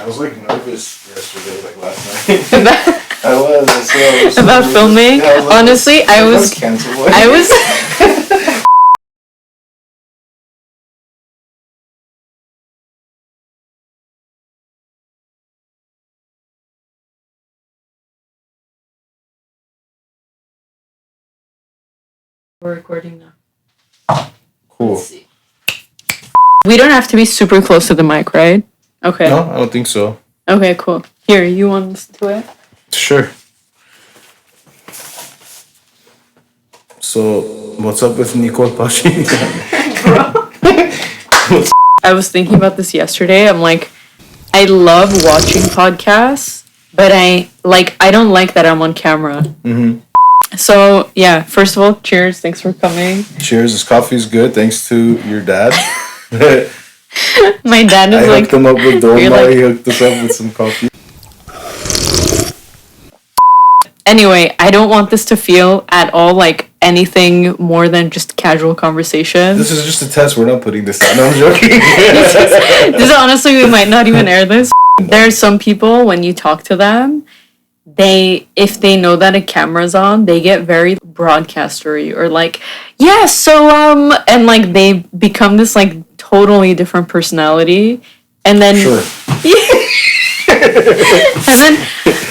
I was like nervous yesterday, like last night. I was about so filming. Yeah, honestly, I was. We're recording now. Cool. Let's see. We don't have to be super close to the mic, right? Okay. No, I don't think so. Okay, cool. Here, you want to listen to it? Sure. So, what's up with Nicole Pashin? I was thinking about this yesterday. I'm like, I love watching podcasts, but I don't like that I'm on camera. Mm-hmm. So, yeah, first of all, cheers. Thanks for coming. Cheers. This coffee's good. Thanks to your dad. My dad is I hooked him up with Dolma. He hooked us up with some coffee. Anyway, I don't want this to feel at all like anything more than just casual conversation. This is just a test. We're not putting this out. No, I'm joking. this is honestly, we might not even air this. There are some people, when you talk to them, if they know that a camera's on, they get very broadcastery or like, yeah, so, and like they become this like totally different personality. And then, sure.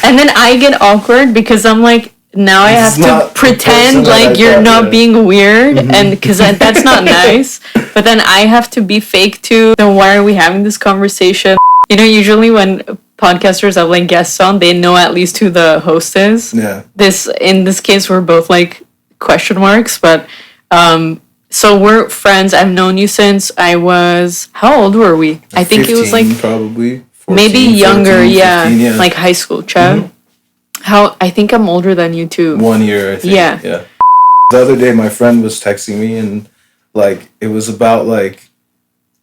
and then I get awkward because I'm like, now I have to pretend like you're not being weird, and because that's not nice. But then I have to be fake too. Then why are we having this conversation? You know, usually when podcasters have like guests on, they know at least who the host is. Yeah. In this case, we're both like question marks, but so we're friends. I've known you since I was. How old were we? I think 15, it was like probably 14, maybe younger. 14, yeah. 15, yeah, like high school. Chad. I think I'm older than you too. 1 year, I think. Yeah. The other day, my friend was texting me, and like it was about like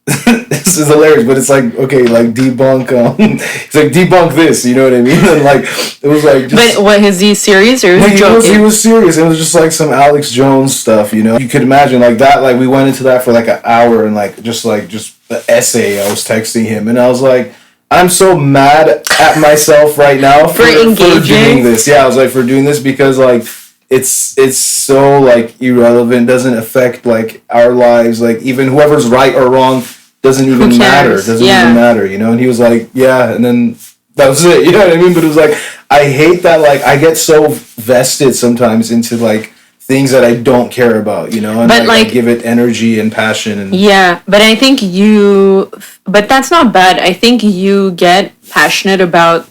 this is hilarious, but it's like okay, like debunk. It's like debunk this, you know what I mean? And like it was like. Just, but what is he serious or he was serious. It was just like some Alex Jones stuff, you know. You could imagine like that. Like we went into that for like an hour, and like just the essay. I was texting him, and I was like. I'm so mad at myself right now for doing this. Yeah, I was like, for doing this because, like, it's so, like, irrelevant, doesn't affect, like, our lives. Like, even whoever's right or wrong doesn't even matter. Doesn't even matter, you know? And he was like, yeah, and then that was it. You know what I mean? But it was like, I hate that, like, I get so vested sometimes into, like, things that I don't care about, you know, and like, I give it energy and passion. And yeah, but I think but that's not bad. I think you get passionate about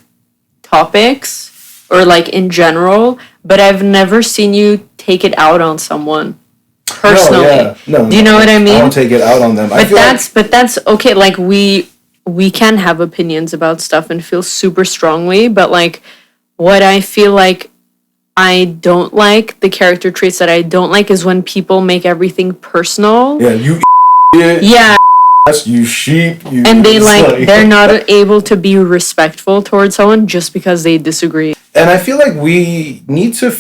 topics or like in general, but I've never seen you take it out on someone personally. No, do you know what I mean? I don't take it out on them. But that's okay. Like we can have opinions about stuff and feel super strongly, but like what I feel like I don't like, the character traits that I don't like is when people make everything personal. Yeah, you yeah. You sheep. And they they're not able to be respectful towards someone just because they disagree. And I feel like we need to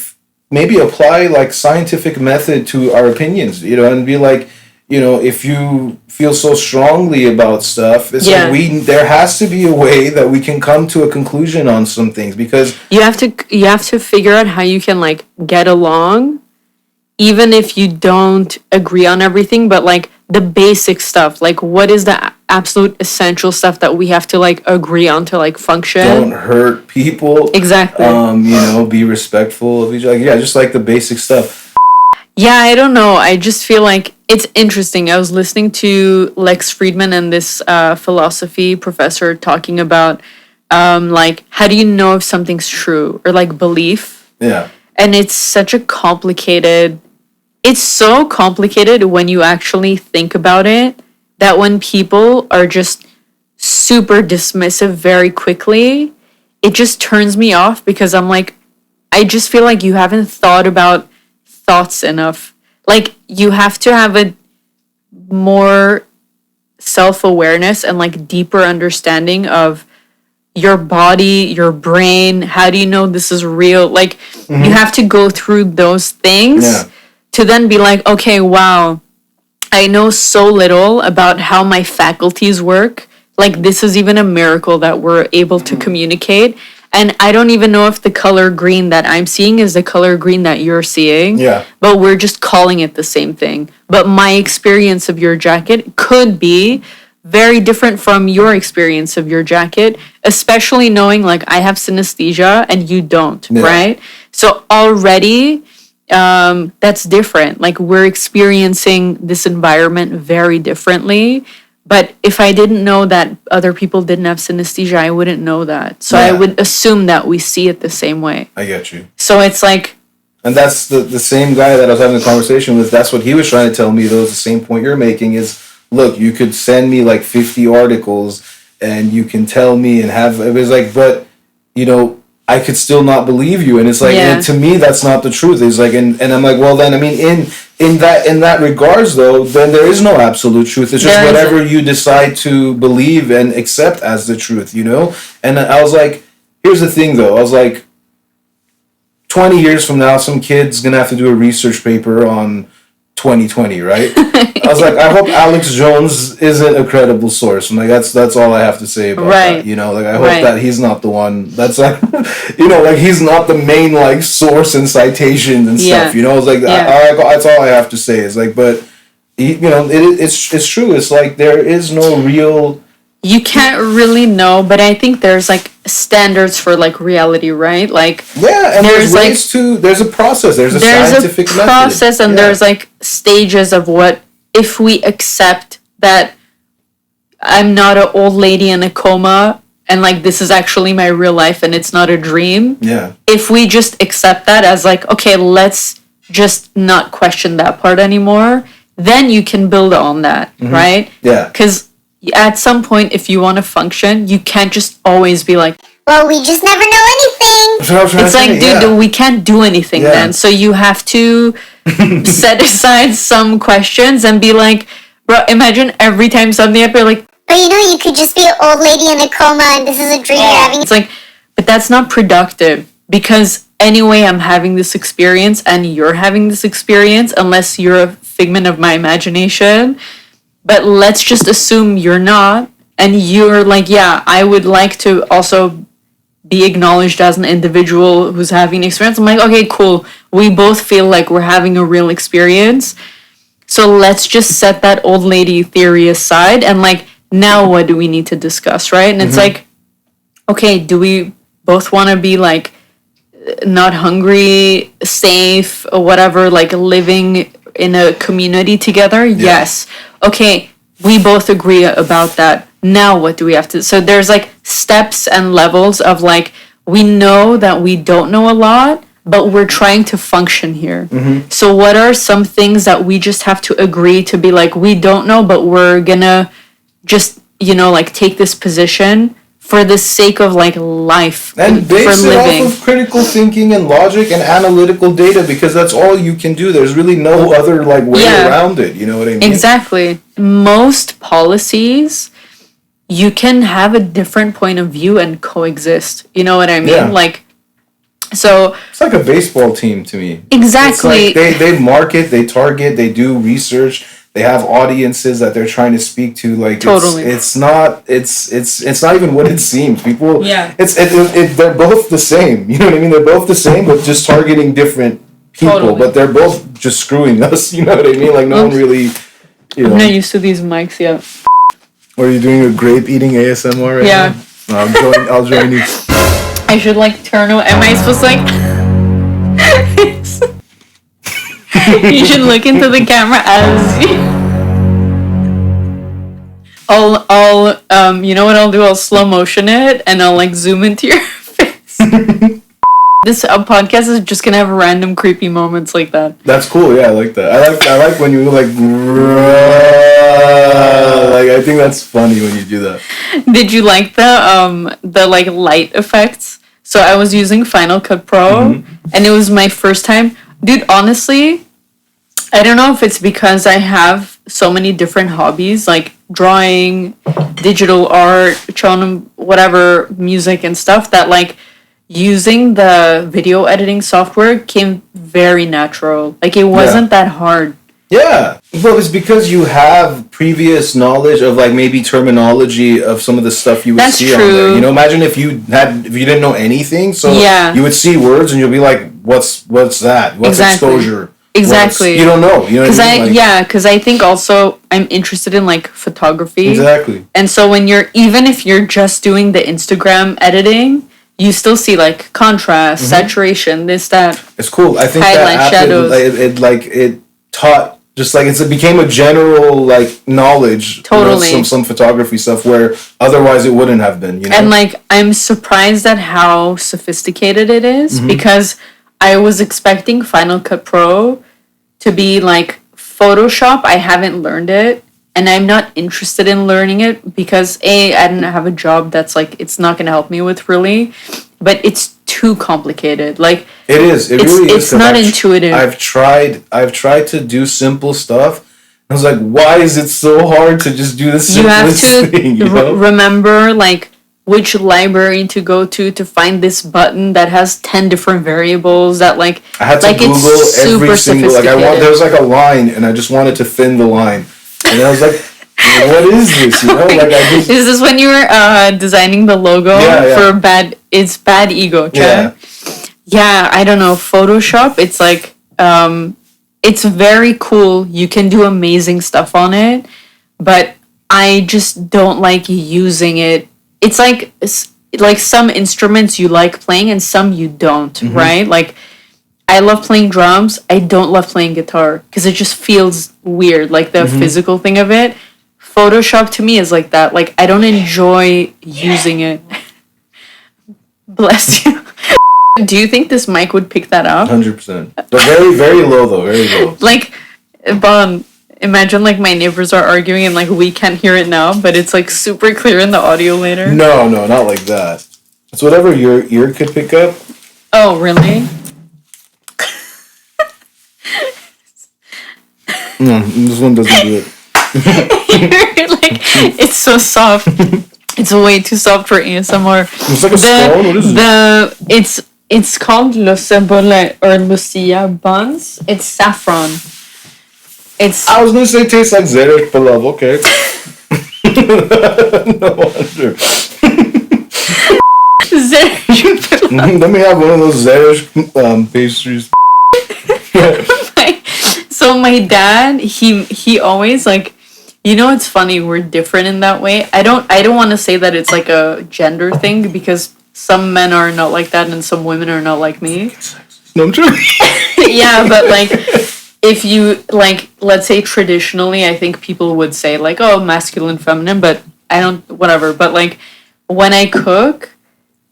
maybe apply like scientific method to our opinions, you know, and be like, you know, if you feel so strongly about stuff, it's like there has to be a way that we can come to a conclusion on some things because you have to figure out how you can like get along, even if you don't agree on everything, but like the basic stuff, like what is the absolute essential stuff that we have to like agree on to like function. Don't hurt people. Exactly. You know, be respectful of each other. Yeah, just like the basic stuff. Yeah, I don't know. I just feel like it's interesting. I was listening to Lex Friedman and this philosophy professor talking about like how do you know if something's true or like belief? Yeah. And it's such a complicated. It's so complicated when you actually think about it that when people are just super dismissive very quickly, it just turns me off because I'm like, I just feel like you haven't thought about thoughts enough. Like you have to have a more self-awareness and like deeper understanding of your body, your brain. How do you know this is real? Like you have to go through those things to then be like, okay, wow, I know so little about how my faculties work. like this is even a miracle that we're able to communicate. And I don't even know if the color green that I'm seeing is the color green that you're seeing. Yeah. But we're just calling it the same thing. But my experience of your jacket could be very different from your experience of your jacket, especially knowing like I have synesthesia and you don't, right? So already that's different. Like we're experiencing this environment very differently. But if I didn't know that other people didn't have synesthesia, I wouldn't know that. So I would assume that we see it the same way. I get you. So it's like... And that's the same guy that I was having a conversation with. That's what he was trying to tell me, though. The same point you're making is, look, you could send me like 50 articles and you can tell me and have... It was like, but, you know, I could still not believe you. And it's like, and to me, that's not the truth. It's like, and I'm like, well, then, I mean, in that regards, though, then there is no absolute truth. It's just whatever you decide to believe and accept as the truth, you know? And I was like, here's the thing, though. I was like, 20 years from now, some kid's going to have to do a research paper on 2020, right? I was like, I hope Alex Jones isn't a credible source. I'm like, that's all I have to say about that. You know, like I hope that he's not the one that's like, you know, like he's not the main like source and citations and stuff. You know, it's like that's all I have to say. Is like, but you know, it's true. It's like there is no real. You can't really know, but I think there's like standards for like reality, right? Like and there's ways to. There's a process. There's a scientific process, method. And there's like stages of what if we accept that I'm not an old lady in a coma and like this is actually my real life and it's not a dream. Yeah. If we just accept that as like, okay, let's just not question that part anymore, then you can build on that, right? Yeah. Because at some point, if you want to function, you can't just always be like, well, we just never know anything. It's like, dude, we can't do anything then. So you have to set aside some questions and be like, bro, imagine every time something happens, you're like, but you know, you could just be an old lady in a coma and this is a dream you're having. It's like, but that's not productive because anyway, I'm having this experience and you're having this experience unless you're a figment of my imagination. But let's just assume you're not, and you're like, yeah, I would like to also be acknowledged as an individual who's having an experience. I'm like, okay, cool. We both feel like we're having a real experience. So let's just set that old lady theory aside, and like, now what do we need to discuss, right? And it's like, okay, do we both want to be like not hungry, safe, or whatever, like living in a community together? Yes. Okay, we both agree about that. Now what do we have to... So there's like steps and levels of like, we know that we don't know a lot, but we're trying to function here. So what are some things that we just have to agree to be like, we don't know, but we're gonna just, you know, like take this position for the sake of like life and base it off of critical thinking and logic and analytical data, because that's all you can do. There's really no other like way around it. You know what I mean? Exactly. Most policies, you can have a different point of view and coexist. You know what I mean? Like, so it's like a baseball team to me. Exactly. It's like they market, they target, they do research. They have audiences that they're trying to speak to. Like it's not even what it seems. People, they're both the same. You know what I mean? They're both the same, but just targeting different people. But they're both just screwing us. You know what I mean? Like no one really. You know. I'm not used to these mics yet. Or are you doing a grape eating ASMR right now? No, I'll join you. I should like turn away. Am I supposed to like? You should look into the camera as I'll you know what I'll do? I'll slow motion it and I'll like zoom into your face. This podcast is just gonna have random creepy moments like that. That's cool. Yeah, I like that. I like when you like I think that's funny when you do that. Did you like the like light effects? So I was using Final Cut Pro and it was my first time. Dude, honestly, I don't know if it's because I have so many different hobbies, like drawing, digital art, whatever, music and stuff, that like using the video editing software came very natural. Like it wasn't that hard. Yeah. Well, it's because you have previous knowledge of like maybe terminology of some of the stuff you would That's see on true. there. You know, imagine if you didn't know anything, so you would see words and you'll be like, what's that? What's exposure? Exactly. You don't know. You know what I mean? Because I think also I'm interested in like photography. Exactly. And so when even if you're just doing the Instagram editing, you still see like contrast, saturation, this, that. It's cool. I think highlight, that shadows. it taught just like it became a general like knowledge. Totally. You know, some photography stuff where otherwise it wouldn't have been. You know? And like I'm surprised at how sophisticated it is because I was expecting Final Cut Pro to be like Photoshop. I haven't learned it. And I'm not interested in learning it because I didn't have a job that's like, it's not going to help me with really, but it's too complicated. Like it is. It really is. It's not intuitive. I've tried to do simple stuff. I was like, why is it so hard to just do the simplest thing? You know? Remember like which library to go to find this button that has 10 different variables that like, I had to Google every single, like there was like a line and I just wanted to thin the line. And I was like, what is this? You know, like is this when you were designing the logo for Bad Ego? Chad? Yeah, I don't know. Photoshop, it's like, it's very cool. You can do amazing stuff on it, but I just don't like using it. It's like some instruments you like playing and some you don't, right? Like, I love playing drums. I don't love playing guitar because it just feels weird, like the physical thing of it. Photoshop to me is like that. Like, I don't enjoy using it. Bless you. Do you think this mic would pick that up? 100%. But very, very low though. Very low. Like, imagine like my neighbors are arguing and like we can't hear it now, but it's like super clear in the audio later. No, not like that. It's whatever your ear could pick up. Oh, really? No, this one doesn't do it. Like, it's so soft. It's way too soft for ASMR. It's like a stone. What is it? It's called Lucebole or Lucia buns. It's saffron. I was gonna say it tastes like Zerish Palav. Okay. No wonder. Zerish Palav. Let me have one of those Zerish pastries. So my dad, he always like, you know, it's funny, we're different in that way. I don't want to say that it's like a gender thing because some men are not like that and some women are not like me. No, I'm joking. Yeah, but like if you like, let's say traditionally, I think people would say like, oh, masculine, feminine, but I don't, whatever. But like when I cook,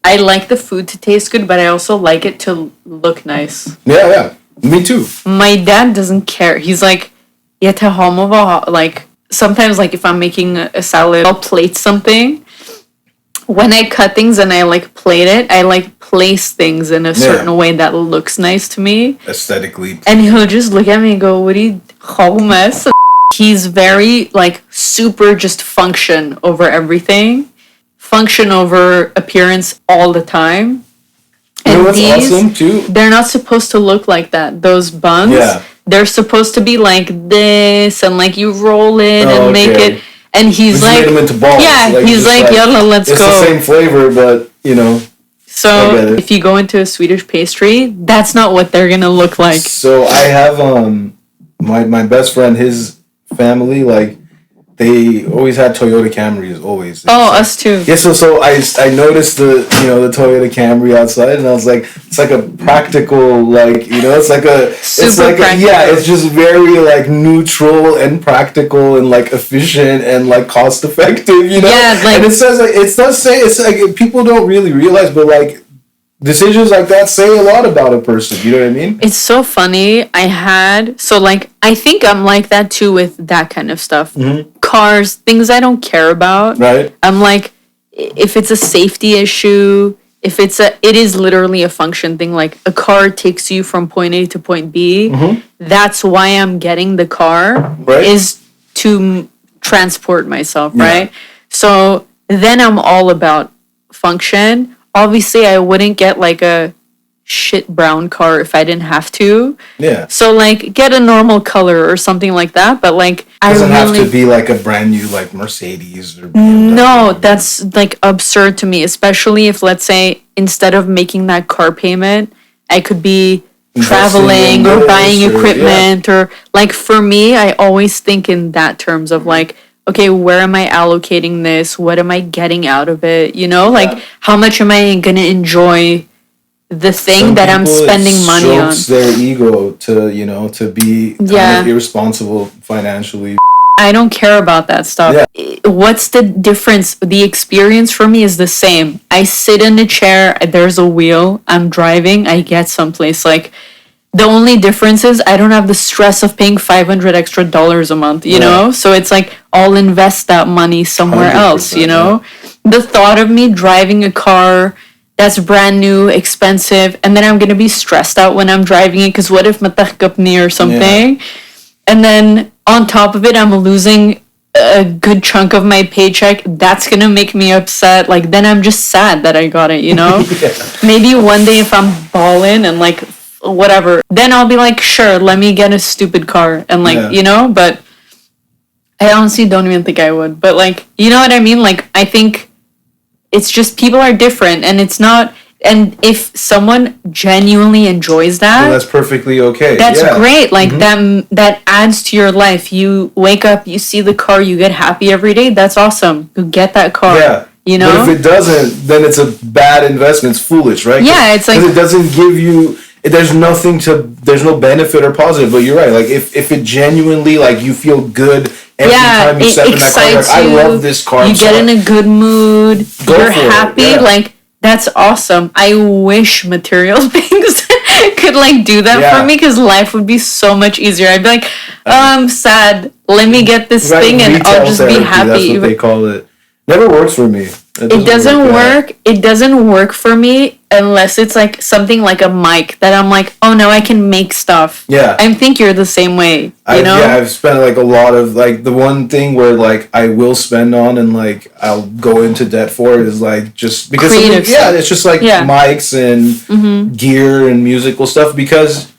I like the food to taste good, but I also like it to look nice. Yeah. Me too. My dad doesn't care. He's like, like sometimes like if I'm making a salad, I'll plate something. When I cut things and I like plate it, I like place things in a certain way that looks nice to me. Aesthetically. And he'll just look at me and go, what do you mess? He's very like super just function over everything. Function over appearance all the time. You know what's awesome too? They're not supposed to look like that. Those buns, they're supposed to be like this, and like you roll it and make it. And he's like, made them into balls. Yeah, like, he's like, yalla, let's go. It's the same flavor, but you know. So if you go into a Swedish pastry, that's not what they're gonna look like. So I have my best friend, his family, like they always had Toyota Camrys, always. Oh, us too. Yeah, so I noticed the Toyota Camry outside, and I was like, it's like a practical, like, you know, it's like it's just very like neutral and practical and like efficient and like cost effective, you know. Yeah, like, and it says like it's like people don't really realize, but like decisions like that say a lot about a person. You know what I mean? It's so funny. I think I'm like that too with that kind of stuff. Mm-hmm. Cars, things I don't care about. Right. I'm like, if it's a safety issue, it is literally a function thing. Like a car takes you from point A to point B. Mm-hmm. That's why I'm getting the car. Right. Is to transport myself. Yeah. Right. So then I'm all about function. Obviously, I wouldn't get like a shit brown car if I didn't have to. Yeah. So like get a normal color or something like that. But like It doesn't have to be like a brand new like Mercedes or BMW. No, that's like absurd to me, especially if, let's say, instead of making that car payment, I could be traveling or buying equipment or like, for me, I always think in that terms of like, okay, where am I allocating this? What am I getting out of it? You know, like how much am I going to enjoy the thing that I'm spending money on? Their ego to, you know, to be kind of irresponsible financially. I don't care about that stuff. Yeah. What's the difference? The experience for me is the same. I sit in a chair, there's a wheel, I'm driving, I get someplace. Like, the only difference is I don't have the stress of paying $500 extra a month, you know? So it's like, I'll invest that money somewhere else, you know? Yeah. The thought of me driving a car that's brand new, expensive, and then I'm going to be stressed out when I'm driving it, because what if matahkapni or something? Yeah. And then on top of it, I'm losing a good chunk of my paycheck. That's going to make me upset. Like, then I'm just sad that I got it, you know? Maybe one day if I'm balling and like, whatever, then I'll be like, sure, let me get a stupid car. And like, you know, but I honestly don't even think I would. But like, you know what I mean? Like, I think it's just people are different, and it's not... And if someone genuinely enjoys that, well, that's perfectly okay. That's great. Like that adds to your life. You wake up, you see the car, you get happy every day. That's awesome. You get that car. Yeah. You know? But if it doesn't, then it's a bad investment. It's foolish, right? Yeah, it's like... Because it doesn't give you... There's no benefit or positive. But you're right. Like, if it genuinely, like, you feel good every time you step in that car. Like, I love this car. You get in a good mood. You're happy. Like... That's awesome. I wish material things could like do that for me, because life would be so much easier. I'd be like, I'm sad. Let me get this thing and I'll just be happy. That's what they call it. Never works for me. It doesn't work. It doesn't work for me unless it's like something like a mic that I'm like, oh no, I can make stuff. Yeah. I think you're the same way. You know? Yeah, I've spent like a lot of like the one thing where like I will spend on and like I'll go into debt for it is like just because it's just like mics and gear and musical stuff, because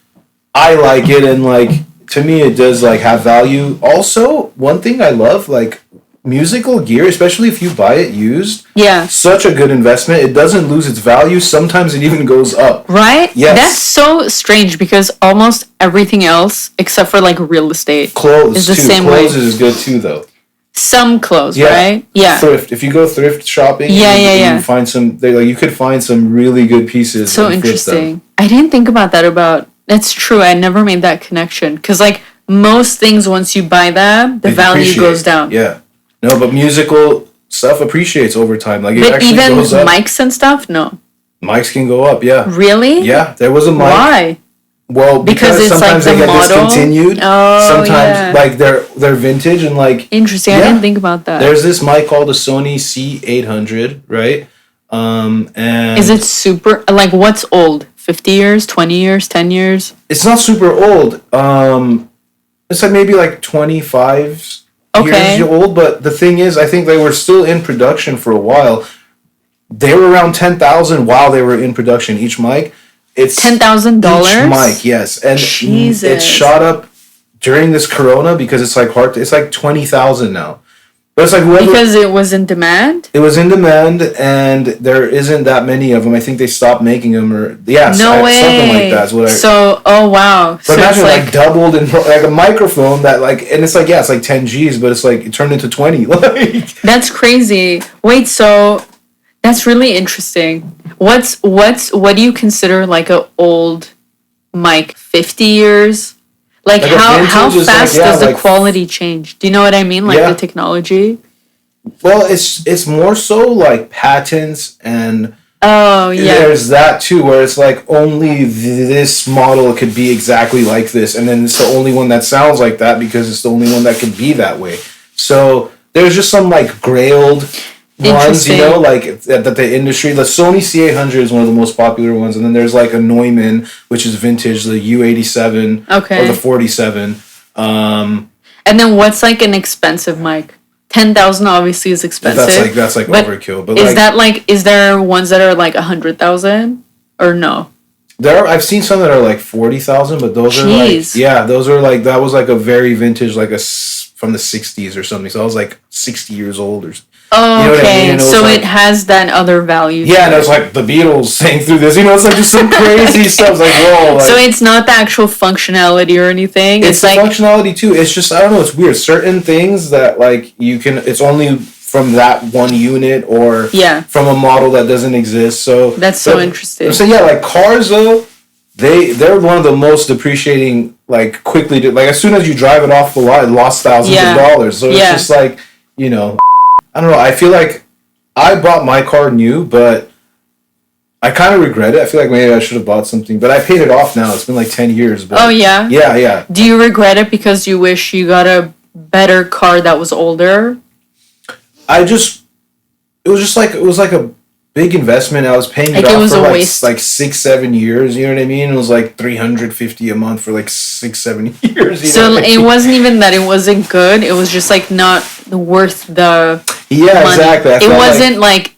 I like it, and like to me it does like have value. Also, one thing I love, like musical gear, especially if you buy it used, such a good investment. It doesn't lose its value. Sometimes it even goes up. Right? Yes. That's so strange, because almost everything else, except for like real estate, clothes is the too. same clothes way. Is good too, though. Some clothes, right? Yeah. Thrift. If you go thrift shopping, you find some. You could find some really good pieces. So interesting. I didn't think about that. That's true. I never made that connection, because like most things, once you buy that, the value goes down. Yeah. No, but musical stuff appreciates over time. Like, it actually even goes up. Mics and stuff, no. Mics can go up, yeah. Really? Yeah, there was a mic. Why? Well, because it's sometimes like they get model? discontinued. Oh, sometimes like they're vintage and like... Interesting, I didn't think about that. There's this mic called the Sony C800, right? And is it super... Like, what's old? 50 years? 20 years? 10 years? It's not super old. It's like maybe like 25 years old, but the thing is, I think they were still in production for a while. They were around $10,000 while they were in production, each mic. It's $10,000? Each mic, yes. And Jesus. It shot up during this corona because it's like it's like $20,000 now. But it's like because it was in demand? It was in demand, and there isn't that many of them. I think they stopped making them, or no way. Something like that is what I... So, oh wow. But so imagine like doubled in like a microphone that like, and it's like, it's like 10 G's, but it's like it turned into 20. Like, that's crazy. Wait, so that's really interesting. What do you consider like a old mic? 50 years? Like how fast does the quality change? Do you know what I mean? Like the technology? Well, it's more so like patents and there's that too, where it's like only this model could be exactly like this, and then it's the only one that sounds like that because it's the only one that can be that way. So there's just some like grailed ones, you know, like that the industry. The Sony C800 is one of the most popular ones, and then there's like a Neumann, which is vintage, the U87 or the 47. And then what's like an expensive mic? 10,000 obviously is expensive. That's like overkill. But is that like, is there ones that are like 100,000 or no? I've seen some that are like 40,000, but those Jeez. those are like, that was like a very vintage, like from the 60s or something. So I was like 60 years old or something. Oh, You know what I okay. mean? And So like, it has that other value. yeah, and it was like the Beatles sang through this. It's like just some crazy stuff. It's like, whoa. Like, So it's not the actual functionality or anything. it's the like functionality too. It's just, I don't know, it's weird. Certain things that like it's only from that one unit or from a model that doesn't exist. So that's so interesting. So yeah, like cars though, they're one of the most depreciating, like quickly, like as soon as you drive it off the lot, it lost thousands of dollars. So it's just like, I don't know. I feel like I bought my car new, but I kind of regret it. I feel like maybe I should have bought something, but I paid it off now. It's been like 10 years. But oh, yeah? Yeah. Do you regret it because you wish you got a better car that was older? it was like a big investment. I was paying it off for like 6-7 years. You know what I mean? It was like $350 a month for like 6-7 years. So it wasn't even that it wasn't good. It was just like not worth the money. Exactly. It wasn't like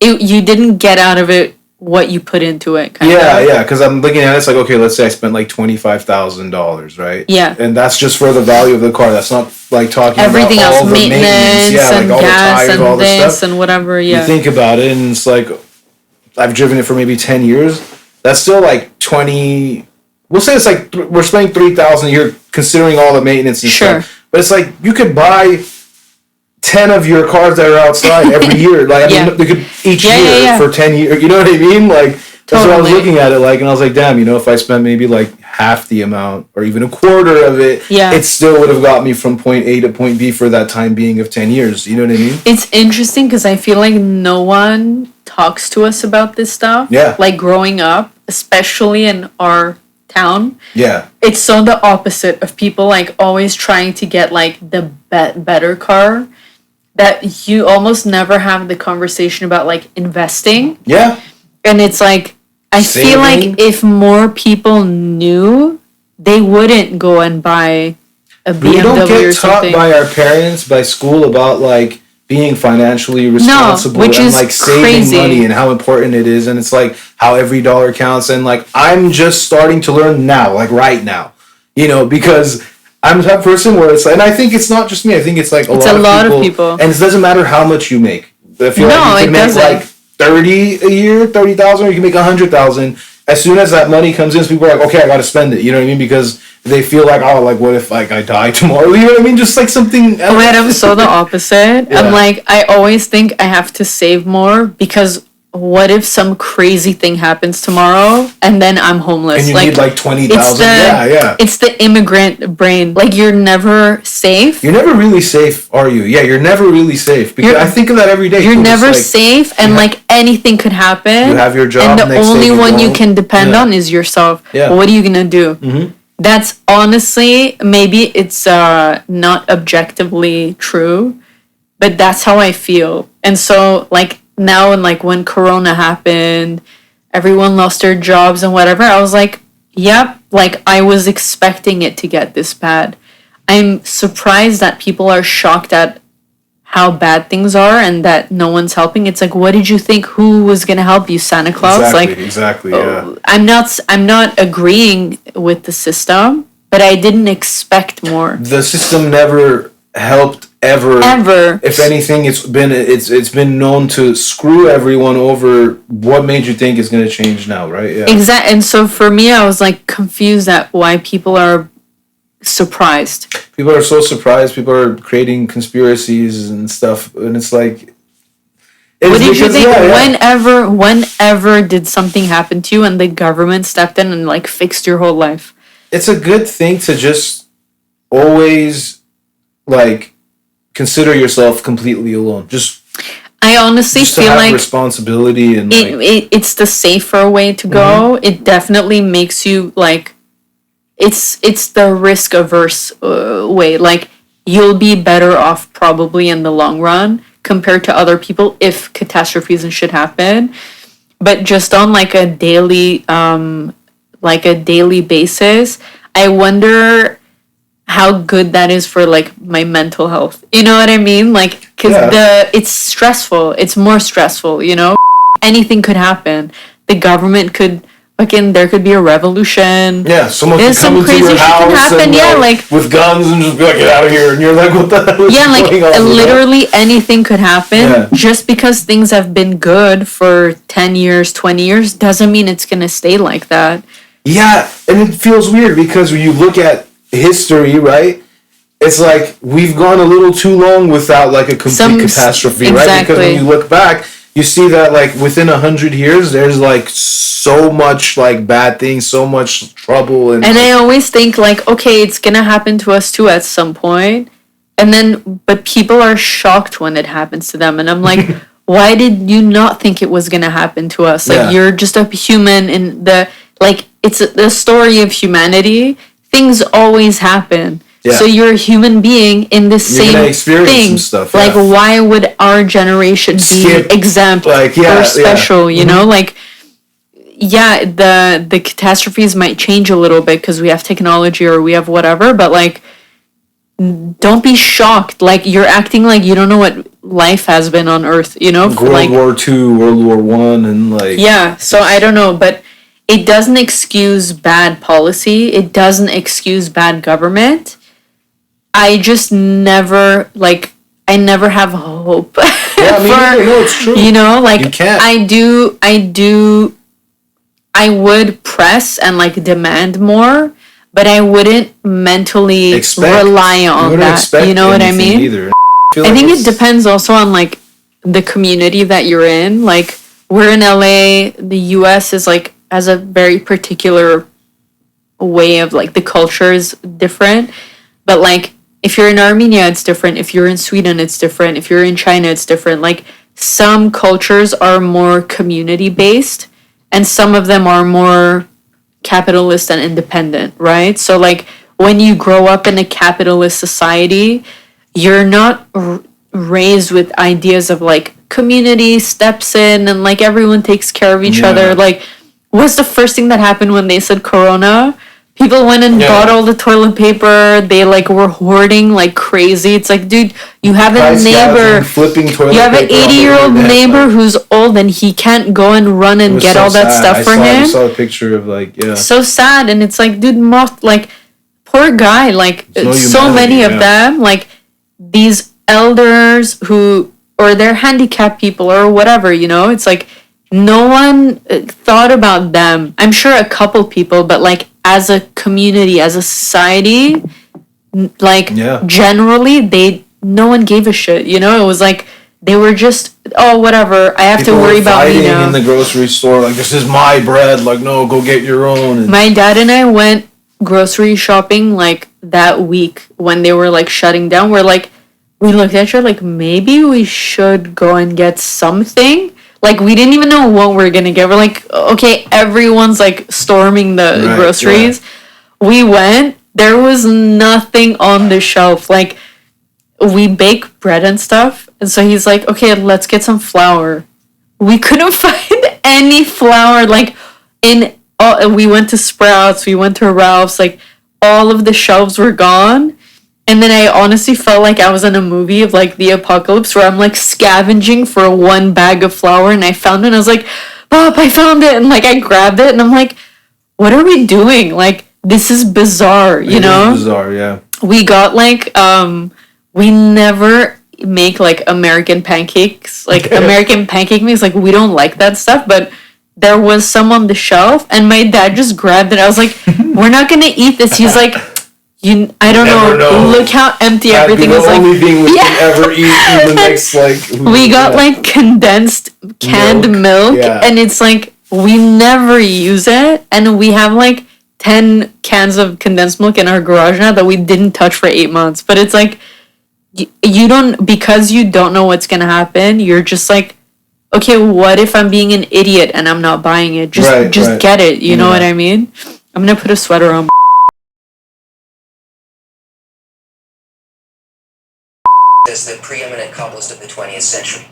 you didn't get out of it what you put into it. Yeah. Because I'm looking at it, it's like, okay, let's say I spent like $25,000, right? Yeah. And that's just for the value of the car. That's not like talking everything about all else, the maintenance like and all gas the tires, and all this stuff. and whatever. Yeah. You think about it, and it's like I've driven it for maybe 10 years. That's still like 20. We'll say it's like we're spending $3,000 a year considering all the maintenance and stuff. But it's like you could buy 10 of your cars that are outside every year. Like I mean, they could each year for 10 years. You know what I mean? Like that's what I was looking at it like, and I was like, damn, if I spent maybe like half the amount or even a quarter of it, it still would have got me from point A to point B for that time being of 10 years. You know what I mean? It's interesting because I feel like no one talks to us about this stuff. Yeah. Like growing up, especially in our town. Yeah. It's so the opposite of people like always trying to get like the better car, that you almost never have the conversation about like investing. Yeah. And it's like, I feel like if more people knew, they wouldn't go and buy a BMW we don't get or taught something. by our parents, by school, about like being financially responsible which and is like saving crazy. money and how important it is, and it's like how every dollar counts. And like I'm just starting to learn now, like right now, because I'm the type of person where it's, and I think it's not just me. I think it's like a lot of people, and it doesn't matter how much you make. I feel like you can make like 30 a year, 30,000, or you can make 100,000. As soon as that money comes in, people are like, okay, I got to spend it. You know what I mean? Because they feel like, oh, like what if like I die tomorrow? You know what I mean? Just like something. Wait, I'm so the opposite. I'm like, I always think I have to save more because what if some crazy thing happens tomorrow and then I'm homeless? And you need like 20,000. Yeah. It's the immigrant brain. Like you're never safe. You're never really safe, are you? Yeah, you're never really safe. Because I think of that every day. You're never safe, and like anything could happen. You have your job, and the only one you can depend on is yourself. Yeah. What are you gonna do? Mm-hmm. That's honestly, maybe it's not objectively true, but that's how I feel. And so like now, and like when Corona happened, everyone lost their jobs and whatever, I was like, yep, like I was expecting it to get this bad. I'm surprised that people are shocked at how bad things are and that no one's helping. It's like, what did you think? Who was gonna help you? Santa Claus? Exactly. Yeah. I'm not agreeing with the system, but I didn't expect more. The system never helped ever. If anything, it's been known to screw everyone over. What made you think it's gonna change now, right? Yeah. Exactly. And so for me, I was like confused at why people are surprised. People are so surprised. People are creating conspiracies and stuff, and it's like. What did you think? Whenever did something happen to you and the government stepped in and like fixed your whole life? It's a good thing to just always like consider yourself completely alone. I honestly feel like responsibility and it's the safer way to go. Mm-hmm. It definitely makes you like. It's the risk averse way. Like you'll be better off probably in the long run compared to other people if catastrophes and shit happen. But just on like a daily basis, I wonder how good that is for like my mental health. You know what I mean? Like because it's stressful. It's more stressful. Anything could happen. The government could fucking there could be a revolution. Yeah, someone There's can come some into crazy your shit can house happen, and, yeah, like with guns and just be like, get out of here. And you're like, what the hell is yeah, like going on? literally anything could happen. Yeah. Just because things have been good for 10 years, 20 years doesn't mean it's gonna stay like that. Yeah, and it feels weird because when you look at history, right? It's like we've gone a little too long without like a complete catastrophe, right? Because when you look back, you see that like within 100 years, there's like so much like bad things, so much trouble, and I always think like, okay, it's gonna happen to us too at some point, and then but people are shocked when it happens to them, and I'm like, why did you not think it was gonna happen to us? Like you're just a human, in the like it's the story of humanity. Things always happen. Yeah. So you're a human being in the same thing. Stuff, like, why would our generation be exempt or special? You know, like, yeah, the catastrophes might change a little bit because we have technology or we have whatever, but like, don't be shocked. Like, you're acting like you don't know what life has been on Earth. You know, World War II, World War I, and like yeah. So I don't know, but it doesn't excuse bad policy. It doesn't excuse bad government. I just never I never have hope. Yeah, no, it's true. You know, like you can't. I would press and like demand more, but I wouldn't mentally rely on that. You know what I mean? Either. I think it depends also on like the community that you're in. Like we're in LA, the US is like has a very particular way of like the culture is different, but like if you're in Armenia, it's different. If you're in Sweden, it's different. If you're in China, it's different. Like some cultures are more community based and some of them are more capitalist and independent, right? So like when you grow up in a capitalist society, you're not raised with ideas of like community steps in and like everyone takes care of each other. Like what's the first thing that happened when they said Corona? People went and bought all the toilet paper. They like were hoarding like crazy. It's like, dude, you have a neighbor. You have an 80-year-old neighbor who's old and he can't go and run and get all that stuff for him. I saw a picture of like so sad, and it's like, dude, like poor guy. Like so many of them, like these elders who or they're handicapped people or whatever. You know, it's like no one thought about them. I'm sure a couple people, but like as a community, as a society, like generally no one gave a shit. You know, it was like they were just whatever. I have people to worry about me now. In the grocery store, like this is my bread. Like no, go get your own. And my dad and I went grocery shopping like that week when they were like shutting down. We're like, we looked at each other like maybe we should go and get something. Like, we didn't even know what we're gonna get. We're like, okay, everyone's, like, storming the groceries. Yeah. We went. There was nothing on the shelf. Like, we bake bread and stuff. And so he's like, okay, let's get some flour. We couldn't find any flour. Like, we went to Sprouts. We went to Ralph's. Like, all of the shelves were gone. And then I honestly felt like I was in a movie of like the apocalypse where I'm like scavenging for one bag of flour and I found it and I was like, Bob, I found it. And like I grabbed it and I'm like, what are we doing? Like, this is bizarre, you know? It is bizarre, yeah. We got like, we never make like American pancakes, like American pancake mix. Like, we don't like that stuff, but there was some on the shelf and my dad just grabbed it. I was like, we're not going to eat this. He's like, I don't know. Look how empty everything is. Like, the only thing we can ever eat in the next, like... We got, like, condensed canned milk and it's, like, we never use it, and we have, like, 10 cans of condensed milk in our garage now that we didn't touch for 8 months. But it's, like, you don't... Because you don't know what's gonna happen, you're just, like, okay, what if I'm being an idiot and I'm not buying it? Just get it, you know what I mean? I'm gonna put a sweater on. As the preeminent kabbalist of the 20th century.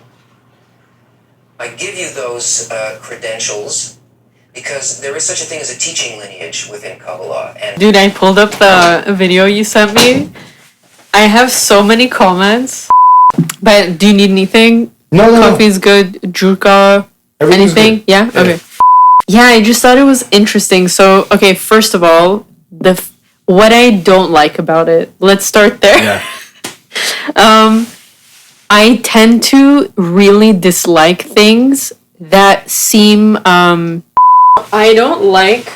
I give you those credentials because there is such a thing as a teaching lineage within Kabbalah. And dude, I pulled up the video you sent me. I have so many comments. But do you need anything? No. Coffee's good. Jurka. Anything? Good. Yeah? Okay. Yeah, I just thought it was interesting. So, okay, first of all, what I don't like about it. Let's start there. Yeah. I tend to really dislike things that seem I don't like.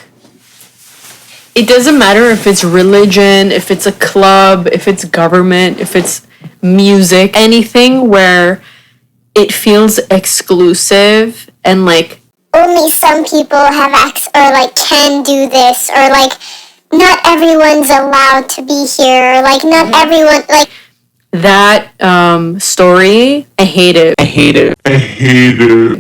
It doesn't matter if it's religion, if it's a club, if it's government, if it's music, anything where it feels exclusive and like Only some people have or like can do this, or like not everyone's allowed to be here, or like not everyone like that story. I hate it.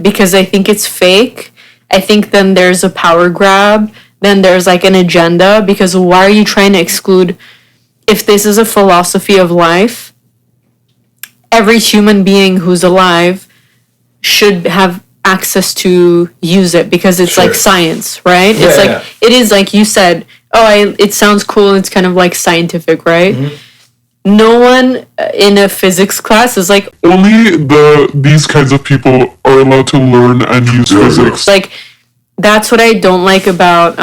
Because I think it's fake. I think then there's a power grab. Then there's like an agenda, because why are you trying to exclude, if this is a philosophy of life, every human being who's alive should have access to use it, because it's like science, right? Yeah, it's like, it is like you said, it sounds cool, it's kind of like scientific, right? Mm-hmm. No one in a physics class is like, Only these kinds of people are allowed to learn and use physics. like, that's what I don't like about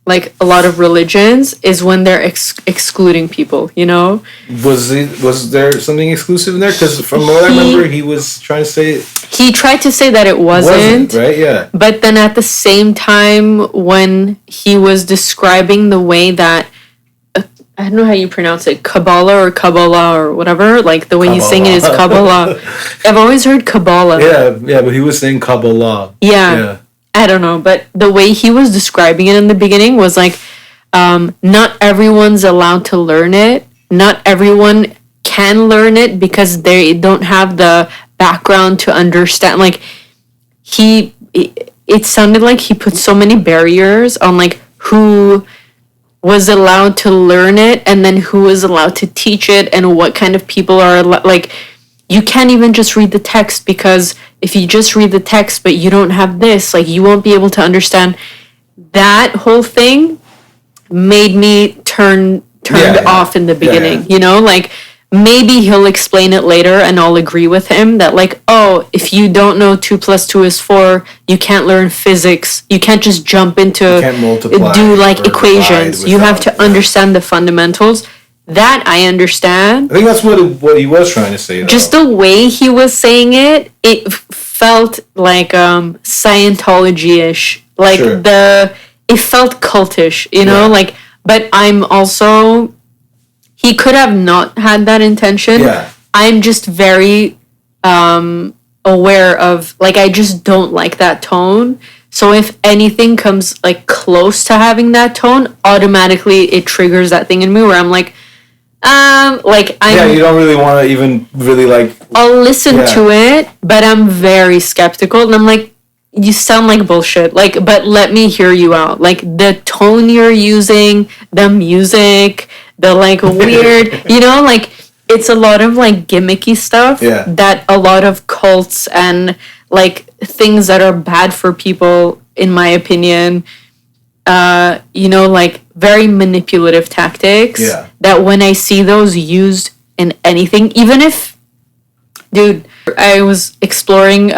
like a lot of religions, is when they're excluding people, you know? Was there something exclusive in there? Because from what I remember, he was trying to say He tried to say that it wasn't, right? Yeah. but then at the same time, when he was describing the way that, I don't know how you pronounce it, Kabbalah or whatever, like the way he's saying it is Kabbalah. I've always heard Kabbalah. Yeah, but he was saying Kabbalah. Yeah. I don't know, but the way he was describing it in the beginning was like, not everyone's allowed to learn it. Not everyone can learn it because they don't have the background to understand. Like, it sounded like he put so many barriers on like who was allowed to learn it, and then who was allowed to teach it, and what kind of people are like. You can't even just read the text, because if you just read the text but you don't have this, like, you won't be able to understand. That whole thing made me turned off in the beginning. You know, like, maybe he'll explain it later and I'll agree with him that, like, if you don't know 2 + 2 is 4, you can't learn physics. You can't just jump into do like equations. You have to understand the fundamentals. That I understand. I think that's what he was trying to say, though. Just the way he was saying it, it felt like Scientology-ish. Like, it felt cultish, you know? Like, but I'm also, he could have not had that intention. Yeah. I'm just very aware of, like, I just don't like that tone. So if anything comes, like, close to having that tone, automatically it triggers that thing in me where I'm like, you don't really want to even really like. I'll listen to it, but I'm very skeptical, and I'm like, you sound like bullshit. Like, but let me hear you out. Like, the tone you're using, the music, the like weird, you know, like, it's a lot of like gimmicky stuff that a lot of cults and like things that are bad for people, in my opinion, you know, like very manipulative tactics that when I see those used in anything, even if, dude, I was exploring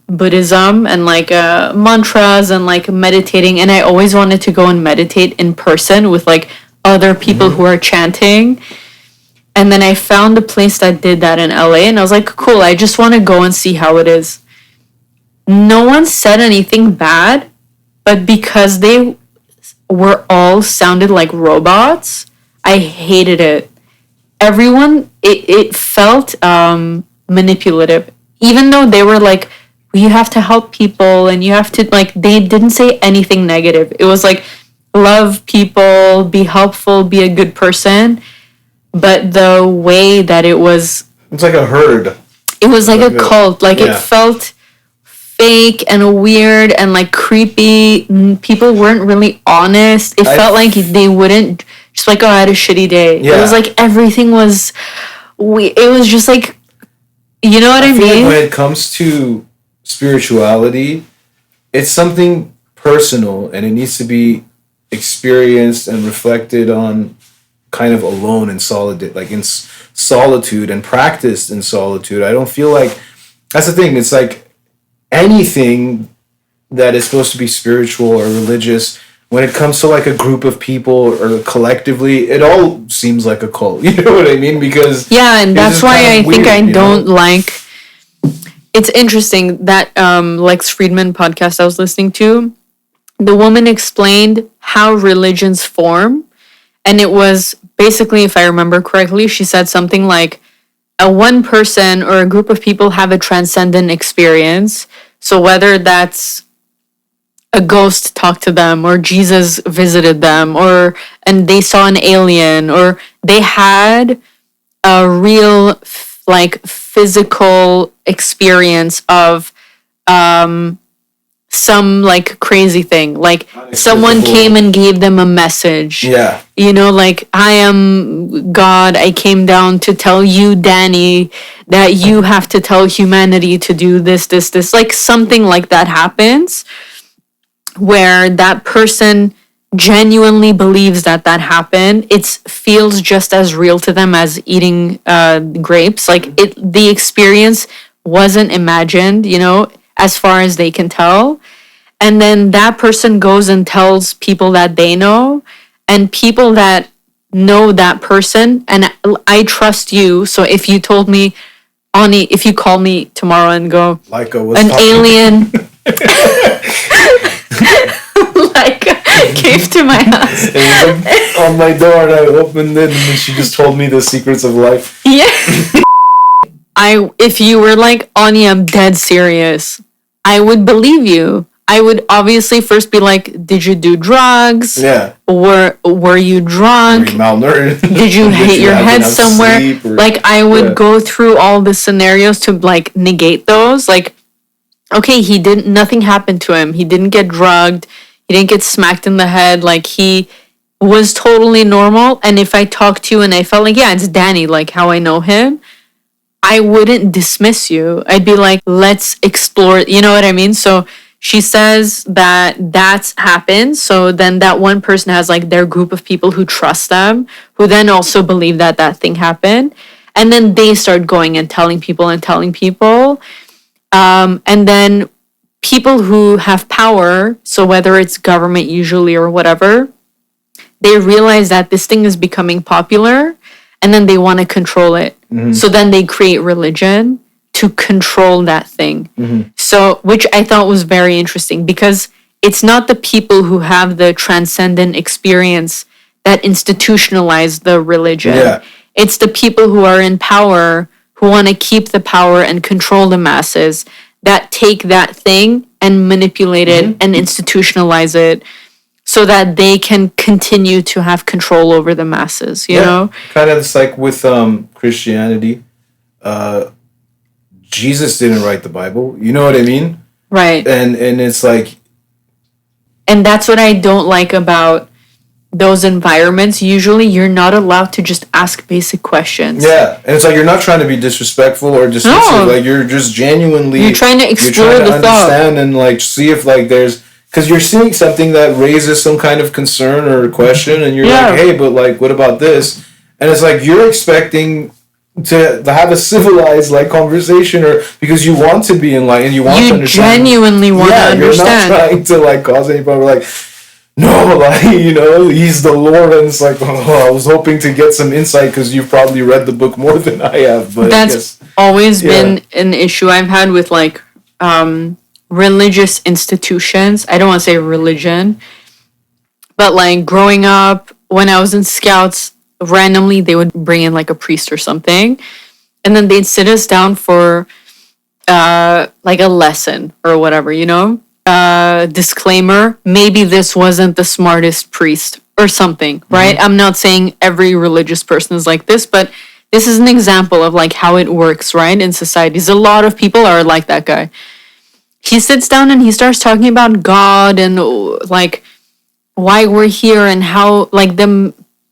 Buddhism and like mantras and like meditating, and I always wanted to go and meditate in person with like other people who are chanting. And then I found a place that did that in LA, and I was like, cool, I just want to go and see how it is. No one said anything bad, but because they were all sounded like robots, I hated it. Everyone, it felt manipulative. Even though they were like, you have to help people and you have to, like, they didn't say anything negative. It was like, love people, be helpful, be a good person. But the way that it was... It's like a herd. It was like a cult. Like, it felt fake and weird and like creepy. People weren't really honest. It felt like they wouldn't just like, I had a shitty day. It was like everything was it was just like, you know what I mean? Like when it comes to spirituality, it's something personal and it needs to be experienced and reflected on kind of alone in solitude, like in solitude and practiced in solitude. I don't feel like that's the thing. It's like anything that is supposed to be spiritual or religious, when it comes to like a group of people or collectively, it all seems like a cult. You know what I mean? Because and that's why I think I don't like. It's interesting that Lex Friedman podcast I was listening to, the woman explained how religions form, and it was basically, if I remember correctly, she said something like a one person or a group of people have a transcendent experience. So whether that's a ghost talked to them or Jesus visited them and they saw an alien or they had a real like physical experience of some like crazy thing, like someone came and gave them a message, you know, like I am God, I came down to tell you, Danny, that you have to tell humanity to do this, like something like that happens where that person genuinely believes that happened. It feels just as real to them as eating grapes. Like the experience wasn't imagined, you know, as far as they can tell. And then that person goes and tells people that they know, and people that know that person, and I trust you. So if you told me, Ani, if you call me tomorrow and go, an alien like came to my house and like, on my door, and I opened it, and then she just told me the secrets of life. If you were like, Ani, I'm dead serious, I would believe you. I would obviously first be like, did you do drugs? Yeah. Were you drunk? Were you malnourished? Did you hit your head somewhere? Like I would go through all the scenarios to like negate those. Like, okay, nothing happened to him. He didn't get drugged. He didn't get smacked in the head. Like he was totally normal. And if I talked to you and I felt like, yeah, it's Danny, like how I know him, I wouldn't dismiss you. I'd be like, let's explore, you know what I mean? So she says that that's happened. So then that one person has like their group of people who trust them, who then also believe that thing happened. And then they start going and telling people. And then people who have power, so whether it's government usually or whatever, they realize that this thing is becoming popular and then they want to control it. Mm-hmm. So then they create religion to control that thing. Mm-hmm. So, which I thought was very interesting because it's not the people who have the transcendent experience that institutionalize the religion. Yeah. It's the people who are in power who want to keep the power and control the masses that take that thing and manipulate it and institutionalize it so that they can continue to have control over the masses, you know? Kind of it's like with Christianity. Jesus didn't write the Bible. You know what I mean? Right. And it's like... And that's what I don't like about those environments. Usually you're not allowed to just ask basic questions. Yeah. And it's like you're not trying to be disrespectful or dismissive. No. Like you're just genuinely... You're trying to explore the thought. Understand and like see if like there's... Because you're seeing something that raises some kind of concern or question and you're like, hey, but like what about this? And it's like you're expecting... to have a civilized like conversation, or because you want to be enlightened, you want to understand. Genuinely want to understand. You're not trying to like cause any problem. Like, no, like you know, he's the Lord, and it's like, oh, I was hoping to get some insight because you've probably read the book more than I have. But that's always been an issue I've had with like religious institutions. I don't want to say religion, but like growing up when I was in Scouts. Randomly they would bring in like a priest or something and then they'd sit us down for like a lesson or whatever, you know, disclaimer, maybe this wasn't the smartest priest or something, right? I'm not saying every religious person is like this, but this is an example of like how it works, right, in societies. A lot of people are like that guy. He sits down and he starts talking about God and like why we're here and how like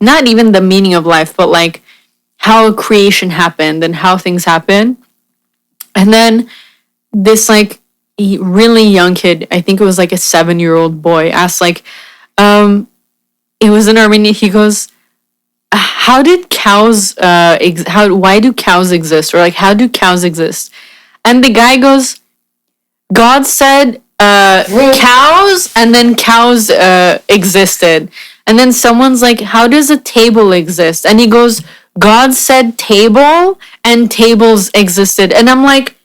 not even the meaning of life, but like how creation happened and how things happen. And then this like really young kid, I think it was like a 7-year-old boy, asked like, it was in Armenia. He goes, how did cows, why do cows exist? Or like, how do cows exist? And the guy goes, God said cows, and then cows existed. And then someone's like, how does a table exist? And he goes, God said table, and tables existed. And I'm like,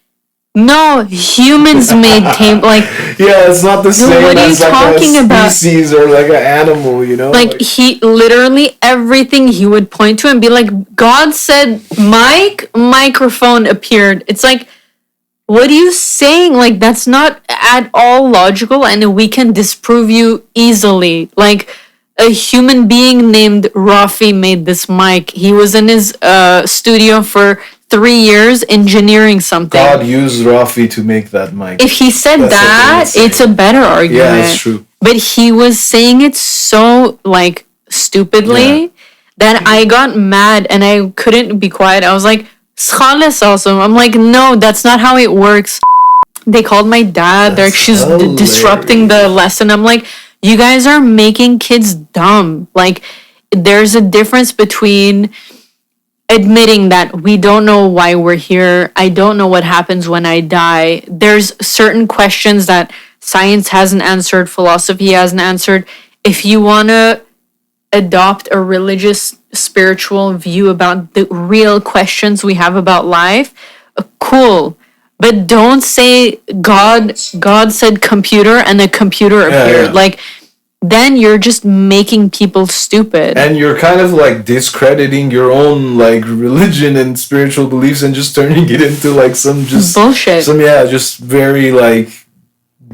no, humans made table. Like, yeah, it's not the same what are you as like talking a about? species or like an animal, you know? Like, he literally, everything he would point to and be like, God said microphone appeared. It's like, what are you saying? Like, that's not at all logical, and we can disprove you easily. Like, a human being named Rafi made this mic. He was in his studio for 3 years engineering something. God used Rafi to make that mic. If he said that, it's a better argument. Yeah, it's true. But he was saying it so, like, stupidly that I got mad and I couldn't be quiet. I was like, "Schales also." I'm like, no, that's not how it works. They called my dad. They're like, she's disrupting the lesson. I'm like, you guys are making kids dumb. Like, there's a difference between admitting that we don't know why we're here. I don't know what happens when I die. There's certain questions that science hasn't answered, philosophy hasn't answered. If you want to adopt a religious, spiritual view about the real questions we have about life, cool. But don't say God said computer and the computer appeared. Yeah. Like, then you're just making people stupid. And you're kind of like discrediting your own like religion and spiritual beliefs and just turning it into like some just bullshit. Just very like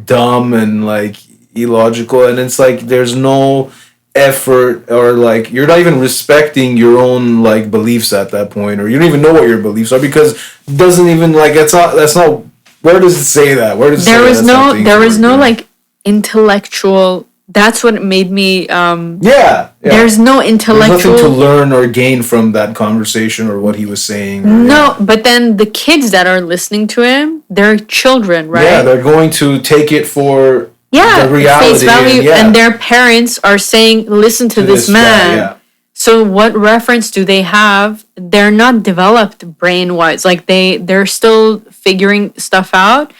dumb and like illogical. And it's like there's no effort, or like you're not even respecting your own like beliefs at that point, or you don't even know what your beliefs are, because it doesn't even like that's not where does it say that? Where does it there say was that there was no like intellectual. That's what made me there's no intellectual. There's nothing to learn or gain from that conversation or what he was saying. No, but then the kids that are listening to him, they're children, right? Yeah, they're going to take it for the reality, face value, and their parents are saying, listen to this man. Guy, So what reference do they have? They're not developed brain-wise. Like, they're still figuring stuff out.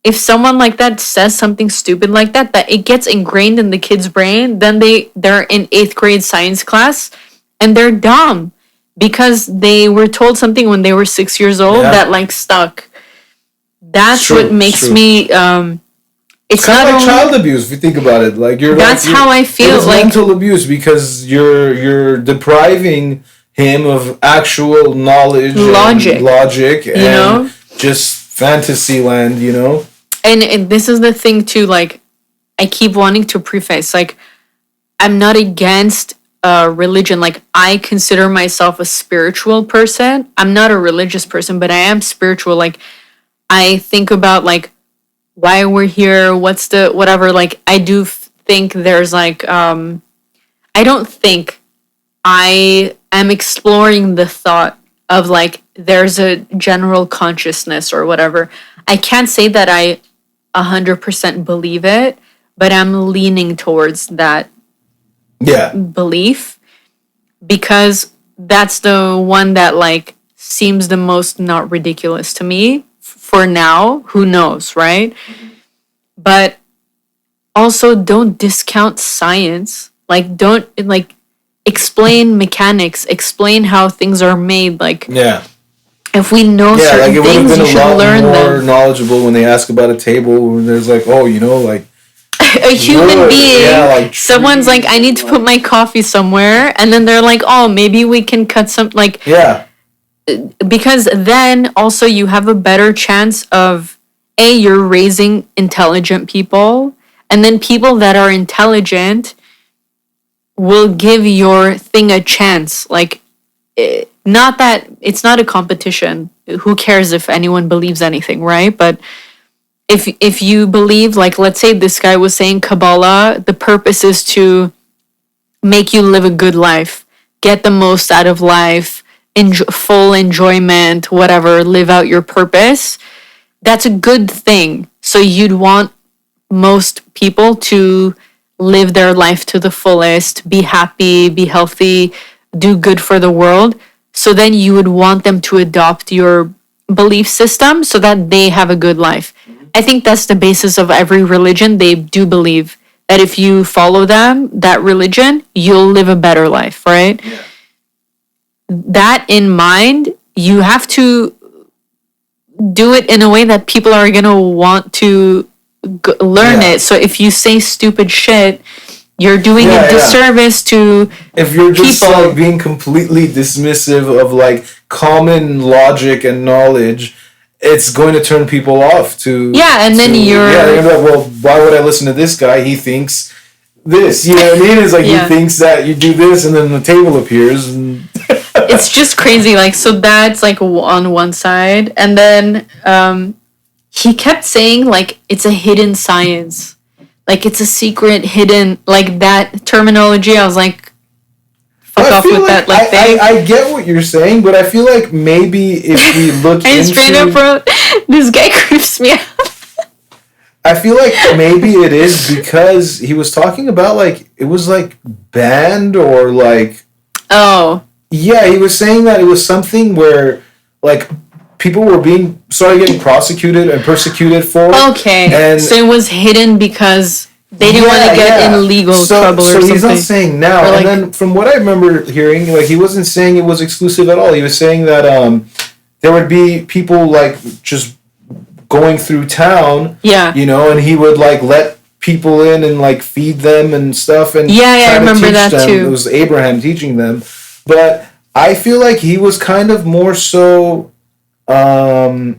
If someone like that says something stupid like that it gets ingrained in the kid's brain, then they're in 8th grade science class and they're dumb because they were told something when they were 6 years old that like stuck. That's what makes me it's kind not of like only child abuse if you think about it. Like that's how I feel. It's like mental abuse, because you're depriving him of actual knowledge, logic, and you know, just fantasy land, you know. And this is the thing too, like, I keep wanting to preface, like, I'm not against religion. Like, I consider myself a spiritual person. I'm not a religious person, but I am spiritual. Like, I think about, like, why we're here, what's the, whatever. Like, I do think there's, like, I don't think I am exploring the thought of, like, there's a general consciousness or whatever. I can't say that I 100% believe it, but I'm leaning towards that belief, because that's the one that like seems the most not ridiculous to me for now. Who knows, right? But also don't discount science. Like, don't like explain mechanics, explain how things are made. Like, if we know certain things, you should learn them. More knowledgeable when they ask about a table. When there's like, oh, you know, like a human being. Like someone's like, I need to put my coffee somewhere, and then they're like, oh, maybe we can cut some like. Because then also you have a better chance of you're raising intelligent people, and then people that are intelligent will give your thing a chance. Like. Not that it's not a competition. Who cares if anyone believes anything, right? But if you believe, like, let's say this guy was saying Kabbalah, the purpose is to make you live a good life, get the most out of life, full enjoyment, whatever, live out your purpose. That's a good thing. So you'd want most people to live their life to the fullest, be happy, be healthy, do good for the world. So then you would want them to adopt your belief system so that they have a good life. I think that's the basis of every religion. They do believe that if you follow them, that religion, you'll live a better life, right? Yeah. That in mind, you have to do it in a way that people are going to want to learn Yeah. it. So if you say stupid shit, you're doing Yeah, a yeah. disservice to If you're just people. like being completely dismissive of like common logic and knowledge, it's going to turn people off to Yeah, and then you're- they're gonna be like, well, why would I listen to this guy? He thinks this. You know what I mean? It's like Yeah. he thinks that you do this, and then the table appears, and It's just crazy. Like, so that's like on one side. And then he kept saying like it's a hidden science. Like it's a secret hidden, like that terminology. I was like, fuck I off feel with that like thing. I get what you're saying, but I feel like maybe if we look I into, straight up wrote, this guy creeps me out. I feel like maybe it is because he was talking about like it was like banned or like. Oh, Yeah, he was saying that it was something where, like, people were started getting prosecuted and persecuted for. okay. And So it was hidden because they didn't want to get in legal trouble or so something. he's not saying now. Or, like- and then from what I remember hearing, like, he wasn't saying it was exclusive at all. He was saying that there would be people, like, just going through town, Yeah. you know, and he would, like, let people in and, like, feed them and stuff. And Yeah, I try to remember teach that them. too. It was Abraham teaching them. But I feel like he was kind of more so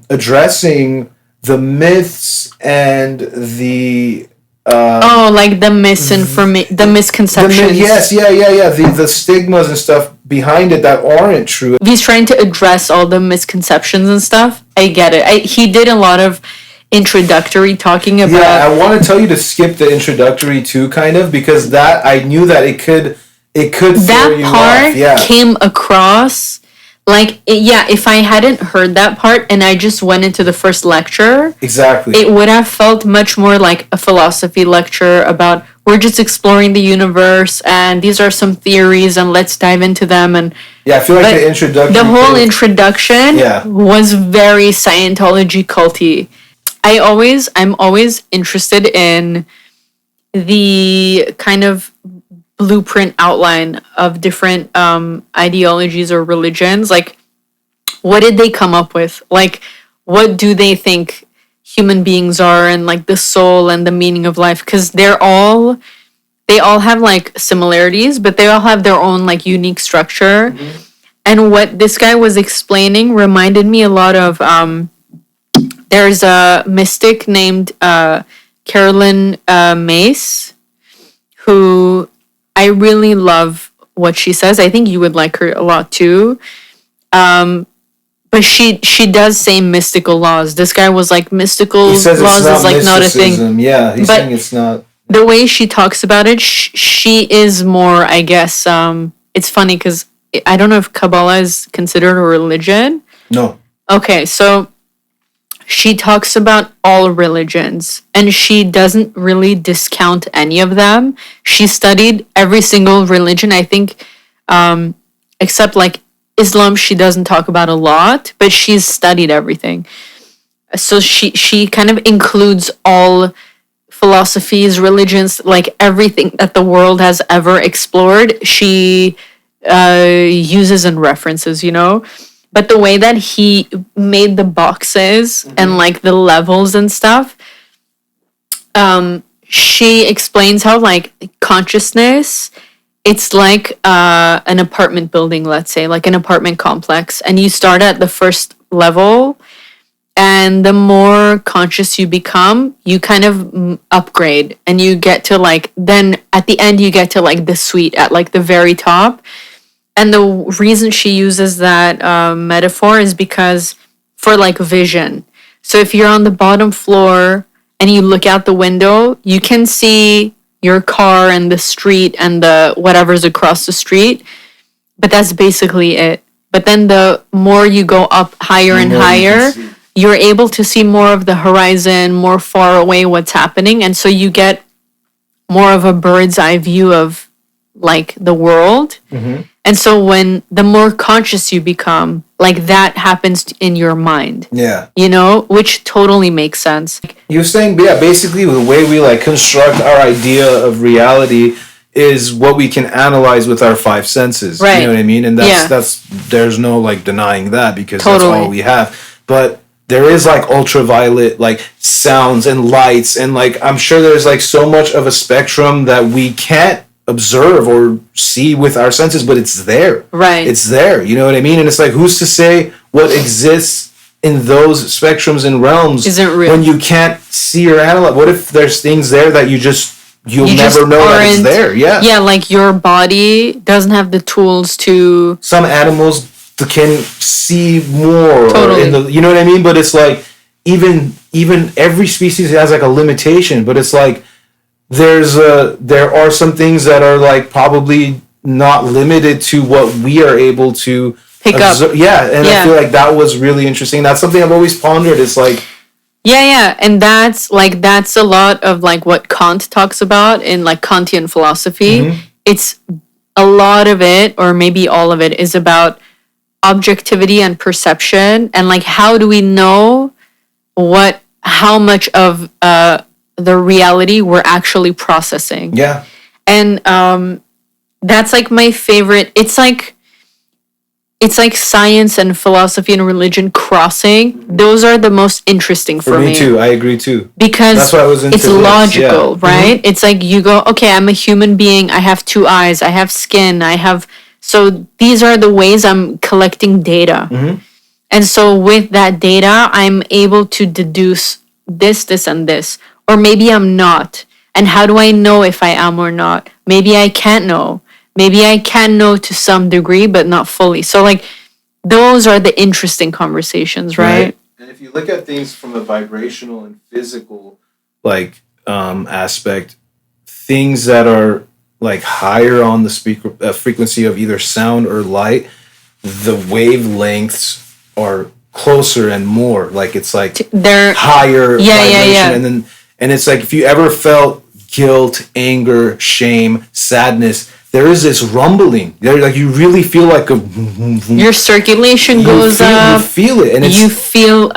addressing the myths and the like the the misconceptions. yes, the stigmas and stuff behind it that aren't true. He's trying to address all the misconceptions and stuff. I get it. He did a lot of introductory talking about. Yeah, I want to tell you to skip the introductory too, kind of, because that I knew that it could throw That you part off. Yeah. came across like if I hadn't heard that part and I just went into the first lecture, Exactly. it would have felt much more like a philosophy lecture about we're just exploring the universe and these are some theories and let's dive into them. And Yeah, I feel like but the introduction. the whole introduction Yeah. was very Scientology culty. I'm always interested in the kind of blueprint outline of different ideologies or religions. Like, what did they come up with? Like, what do they think human beings are, and like the soul and the meaning of life? Because they all have like similarities, but they all have their own like unique structure. Mm-hmm. And what this guy was explaining reminded me a lot of there's a mystic named Carolyn Mace, who I really love what she says. I think you would like her a lot too. But she does say mystical laws. This guy was like mystical He says laws it's not is like not a mysticism. thing. Yeah, he's But saying it's not. The way she talks about it, she is more, I guess. It's funny because I don't know if Kabbalah is considered a religion. No. Okay, so she talks about all religions and she doesn't really discount any of them. She studied every single religion, I think, except like Islam, she doesn't talk about a lot, but she's studied everything. So she kind of includes all philosophies, religions, like everything that the world has ever explored, she uses and references, you know? But the way that he made the boxes and like the levels and stuff, she explains how like consciousness, it's like an apartment building, let's say, like an apartment complex. And you start at the first level, and the more conscious you become, you kind of upgrade and you get to like, then at the end you get to like the suite at like the very top. And the reason she uses that metaphor is because for like vision. So if you're on the bottom floor and you look out the window, you can see your car and the street and the whatever's across the street. But that's basically it. But then the more you go up higher and higher, you're able to see more of the horizon, more far away what's happening. And so you get more of a bird's eye view of like the world. Mm-hmm. And so when the more conscious you become, like that happens in your mind. Yeah. You know, which totally makes sense. You're saying, yeah, basically the way we like construct our idea of reality is what we can analyze with our five senses. Right. You know what I mean? And Yeah. that's there's no like denying that because Totally. that's all we have. But there is like ultraviolet like sounds and lights, and like I'm sure there's like so much of a spectrum that we can't observe or see with our senses, but it's there. Right. It's there. You know what I mean? And it's like, who's to say what exists in those spectrums and realms Isn't real. when you can't see or analyze? What if there's things there that you'll You never just know that it's aren't- there? Yeah. Yeah, like your body doesn't have the tools to. Some animals can see more. Totally. You know what I mean? But it's like even every species has like a limitation. But it's like there are some things that are like probably not limited to what we are able to Pick up. Yeah, and Yeah. I feel like that was really interesting. That's something I've always pondered. It's like Yeah, and that's a lot of like what Kant talks about in like Kantian philosophy. Mm-hmm. It's a lot of it, or maybe all of it, is about objectivity and perception, and like how do we know how much of the reality we're actually processing. yeah, And that's like my favorite. It's like science and philosophy and religion crossing. Those are the most interesting for me too. I agree too. because That's why I was into it's this, logical, yeah. right? It's like you go, okay, I'm a human being. I have two eyes. I have skin. So these are the ways I'm collecting data. Mm-hmm. And so with that data, I'm able to deduce this, and this. Or maybe I'm not. And how do I know if I am or not? Maybe I can't know. Maybe I can know to some degree, but not fully. So like those are the interesting conversations, right? And if you look at things from a vibrational and physical like aspect, things that are like higher on the frequency of either sound or light, the wavelengths are closer and more. Like it's like They're higher vibration. yeah. And it's like if you ever felt guilt, anger, shame, sadness, there is this rumbling. There, like you really feel like Your circulation goes up. You feel it, and You feel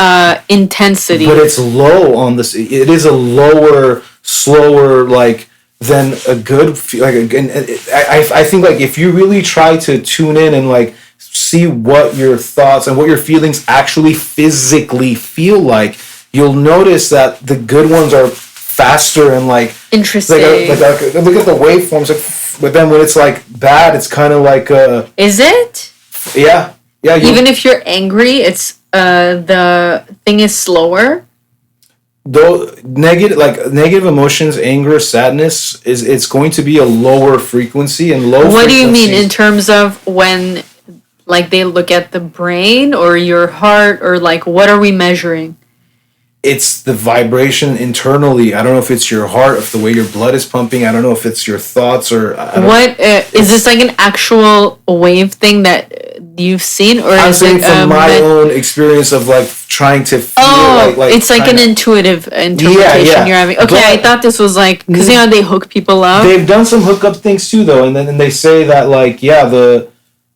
intensity. but it's low on this. It is a lower, slower like than a good like. And I think like if you really try to tune in and like see what your thoughts and what your feelings actually physically feel like, you'll notice that the good ones are faster and like Interesting. Like look at the waveforms. But then when it's like bad, it's kind of like Is it? yeah. Even if you're angry, it's the thing is slower. Though negative emotions, anger, sadness it's going to be a lower frequency and low. What do you mean frequencies. in terms of when like they look at the brain or your heart, or like what are we measuring? It's the vibration internally. I don't know if it's your heart, if the way your blood is pumping. I don't know if it's your thoughts or. What is this like an actual wave thing that you've seen, or I'm is saying it from my own experience of like trying to feel like it's like an intuitive interpretation you're having. Okay, I thought this was like because they hook people up. They've done some hookup things too, though, and then they say that like the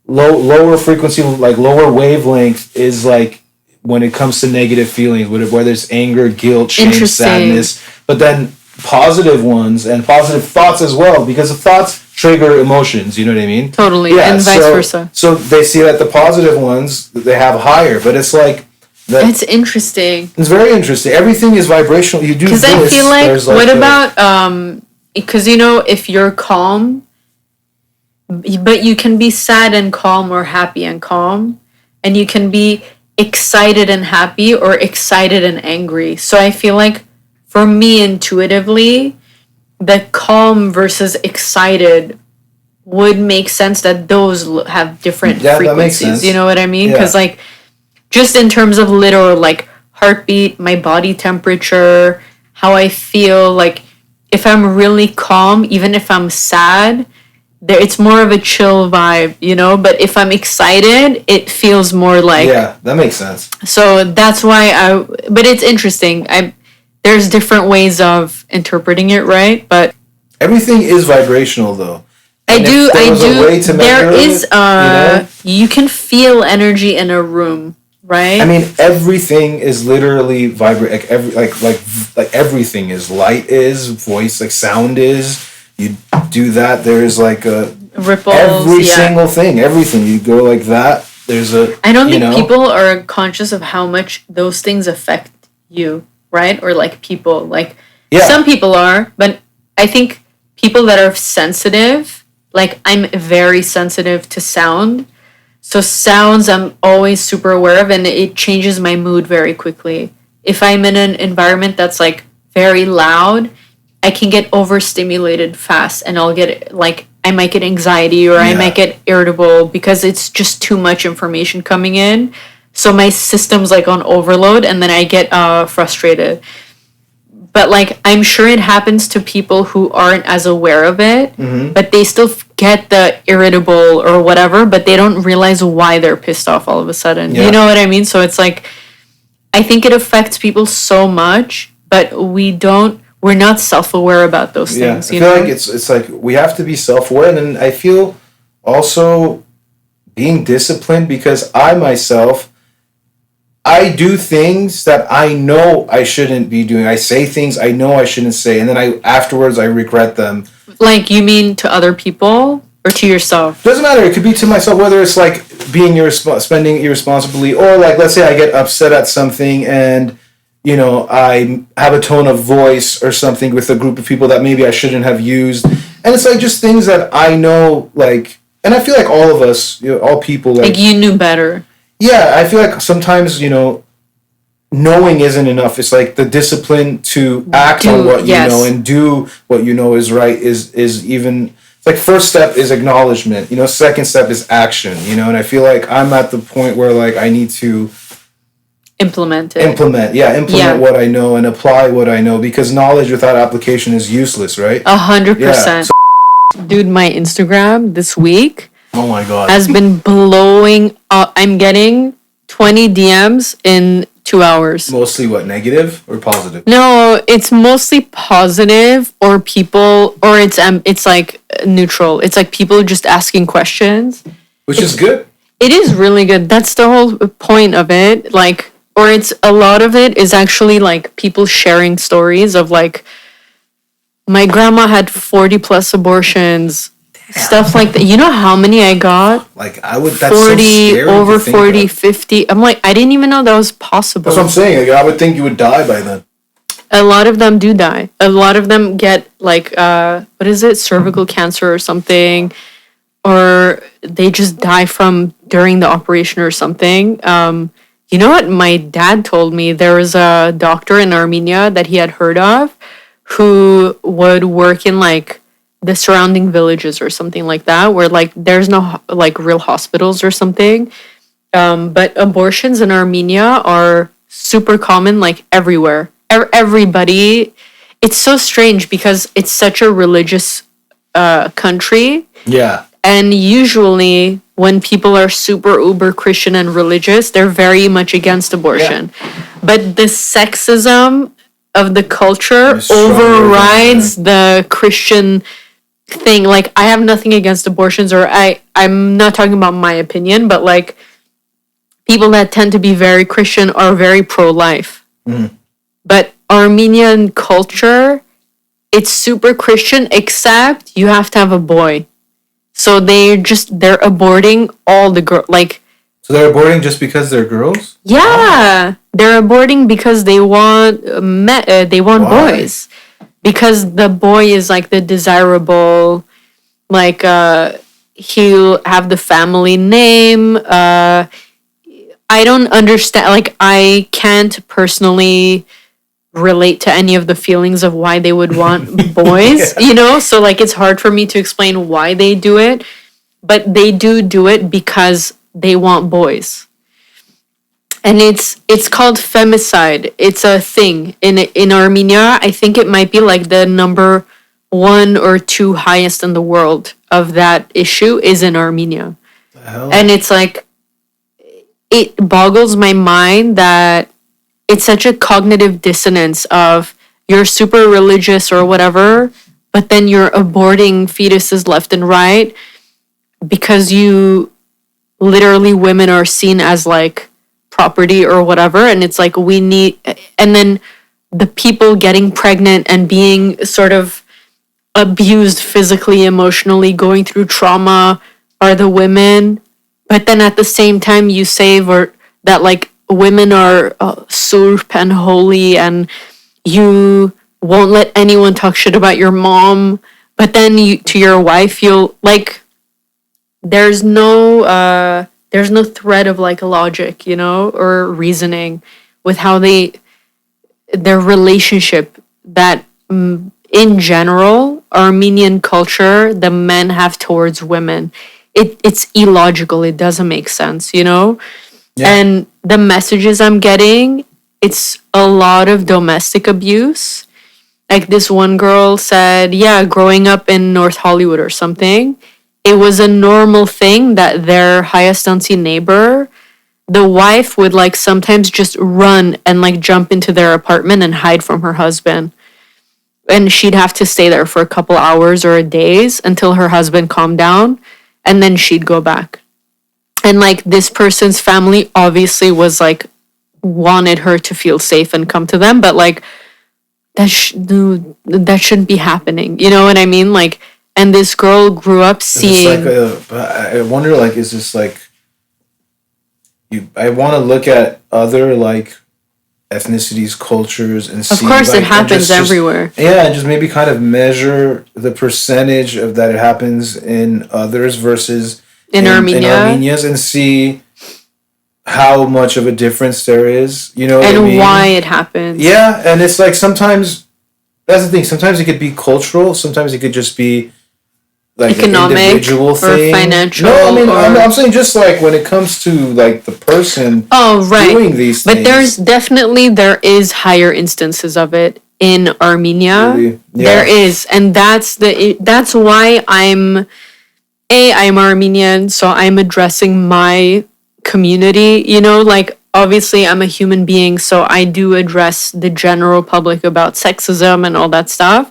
lower frequency, like lower wavelength, is like when it comes to negative feelings, where there's anger, guilt, shame, sadness, but then positive ones and positive thoughts as well, because the thoughts trigger emotions. You know what I mean? Totally, and vice versa. So they see that the positive ones they have higher, but it's like. It's interesting. It's very interesting. Everything is vibrational. You do this. Because I feel like what about because if you're calm, but you can be sad and calm, or happy and calm, and you can be excited and happy, or excited and angry. So I feel like for me intuitively, the calm versus excited would make sense that those have different that frequencies. makes sense. You know what I mean? Yeah. Because like just in terms of literal like heartbeat, my body temperature, how I feel, like if I'm really calm, even if I'm sad, it's more of a chill vibe, but if I'm excited, it feels more like that makes sense. So that's why but it's interesting. There's different ways of interpreting it, right? But everything is vibrational though. I And do. if there I was a way do. to There measure is. it, you know? You can feel energy in a room, right? I mean, everything is literally vibrate. Like everything is. Light is, voice, like sound is. You do that. There's like a ripples. every Yeah. single thing. Everything you go like that. There's a. I don't you think know? people are conscious of how much those things affect you, right? Or like people, like Yeah. some people are, but I think people that are sensitive, like I'm very sensitive to sound. So sounds I'm always super aware of, and it changes my mood very quickly. If I'm in an environment that's like very loud, I can get overstimulated fast, and I'll get like I might get anxiety or I Yeah. might get irritable because it's just too much information coming in. So my system's like on overload, and then I get frustrated. But like I'm sure it happens to people who aren't as aware of it, but they still get the irritable or whatever, but they don't realize why they're pissed off all of a sudden. Yeah. You know what I mean? So it's like I think it affects people so much, but we're not self-aware about those Yeah, things. I You feel know? like it's like we have to be self-aware, and then I feel also being disciplined because I myself I do things that I know I shouldn't be doing. I say things I know I shouldn't say, and then afterwards I regret them. Like you mean to other people or to yourself? Doesn't matter. It could be to myself, whether it's like being spending irresponsibly, or like let's say I get upset at something and I have a tone of voice or something with a group of people that maybe I shouldn't have used, and it's like just things that I know, like, and I feel like all of us, all people, Like you knew better. yeah, I feel like sometimes, knowing isn't enough. It's like the discipline to act on what you know and do what you know is right is even. It's like first step is acknowledgement. Second step is action. And I feel like I'm at the point where like I need to Implement it. implement what I know and apply what I know, because knowledge without application is useless, right? 100%. Dude, my Instagram this week Oh my god. has been blowing up. I'm getting 20 DMs in 2 hours. Mostly what, negative or positive? No, it's mostly positive or people, or it's like neutral. It's like people just asking questions. Which is good. It is really good. That's the whole point of it. Like, or it's a lot of it is actually like people sharing stories of like, my grandma had 40 plus abortions. Stuff like that. You know how many I got? Like I would. That's 40, so scary over to think 40, of. 50. I'm like, I didn't even know that was possible. That's what I'm saying. Like, I would think you would die by then. A lot of them do die. A lot of them get like, what is it? Cervical cancer or something. Or they just die from during the operation or something. You know what my dad told me? There was a doctor in Armenia that he had heard of who would work in like the surrounding villages or something like that, where like there's no like real hospitals or something. But abortions in Armenia are super common, like everywhere. Everybody, it's so strange because it's such a religious country. Yeah. And usually when people are super uber Christian and religious, they're very much against abortion. But the sexism of the culture overrides the Christian thing. Like, I have nothing against abortions, or I'm not talking about my opinion, but like people that tend to be very Christian are very pro-life. But Armenian culture, it's super Christian, except you have to have a boy. So they're aborting all the girls. Like, so they're aborting just because they're girls? yeah, they're aborting because they want Why? boys. Because the boy is like the desirable, like he'll have the family name. I don't understand. Like, I can't personally relate to any of the feelings of why they would want boys, so like it's hard for me to explain why they do it, but they do it because they want boys. And it's called femicide. It's a thing in Armenia. I think it might be like the number 1 or 2 highest in the world of that issue is in Armenia. And it's like, it boggles my mind that it's such a cognitive dissonance of you're super religious or whatever, but then you're aborting fetuses left and right because you literally, women are seen as like property or whatever, and it's like we need, and then the people getting pregnant and being sort of abused physically, emotionally, going through trauma are the women. But then at the same time you say that like women are surp and holy, and you won't let anyone talk shit about your mom, but then to your wife you'll like, there's no thread of like logic, or reasoning with how their relationship, that in general Armenian culture the men have towards women. It's illogical. It doesn't make sense, Yeah. And the messages I'm getting, it's a lot of domestic abuse. Like this one girl said, yeah, growing up in North Hollywood or something, it was a normal thing that their highest neighbor, the wife would like sometimes just run and like jump into their apartment and hide from her husband. And she'd have to stay there for a couple hours or days until her husband calmed down, and then she'd go back. And like this person's family obviously was like wanted her to feel safe and come to them, but like that shouldn't be happening. You know what I mean? Like, and this girl grew up seeing. I wonder, like, is this like I want to look at other like ethnicities, cultures, and see. Of course, like, it happens everywhere. And just maybe kind of measure the percentage of that it happens in others versus in Armenians, and see how much of a difference there is. You know, and what I mean? Why it happens. Yeah, and it's like sometimes that's the thing. Sometimes it could be cultural. Sometimes it could just be like economic an individual thing. Or financial. No, I mean, I'm saying just like when it comes to like the person doing these things. But there is higher instances of it in Armenia. Really? Yeah. There is, and that's why I'm Armenian, so I'm addressing my community, like obviously I'm a human being, so I do address the general public about sexism and all that stuff.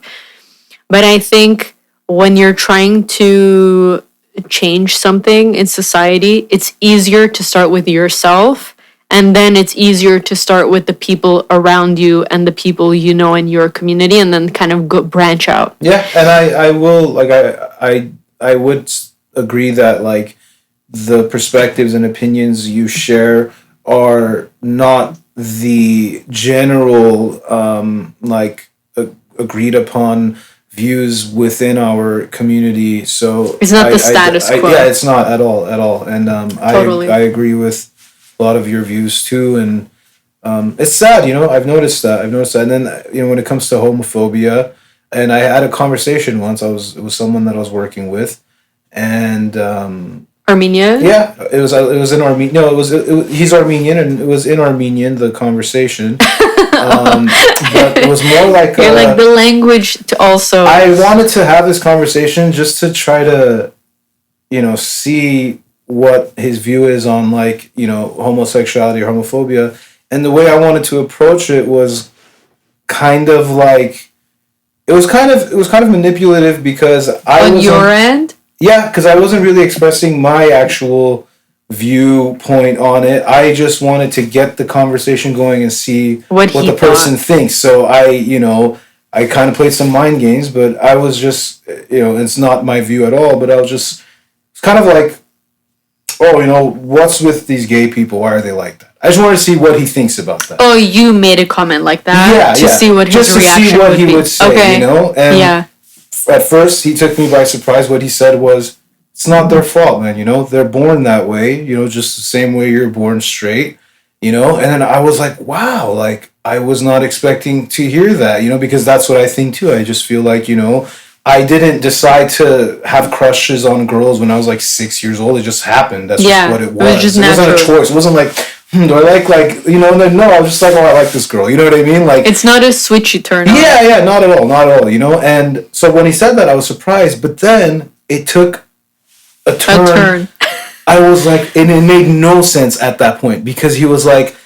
But I think when you're trying to change something in society, it's easier to start with yourself, and then it's easier to start with the people around you and the people you know in your community, and then kind of branch out. Yeah, and I will, like, I would agree that like the perspectives and opinions you share are not the general agreed upon views within our community. So it's not the status quo. Yeah, it's not at all. And totally. I agree with a lot of your views too. And it's sad, I've noticed that. And then when it comes to homophobia, and I had a conversation once. It was someone that I was working with, and Armenia. Yeah, it was in Armenian. No, he's Armenian, and it was in Armenian, the conversation. But it was more like like the language to also. I wanted to have this conversation just to try to, see what his view is on like homosexuality or homophobia, and the way I wanted to approach it was kind of like it was kind of manipulative because on your end. Yeah, because I wasn't really expressing my actual viewpoint on it. I just wanted to get the conversation going and see what the person thinks. So I kind of played some mind games, but I was just, it's not my view at all, but it's kind of like, what's with these gay people? Why are they like that? I just wanted to see what he thinks about that. Oh, you made a comment like that? Yeah, see what his reaction see what would he be. would say, okay. And yeah. At first, he took me by surprise. What he said was, it's not their fault, man, they're born that way, just the same way you're born straight, and then I was like, wow, like, I was not expecting to hear that, because that's what I think too. I just feel like, I didn't decide to have crushes on girls when I was like 6 years old. It just happened. That's just what it was. It wasn't a choice. It wasn't like, do I like, and then no, I was just like, oh, I like this girl. You know what I mean? Like, it's not a switch you turn on. Yeah, not at all, and so when he said that, I was surprised, but then it took a turn. I was like, and it made no sense at that point because he was like,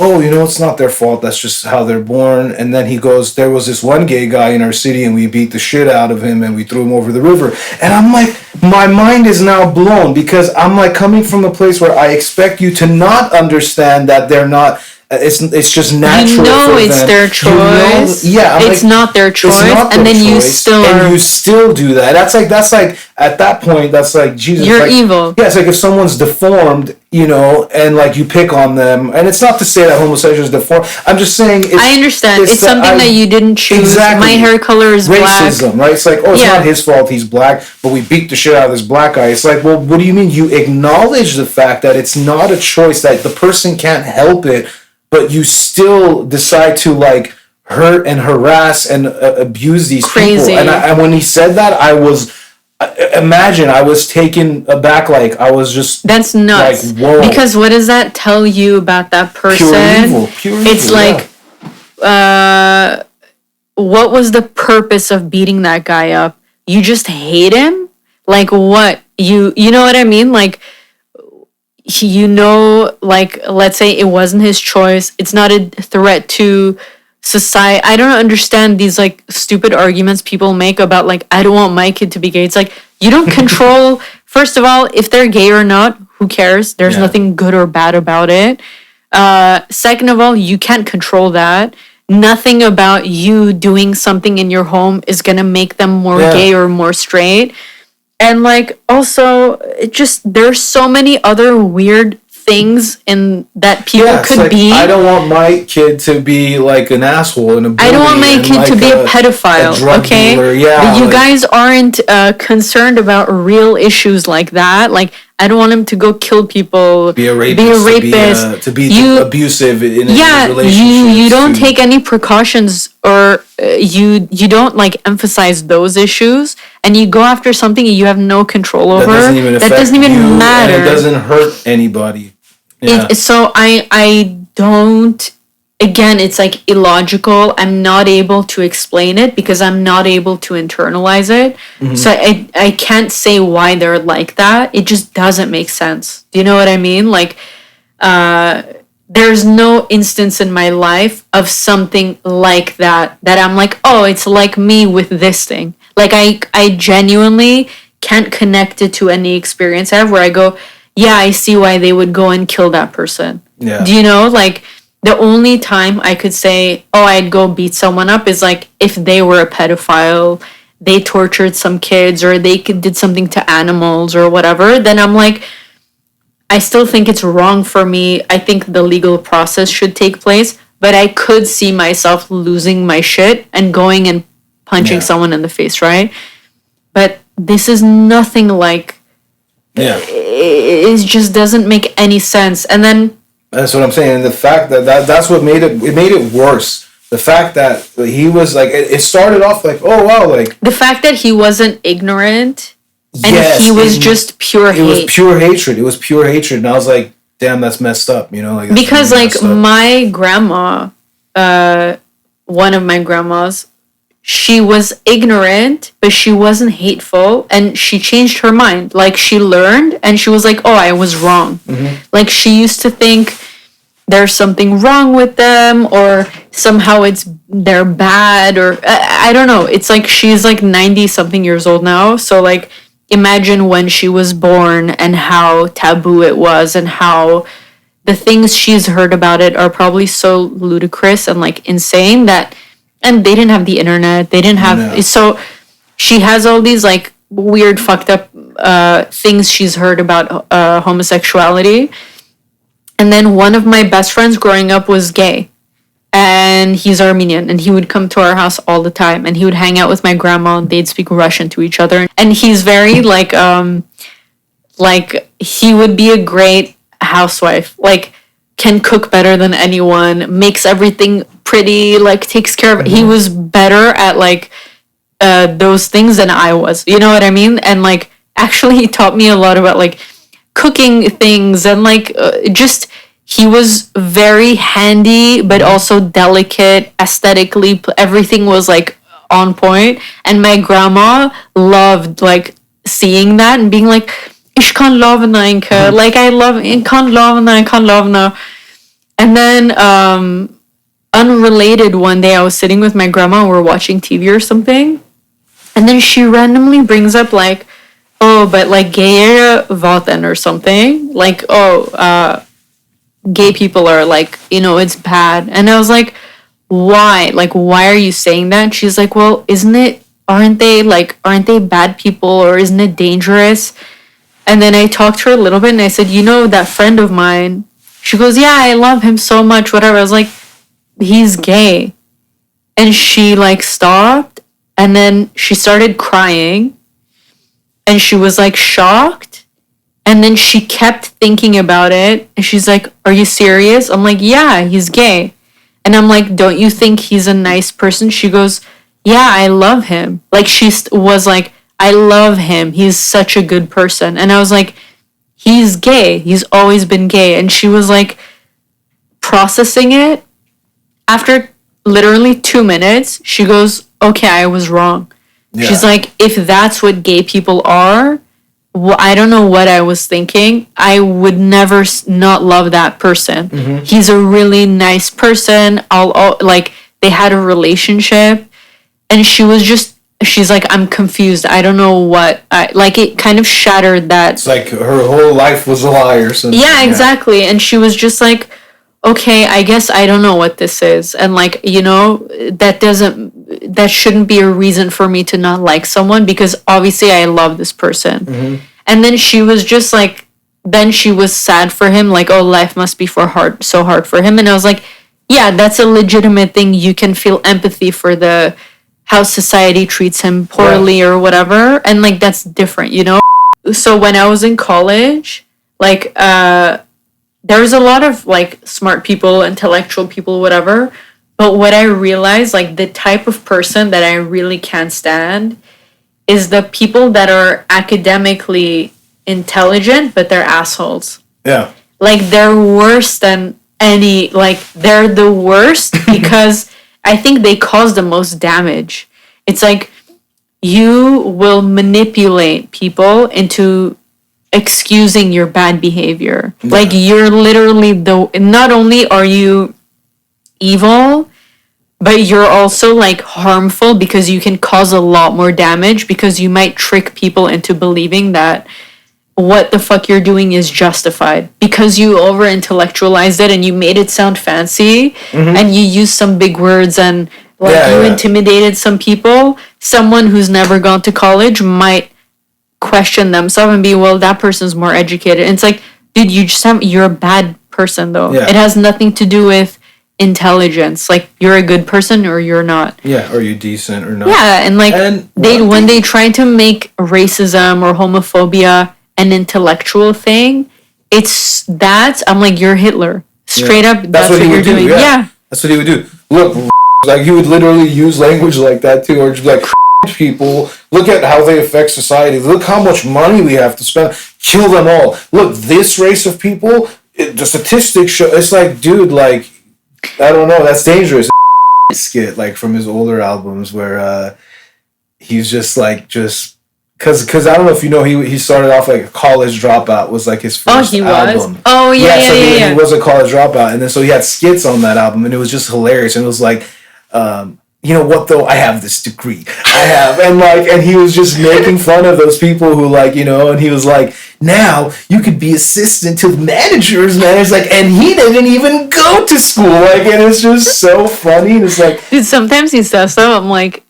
oh, it's not their fault. That's just how they're born. And then he goes, there was this one gay guy in our city and we beat the shit out of him and we threw him over the river. And I'm like, my mind is now blown because I'm like coming from a place where I expect you to not understand that they're not. It's just natural. It's their choice. It's not their choice, and then you still do that. That's like at that point. That's like Jesus. You're like, evil. Yeah, it's like if someone's deformed, and like you pick on them, and it's not to say that homosexuals are deformed. I'm just saying. I understand. It's something that you didn't choose. Exactly. My hair color is racism, black. Right? It's like, it's not his fault. He's black, but we beat the shit out of this black guy. It's like, well, what do you mean? You acknowledge the fact that it's not a choice, that the person can't help it. But you still decide to like hurt and harass and abuse these people. And when he said that, I was taken aback. Like I was just that's nuts. Like, whoa. Because what does that tell you about that person? Pure evil. It's like, what was the purpose of beating that guy up? You just hate him? Like what? You know what I mean? Like. Like, let's say it wasn't his choice. It's not a threat to society. I don't understand these, like, stupid arguments people make about, like, I don't want my kid to be gay. It's like, you don't control, first of all, if they're gay or not, who cares? There's nothing good or bad about it. Second of all, you can't control that. Nothing about you doing something in your home is going to make them more gay or more straight. And, like, also, there's so many other weird things in that people could like, be. I don't want my kid to be, like, an asshole and a bully. I don't want my kid to be a pedophile, okay? Dealer. But you guys aren't concerned about real issues like that. Like, I don't want him to go kill people, be a rapist, to be abusive in a relationship. You don't take any precautions, or you don't like emphasize those issues, and you go after something you have no control over. That doesn't even matter. And it doesn't hurt anybody. Yeah. So I don't. Again, it's like illogical. I'm not able to explain it because I'm not able to internalize it. Mm-hmm. So I can't say why they're like that. It just doesn't make sense. Do you know what I mean? Like, there's no instance in my life of something like that I'm like, oh, it's like me with this thing. Like, I genuinely can't connect it to any experience I have where I go, yeah, I see why they would go and kill that person. Yeah. Do you know? Like, the only time I could say, oh, I'd go beat someone up is like if they were a pedophile, they tortured some kids, or they did something to animals or whatever. Then I'm like, I still think it's wrong for me. I think the legal process should take place, but I could see myself losing my shit and going and punching someone in the face, right? But this is nothing like, it just doesn't make any sense. And then that's what I'm saying. And the fact that's what made it worse. The fact that he was like, it started off like, oh wow, like the fact that he wasn't ignorant and he was just pure hate. It was pure hatred. It was pure hatred, and I was like, damn, that's messed up. You know, like because really like my grandma, one of my grandmas, she was ignorant, but she wasn't hateful, and she changed her mind. Like, she learned, and she was like, oh, I was wrong. Mm-hmm. Like, she used to think there's something wrong with them, or somehow they're bad, or I don't know. It's like, she's like 90-something years old now, so like, imagine when she was born and how taboo it was, and how the things she's heard about it are probably so ludicrous and like insane that. And they didn't have the internet. They didn't have... So she has all these, like, weird, fucked up things she's heard about homosexuality. And then one of my best friends growing up was gay. And he's Armenian. And he would come to our house all the time. And he would hang out with my grandma. And they'd speak Russian to each other. And he's very, like, he would be a great housewife. Like, can cook better than anyone. Makes everything pretty, like, takes care of it. Mm-hmm. He was better at like those things than I was, you know what I mean? And like, actually he taught me a lot about like cooking things, and like just he was very handy but also delicate, aesthetically everything was like on point. And my grandma loved like seeing that and being like, ich kan love na inka, like I love in kan love na. And then unrelated, one day I was sitting with my grandma and we were watching TV or something, and then she randomly brings up like, oh, but like gay vaten or something, like, oh, gay people are like, you know, it's bad. And I was like, why? Like, why are you saying that? And she's like, well, aren't they bad people, or isn't it dangerous? And then I talked to her a little bit and I said, you know, that friend of mine, she goes, yeah, I love him so much, whatever. I was like, he's gay. And she like stopped and then she started crying and she was like shocked. And then she kept thinking about it and she's like, are you serious? I'm like, yeah, he's gay. And I'm like, don't you think he's a nice person? She goes, yeah, I love him. Like she was like, I love him. He's such a good person. And I was like, he's gay. He's always been gay. And she was like processing it. After literally 2 minutes, she goes, okay, I was wrong. Yeah. She's like, if that's what gay people are, I don't know what I was thinking. I would never not love that person. Mm-hmm. He's a really nice person. Like, they had a relationship. And she's like, I'm confused. I don't know what. Like, it kind of shattered that. It's like her whole life was a lie or something. Yeah, exactly. And she was just like, okay, I guess I don't know what this is. And like, you know, that shouldn't be a reason for me to not like someone, because obviously I love this person. Mm-hmm. And then she was just like, then she was sad for him. Like, oh, life must be so hard for him. And I was like, yeah, that's a legitimate thing. You can feel empathy for how society treats him poorly or whatever. And like, that's different, you know? So when I was in college, like, there was a lot of like smart people, intellectual people, whatever. But what I realized, like the type of person that I really can't stand is the people that are academically intelligent, but they're assholes. Yeah. Like they're worse than they're the worst because I think they cause the most damage. It's like you will manipulate people into excusing your bad behavior. Yeah. Like you're literally not only are you evil, but you're also like harmful because you can cause a lot more damage because you might trick people into believing that what the fuck you're doing is justified because you over intellectualized it and you made it sound fancy. Mm-hmm. And you used some big words and intimidated some people. Someone who's never gone to college might question themselves and be, well, that person's more educated. And it's like, dude, you're a bad person though. Yeah. It has nothing to do with intelligence. Like, you're a good person or you're not. Yeah, or you're decent or not. Yeah, and like when they try to make racism or homophobia an intellectual thing, I'm like, you're Hitler. Straight up, that's what you're doing. Yeah. That's what he would do. Look, like, he would literally use language like that too, or just like, people, look at how they affect society. Look how much money we have to spend. Kill them all. Look, this race of people, the statistics show, it's like, dude, like, I don't know, that's dangerous. Skit, like, from his older albums where he's just like, because I don't know if you know, he started off like a college dropout was like his first album. Oh, yeah, yeah. He was a college dropout, and then so he had skits on that album, and it was just hilarious. And it was like, you know what though? I have this degree. And he was just making fun of those people who, like, you know, and he was like, now you could be assistant to the managers, man. It's like, and he didn't even go to school. Like, and it's just so funny. And it's like, dude, sometimes he says so. I'm like,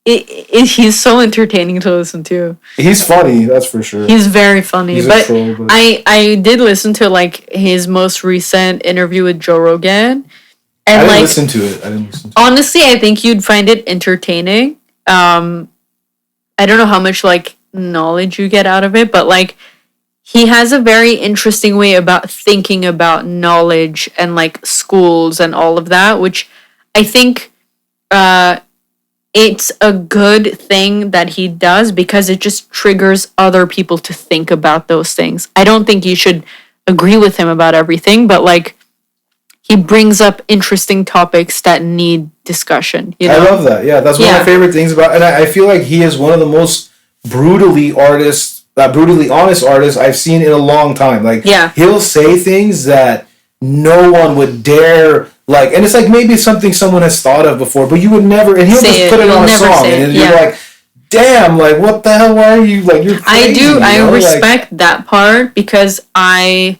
he's so entertaining to listen to. He's funny, that's for sure. He's very funny. He's a troll, but I did listen to like his most recent interview with Joe Rogan. And I didn't listen to it. Honestly, I think you'd find it entertaining. I don't know how much like knowledge you get out of it, but like he has a very interesting way about thinking about knowledge and like schools and all of that, which I think it's a good thing that he does because it just triggers other people to think about those things. I don't think you should agree with him about everything, but like, he brings up interesting topics that need discussion. You know? I love that. Yeah, that's one of my favorite things about, and I feel like he is one of the most brutally honest artists I've seen in a long time. Like, he'll say things that no one would dare, like, and it's like maybe something someone has thought of before, but you would never, and he'll just put it on a song, and you're like, damn, like, what the hell are you, like, you're crazy. I respect that part, because I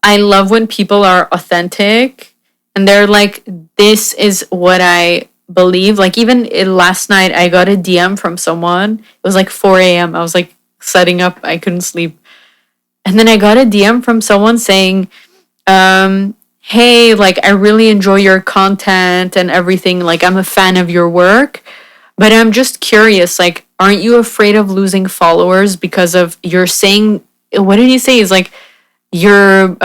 love when people are authentic, and they're like, this is what I believe. Like, even last night, I got a DM from someone. It was like 4 a.m. I was like setting up. I couldn't sleep. And then I got a DM from someone saying, hey, like, I really enjoy your content and everything. Like, I'm a fan of your work. But I'm just curious, like, aren't you afraid of losing followers because of you're saying, what did he say? Is like, you're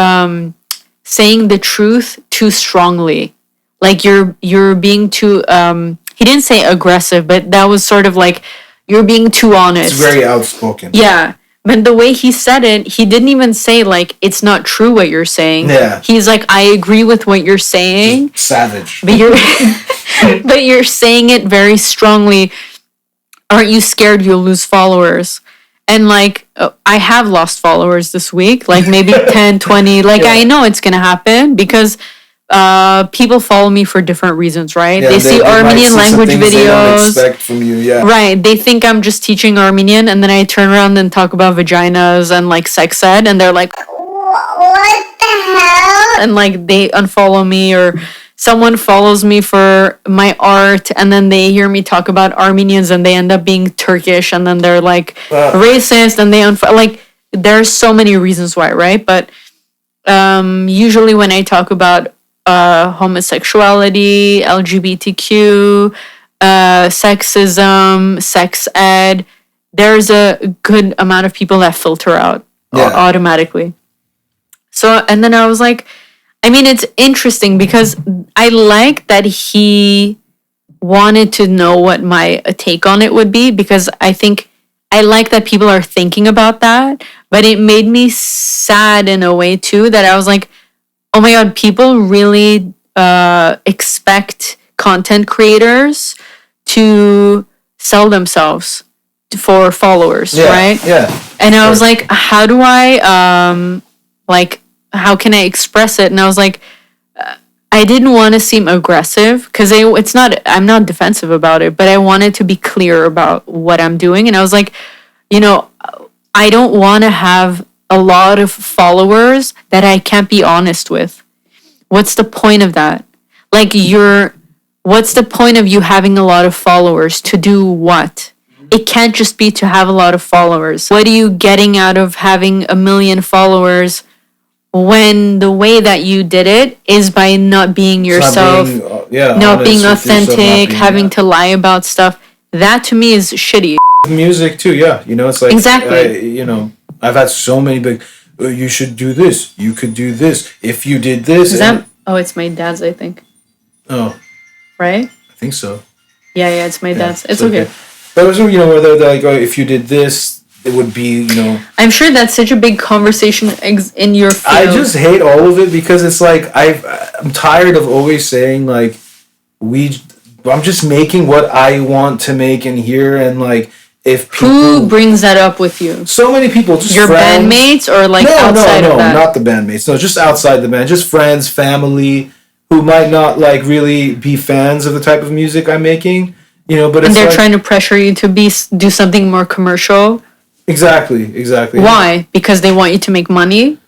saying the truth too strongly. Like, you're being too, he didn't say aggressive, but that was sort of like, you're being too honest. It's very outspoken. Yeah. But the way he said it, he didn't even say, like, it's not true what you're saying. Yeah. He's like, I agree with what you're saying. Just savage. But you're saying it very strongly. Aren't you scared you'll lose followers? And, like, I have lost followers this week. Like, maybe 10, 20. Like, I know it's going to happen because people follow me for different reasons, right? Yeah, they see Armenian language videos. They don't expect from you, yeah. Right. They think I'm just teaching Armenian, and then I turn around and talk about vaginas and, like, sex ed, and they're like, what the hell? And, like, they unfollow me, or someone follows me for my art, and then they hear me talk about Armenians, and they end up being Turkish, and then they're, like, racist, and they like, there's so many reasons why, right? But usually when I talk about homosexuality, LGBTQ, sexism, sex ed, there's a good amount of people that filter out automatically. So, and then I was like, I mean, it's interesting because I like that he wanted to know what my take on it would be, because I think I like that people are thinking about that, but it made me sad in a way too, that I was like, oh my God, people really expect content creators to sell themselves for followers, right? Yeah. And I was like, how do I, how can I express it? And I was like, I didn't want to seem aggressive, because I'm not defensive about it, but I wanted to be clear about what I'm doing. And I was like, I don't want to have a lot of followers that I can't be honest with. What's the point of that? Like, what's the point of you having a lot of followers? To do what? It can't just be to have a lot of followers. What are you getting out of having 1 million followers when the way that you did it is by not being yourself, not being authentic, having to lie about stuff? That to me is shitty. Music too, yeah. It's like, exactly. I've had so many big, you should do this, you could do this, if you did this. It's my dad's, I think. Oh. Right? I think so. Yeah, it's my dad's. It's okay. But it was, where they're like, oh, if you did this, it would be, I'm sure that's such a big conversation in your field. I just hate all of it, because it's like, I'm tired of always saying, like, I'm just making what I want to make in here, and, like, if people... Who brings that up with you? So many people, just your friends. Bandmates, or like outside of that? No, not the bandmates. No, just outside the band. Just friends, family, who might not, like, really be fans of the type of music I'm making, but and they're trying to pressure you to do something more commercial? Exactly. Why? Because they want you to make money?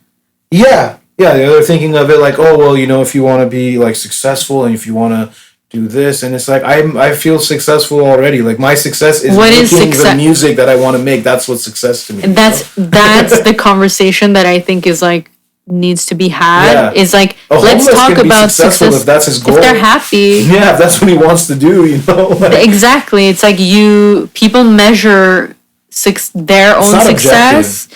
Yeah, they're thinking of it like, oh, well, if you want to be, like, successful, and if you want to do this, and it's like, I feel successful already. Like, my success is making the music that I want to make. That's what success to me. And that's the conversation that I think is, like, needs to be had. Yeah. Is like, let's talk about success. If that's his goal, if they're happy. Yeah, if that's what he wants to do, Like, exactly. It's like people measure their own success,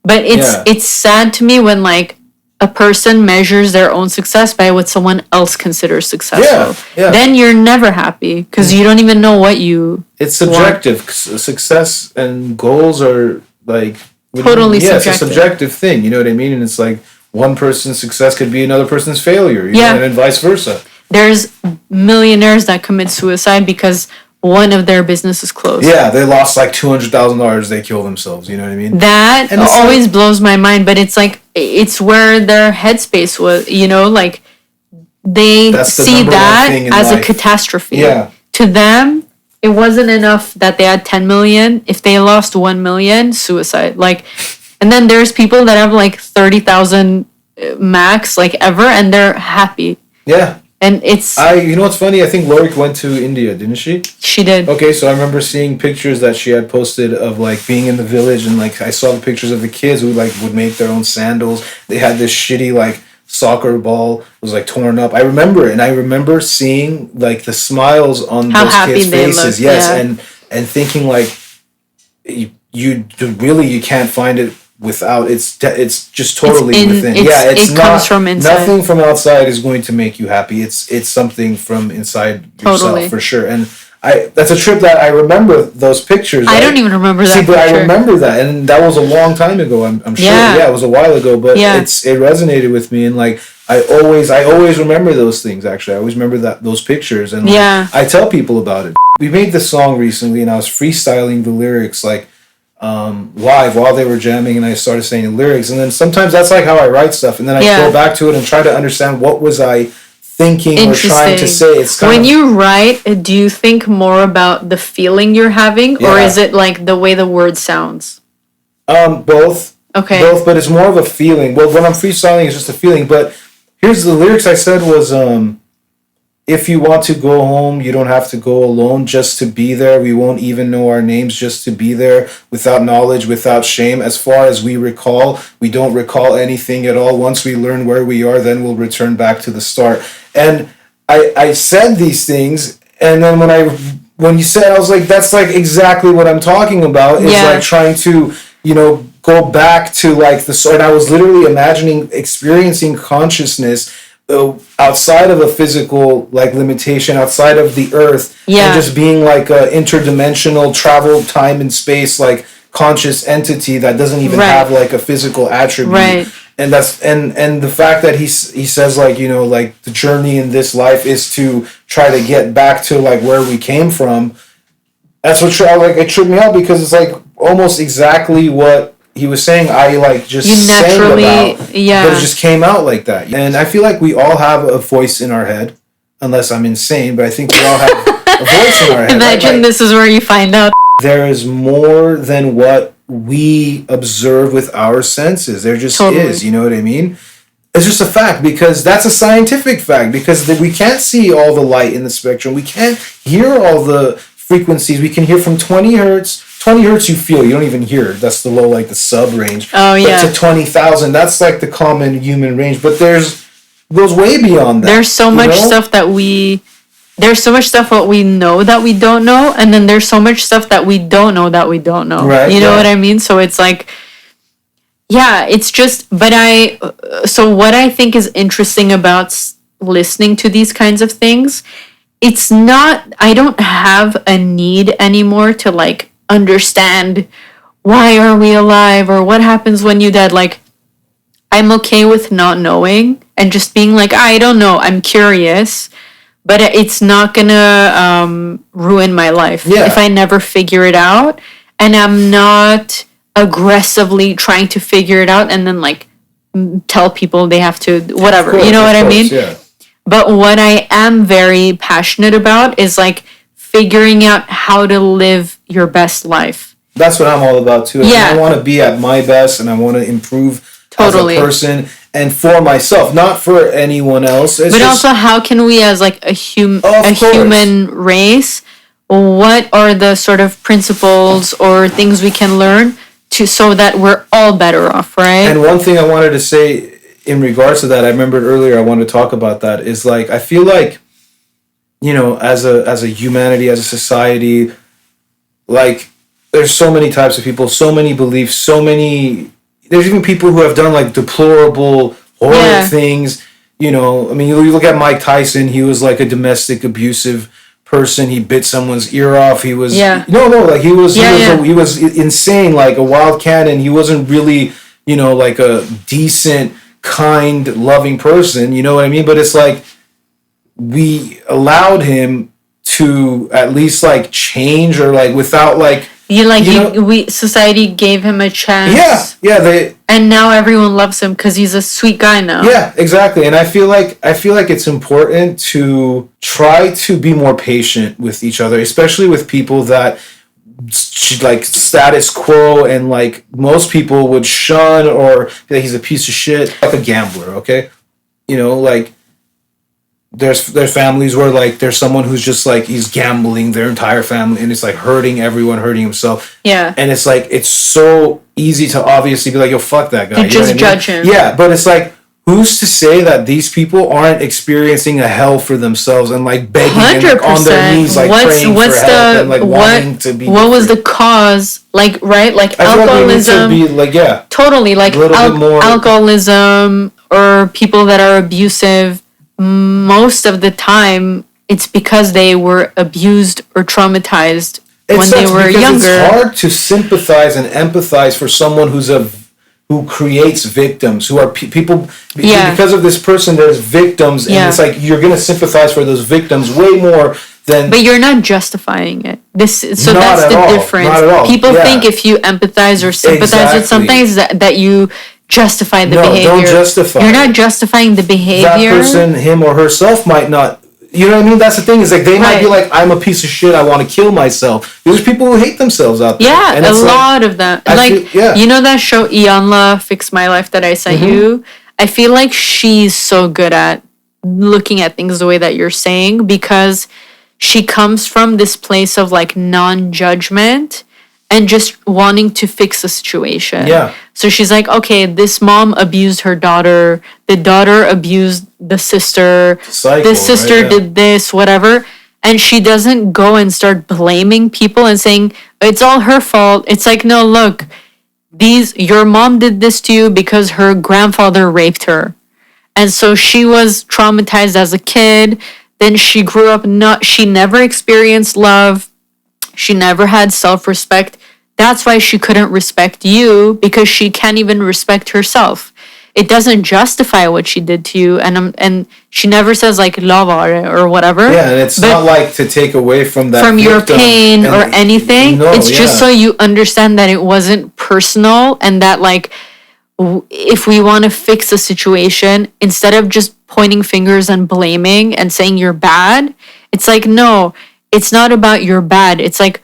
but it's sad to me when, like, a person measures their own success by what someone else considers successful. Yeah. Then you're never happy, because you don't even know what you It's subjective. Success and goals are, like... Totally subjective. It's a subjective thing, you know what I mean? And it's like, one person's success could be another person's failure, and then vice versa. There's millionaires that commit suicide because one of their businesses closed. Yeah, they lost like $200,000. They kill themselves. You know what I mean? That And it's always like- blows my mind, but it's like, it's where their headspace was, you know, like they That's the see number one that thing in as life. a catastrophe. Yeah. To them, it wasn't enough that they had 10 million. If they lost 1 million, suicide. Like, and then there's people that have like 30,000 max, like ever, and they're happy. Yeah. And it's, You know what's funny? I think Lorik went to India, didn't she? she did. Okay, so I remember seeing pictures that she had posted of like being in the village, and like I saw the pictures of the kids who like would make their own sandals. They had this shitty like soccer ball was like torn up. I remember it, and I remember seeing like the smiles on How those happy kids' they faces. looked, Yes, yeah. and thinking like you can't find it without it's just totally within. It not, comes from inside. Nothing from outside is going to make you happy. It's something from inside yourself Totally. for sure. And that's a trip that I remember those pictures. I don't even remember that See, but I picture. remember that, and that was a long time ago. I'm sure. Yeah. Yeah, it was a while ago, but Yeah. it resonated with me, and like I always remember those things. Actually, I always remember those pictures, and like, Yeah. I tell people about it. We made this song recently, and I was freestyling the lyrics like live while they were jamming, and I started saying the lyrics, and then sometimes that's like how I write stuff, and then I Yeah. go back to it and try to understand what was I thinking or trying to say. It's kind when of, you write, do you think more about the feeling you're having, or Yeah. is it like the way the word sounds? both. Okay. Both, but it's more of a feeling. Well, when I'm freestyling, it's just a feeling. But here's the lyrics I said was, if you want to go home, you don't have to go alone just to be there. We won't even know our names just to be there. Without knowledge, without shame. As far as we recall, we don't recall anything at all. Once we learn where we are, then we'll return back to the start. And I said these things, and then when you said, I was like, that's like exactly what I'm talking about. It's Yeah. like trying to, go back to like the start. And I was literally imagining experiencing consciousness outside of a physical like limitation, outside of the earth, Yeah. and just being like a interdimensional travel, time and space, like conscious entity that doesn't even Right. have like a physical attribute. Right. And that's and the fact that he says like like the journey in this life is to try to get back to like where we came from. That's what it tripped me out, because it's like almost exactly what he was saying. I like just You sang naturally- about, yeah. but it just came out like that. And I feel like we all have a voice in our head, unless I'm insane. But I think we all have a voice in our head. Imagine Like, this is where you find out. there is more than what we observe with our senses. There just Totally. is, you know what I mean? It's just a fact, because that's a scientific fact, because we can't see all the light in the spectrum. We can't hear all the frequencies. We can hear from 20 hertz. 20 hertz you feel, you don't even hear. That's the low, like the sub range. Oh, yeah. But to 20,000, that's like the common human range. But goes way beyond that. There's so you much know? stuff there's so much stuff what we know that we don't know, and then there's so much stuff that we don't know that we don't know. Right, You know yeah. what I mean? So it's like, yeah, it's just, but so what I think is interesting about listening to these kinds of things, it's not, I don't have a need anymore to like understand why are we alive or what happens when you dead. Like, I'm okay with not knowing and just being like, I don't know, I'm curious, but it's not gonna ruin my life Yeah. if I never figure it out, and I'm not aggressively trying to figure it out and then like tell people they have to whatever. Of course, You know of what I course, mean? Yeah. But what I am very passionate about is like figuring out how to live your best life. That's what I'm all about too. Yeah. I want to be at my best, and I want to improve Totally. as a person and for myself, not for anyone else. It's But just, also, how can we, as like a course. human race, what are the sort of principles or things we can learn so that we're all better off, right? And one thing I wanted to say in regards to that, I remembered earlier, I wanted to talk about that, is like, I feel like, as a humanity, as a society, like, there's so many types of people, so many beliefs, there's even people who have done like deplorable, horrible Yeah. things. I mean, you look at Mike Tyson, he was like a domestic abusive person. He bit someone's ear off. He was, Yeah. like he was insane, like a wild cannon. He wasn't really, like a decent, kind, loving person. You know what I mean? But it's like, we allowed him to at least like change, or like without like society gave him a chance. They and now everyone loves him because he's a sweet guy now. Yeah, exactly. And I feel like it's important to try to be more patient with each other, especially with people that like status quo, and like most people would shun or be like, he's a piece of shit, like a gambler. Okay, like there's families where like there's someone who's just like he's gambling their entire family, and it's like hurting everyone, hurting himself. Yeah. And it's like it's so easy to obviously be like, yo, fuck that guy. You just judge him. Yeah, but it's like, who's to say that these people aren't experiencing a hell for themselves and like begging and, like, on their knees, like praying for help and like wanting to be. What was the cause? Like, right? Like alcoholism. Like we need to be like, yeah. Totally. Like alcoholism or people that are abusive. Most of the time, it's because they were abused or traumatized when they were younger. It's hard to sympathize and empathize for someone who creates victims, who are people. Because of this person, there's victims, and it's like you're gonna sympathize for those victims way more than. But you're not justifying it. That's the difference. Not at all. People think if you empathize or sympathize with something, that you justify the behavior. No, don't justify. You're not justifying the behavior. That person, him or herself, might not. You know what I mean? That's the thing. Is like they might be like, I'm a piece of shit. I want to kill myself. There's people who hate themselves out there. Yeah, and a lot of them. You know that show Ianla Fix My Life that I sent you? I feel like she's so good at looking at things the way that you're saying, because she comes from this place of like non-judgment and just wanting to fix the situation. Yeah. So she's like, okay, this mom abused her daughter. The daughter abused the sister. The sister did this, whatever. And she doesn't go and start blaming people and saying, it's all her fault. It's like, no, look, your mom did this to you because her grandfather raped her. And so she was traumatized as a kid. Then she grew up she never experienced love. She never had self-respect. That's why she couldn't respect you, because she can't even respect herself. It doesn't justify what she did to you, and she never says like "lavare" or whatever. Yeah, and it's not like to take away from that your pain or anything. No, it's just so you understand that it wasn't personal, and that like if we want to fix a situation, instead of just pointing fingers and blaming and saying you're bad, it's like, no, it's not about you're bad. It's like,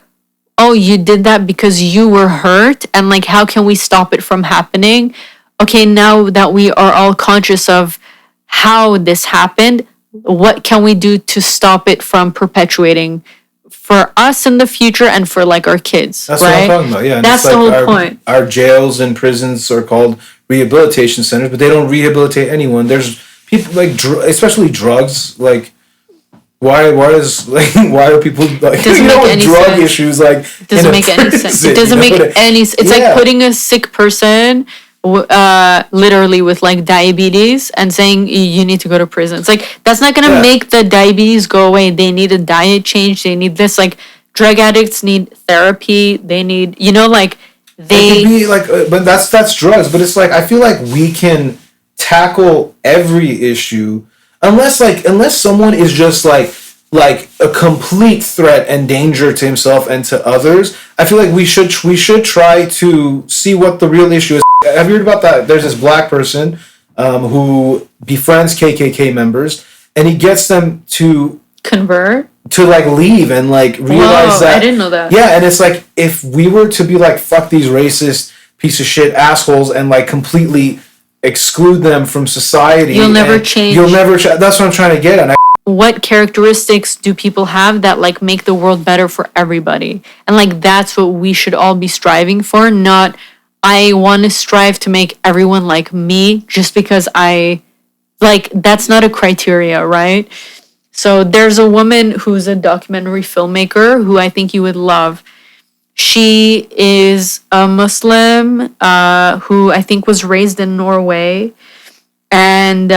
oh, you did that because you were hurt, and like, how can we stop it from happening? Okay, now that we are all conscious of how this happened, what can we do to stop it from perpetuating for us in the future and for like our kids? That's right? what I'm talking about. Yeah, and that's the whole point. Our jails and prisons are called rehabilitation centers, but they don't rehabilitate anyone. There's people like, especially drugs, like. Why are people like drug issues like it doesn't make any sense. It doesn't make any. It's like putting a sick person, literally with like diabetes, and saying you need to go to prison. It's like that's not gonna make the diabetes go away. They need a diet change. They need this. Like drug addicts need therapy. They need they could be like, but that's drugs. But it's like I feel like we can tackle every issue. Unless someone is just like a complete threat and danger to himself and to others, I feel like we should try to see what the real issue is. Have you heard about that? There's this black person who befriends KKK members, and he gets them to convert, to like leave and like realize that. I didn't know that. Yeah, and it's like if we were to be like, fuck these racist piece of shit assholes and like completely exclude them from society, you'll never change. That's what I'm trying to get at. What characteristics do people have that like make the world better for everybody? And like that's what we should all be striving for. Not I want to strive to make everyone like me just because that's not a criteria, right? So there's a woman who's a documentary filmmaker who I think you would love. She is a Muslim who I think was raised in Norway, and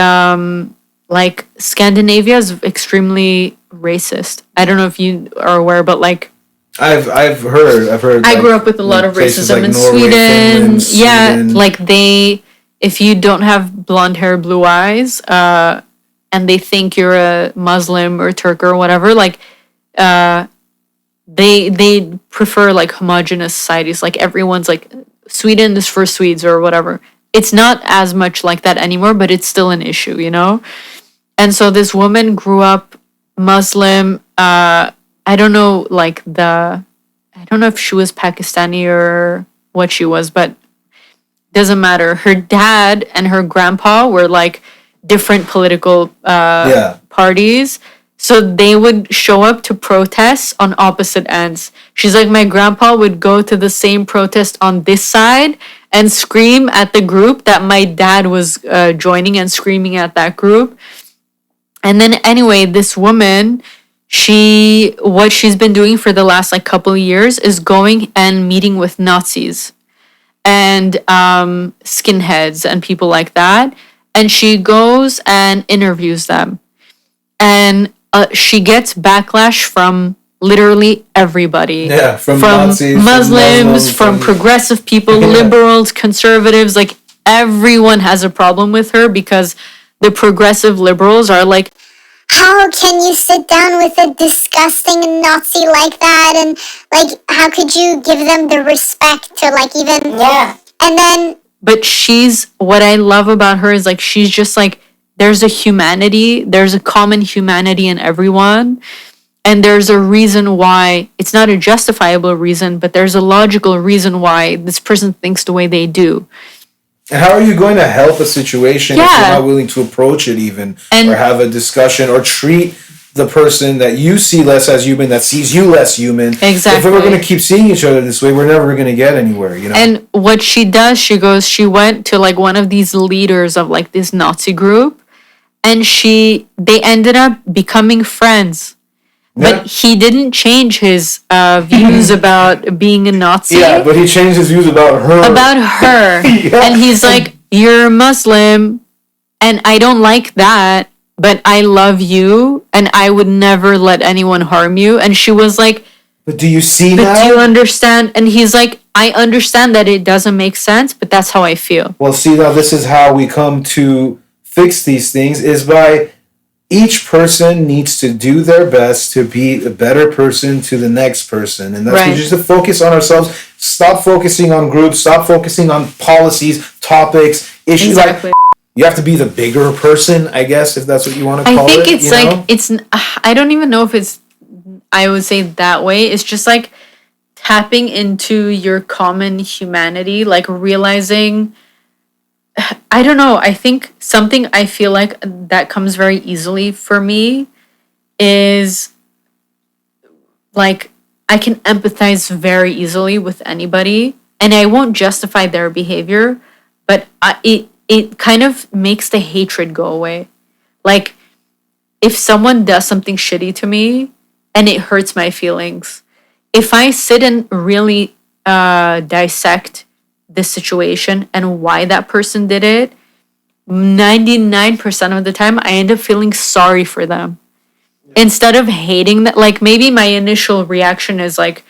like Scandinavia is extremely racist. I don't know if you are aware, but like I've heard. I grew up with a lot of racism in Norway, Sweden. Yeah, like if you don't have blonde hair, blue eyes, and they think you're a Muslim or Turk or whatever, like. they prefer like homogenous societies, like everyone's like Sweden is for Swedes or whatever. It's not as much like that anymore, but it's still an issue, you know? And so this woman grew up Muslim. I don't know if she was Pakistani or what she was, but doesn't matter. Her dad and her grandpa were like different political parties. So they would show up to protests on opposite ends. She's like, my grandpa would go to the same protest on this side and scream at the group that my dad was joining and screaming at that group. And then anyway, this woman, what she's been doing for the last like couple of years is going and meeting with Nazis and skinheads and people like that. And she goes and interviews them. And she gets backlash from literally everybody. Yeah, from Nazis, Muslims, from progressive people, liberals, conservatives. Like everyone has a problem with her because the progressive liberals are like, how can you sit down with a disgusting Nazi like that? And like, how could you give them the respect to like even... Yeah. And then... But what I love about her is like, she's just like, there's a humanity, there's a common humanity in everyone. And there's a reason why, it's not a justifiable reason, but there's a logical reason why this person thinks the way they do. And how are you going to help a situation if you're not willing to approach it even, or have a discussion, or treat the person that you see less as human, that sees you less human? Exactly. If we're going to keep seeing each other this way, we're never going to get anywhere, you know? And what she does, she went to like one of these leaders of like this Nazi group, and they ended up becoming friends. Yeah. But he didn't change his views about being a Nazi. Yeah, but he changed his views about her. About her. Yeah. And he's like, you're Muslim, and I don't like that, but I love you, and I would never let anyone harm you. And she was like, but do you see now? But do you understand? And he's like, I understand that it doesn't make sense, but that's how I feel. Well, see, now this is how we come to fix these things, is by... each person needs to do their best to be a better person to the next person. And that's just to focus on ourselves. Stop focusing on groups. Stop focusing on policies, topics, issues. Exactly. Like, you have to be the bigger person, I guess, if that's what you want to call it. I think it's I don't even know if it's, I would say that way. It's just like tapping into your common humanity, like realizing... I don't know. I think something I feel like that comes very easily for me is like I can empathize very easily with anybody, and I won't justify their behavior, but it kind of makes the hatred go away. Like if someone does something shitty to me and it hurts my feelings, if I sit and really dissect this situation and why that person did it, 99% of the time I end up feeling sorry for them instead of hating that. Like maybe my initial reaction is like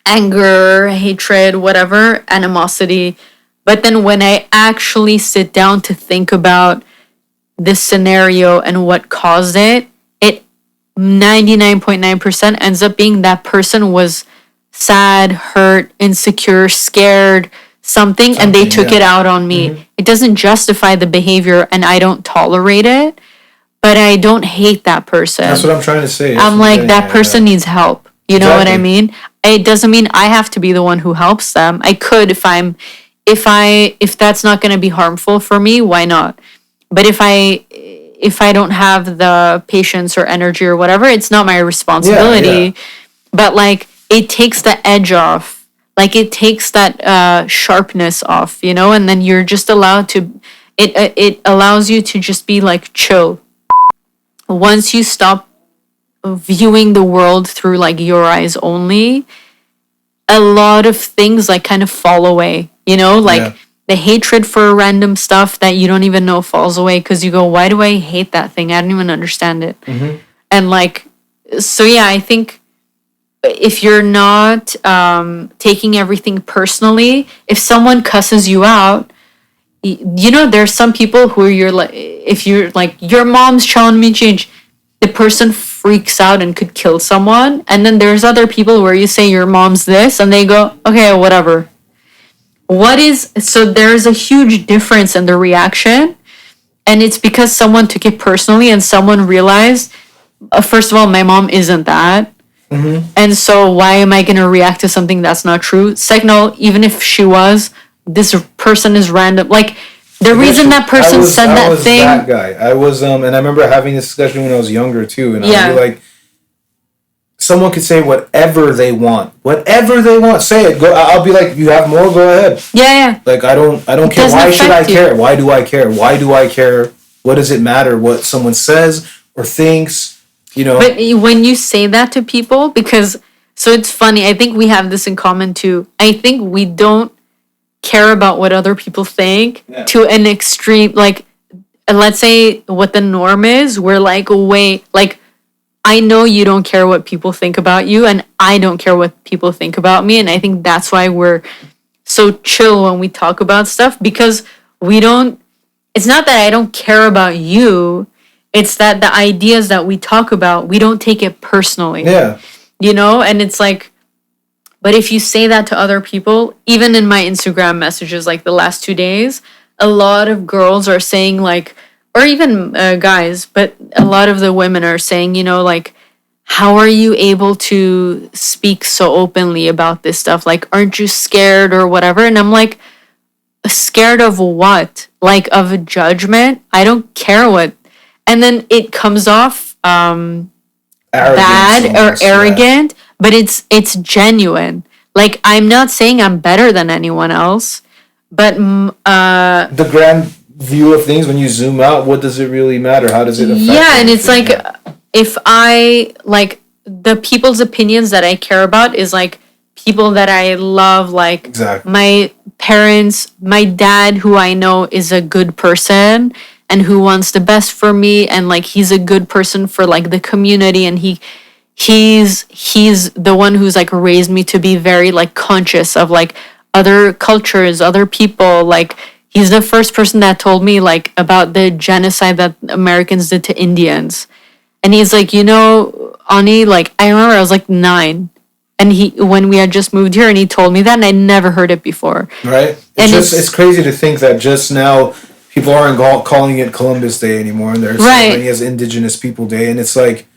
anger, hatred, whatever, animosity, but then when I actually sit down to think about this scenario and what caused it 99.9% ends up being that person was sad, hurt, insecure, scared, something, and they took it out on me. Mm-hmm. It doesn't justify the behavior, and I don't tolerate it, but I don't hate that person. That's what I'm trying to say. I'm like, that person needs help. You know what I mean? It doesn't mean I have to be the one who helps them. I could if that's not going to be harmful for me, why not? But if I don't have the patience or energy or whatever, it's not my responsibility. Yeah. But like, it takes the edge off. Like it takes that sharpness off, you know, and then you're just allowed to, it allows you to just be like chill. Once you stop viewing the world through like your eyes only, a lot of things like kind of fall away, you know, like the hatred for random stuff that you don't even know falls away because you go, why do I hate that thing? I don't even understand it. Mm-hmm. And like, so yeah, I think if you're not taking everything personally, if someone cusses you out, you know, there's some people who you're like, if you're like, your mom's telling me change, the person freaks out and could kill someone. And then there's other people where you say your mom's this and they go, okay, whatever. So there's a huge difference in the reaction. And it's because someone took it personally and someone realized, first of all, my mom isn't that. Mm-hmm. And so why am I going to react to something that's not true? Second of all, even if she was, this person is random. Like, the reason that person said that thing. I was that guy. I was, and I remember having this discussion when I was younger too. And I'd be like, someone could say whatever they want. Whatever they want, say it. Go. I'll be like, you have more, go ahead. Yeah. Like, I don't care. Why should I care? Why do I care? Why do I care? What does it matter what someone says or thinks? You know. But when you say that to people, so it's funny. I think we have this in common too. I think we don't care about what other people think to an extreme. Like, let's say what the norm is. We're like, wait, like, I know you don't care what people think about you, and I don't care what people think about me. And I think that's why we're so chill when we talk about stuff, because we don't. It's not that I don't care about you. It's that the ideas that we talk about, we don't take it personally. Yeah. You know, and it's like, but if you say that to other people, even in my Instagram messages, like the last 2 days, a lot of girls are saying like, or even guys, but a lot of the women are saying, you know, like, how are you able to speak so openly about this stuff? Like, aren't you scared or whatever? And I'm like, scared of what? Like, of a judgment? I don't care what. And then it comes off bad or arrogant, but it's genuine. Like, I'm not saying I'm better than anyone else, but the grand view of things, when you zoom out, what does it really matter? How does it affect? Yeah, and it's like, if I, like, the people's opinions that I care about is like people that I love, like my parents, my dad, who I know is a good person and who wants the best for me, and like he's a good person for like the community, and he's the one who's like raised me to be very like conscious of like other cultures, other people. Like, he's the first person that told me like about the genocide that Americans did to Indians. And he's like, you know, Ani, like, I remember I was like 9, and when we had just moved here, and he told me that, and I never heard it before. Right. It's crazy to think that just now people aren't calling it Columbus Day anymore, and there's ceremony as Indigenous People Day, and it's like,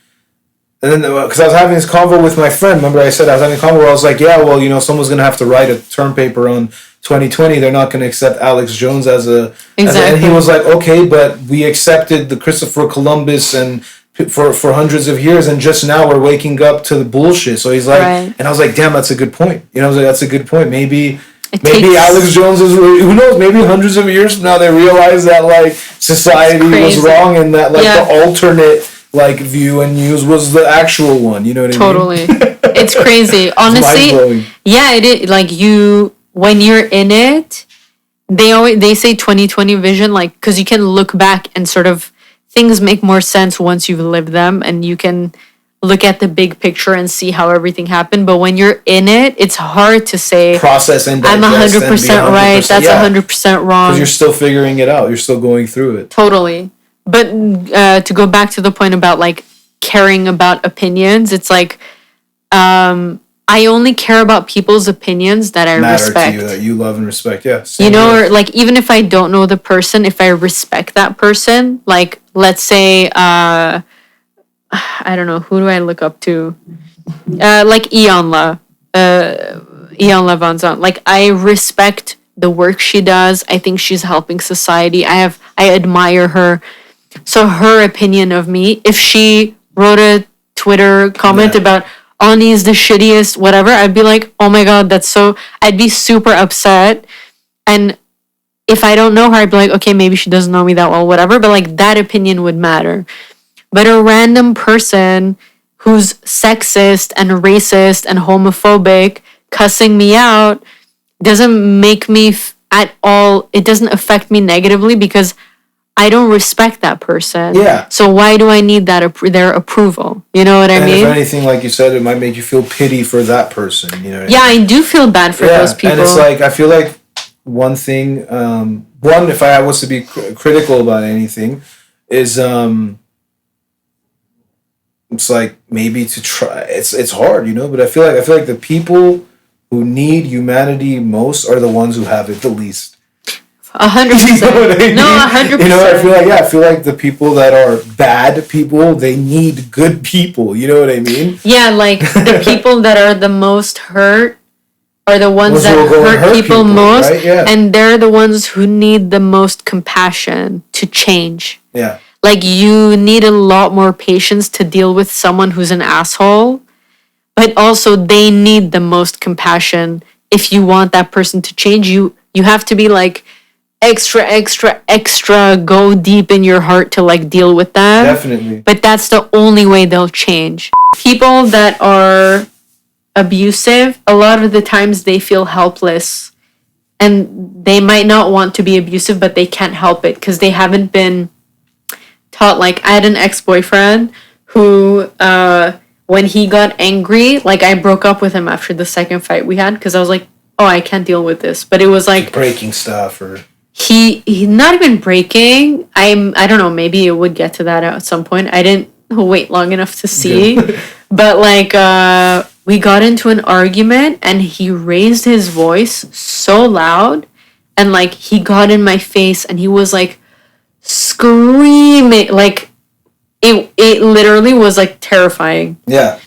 and then because I was having this convo with my friend, remember I said I was having a convo where I was like, yeah, well, you know, someone's gonna have to write a term paper on 2020. They're not gonna accept Alex Jones as a and he was like, okay, but we accepted the Christopher Columbus and for hundreds of years, and just now we're waking up to the bullshit. So he's like, and I was like, damn, that's a good point. You know, I was like, that's a good point. Maybe Alex Jones is, who knows, maybe hundreds of years from now they realize that like society was wrong, and that like the alternate like view and news was the actual one. You know what I mean? Totally. It's crazy. Honestly, yeah, it is. Like, when you're in it, they say 2020 vision, like, because you can look back and sort of things make more sense once you've lived them, and you can look at the big picture and see how everything happened. But when you're in it, it's hard to say process and I'm 100% right. That's 100% wrong. Because you're still figuring it out. You're still going through it. Totally. But to go back to the point about like caring about opinions, it's like I only care about people's opinions that I respect. To you, that you love and respect. Yeah. You know, or like, even if I don't know the person, if I respect that person, like, let's say, I don't know, who do I look up to? Like Ianla Van Zandt. Like, I respect the work she does. I think she's helping society. I admire her. So her opinion of me, if she wrote a Twitter comment about Ani's the shittiest, whatever, I'd be like, oh my God, I'd be super upset. And if I don't know her, I'd be like, okay, maybe she doesn't know me that well, whatever. But like, that opinion would matter. But a random person who's sexist and racist and homophobic cussing me out doesn't make me at all, it doesn't affect me negatively, because I don't respect that person. Yeah. So why do I need their approval? You know what I mean? If anything, like you said, it might make you feel pity for that person. You know what I mean? I do feel bad for those people. And it's like, I feel like one thing, if I was to be critical about anything, is it's like maybe to try. It's hard, you know. But I feel like the people who need humanity most are the ones who have it the least. 100%. No, 100%. You know, I feel like the people that are bad people, they need good people. You know what I mean? Yeah, like the people that are the most hurt are the ones that hurt people most, right? Yeah. And they're the ones who need the most compassion to change. Yeah. Like, you need a lot more patience to deal with someone who's an asshole, but also they need the most compassion. If you want that person to change, you have to be like extra go deep in your heart to like deal with them. Definitely. But that's the only way they'll change. People that are abusive, a lot of the times they feel helpless, and they might not want to be abusive, but they can't help it because they haven't been taught. Like, I had an ex-boyfriend who when he got angry, like, I broke up with him after the second fight we had because I was like, oh, I can't deal with this. But it was like breaking stuff, or he not even breaking. I don't know, maybe it would get to that at some point. I didn't wait long enough to see. But like we got into an argument and he raised his voice so loud, and like he got in my face and he was like screaming, like it literally was like terrifying. Yeah.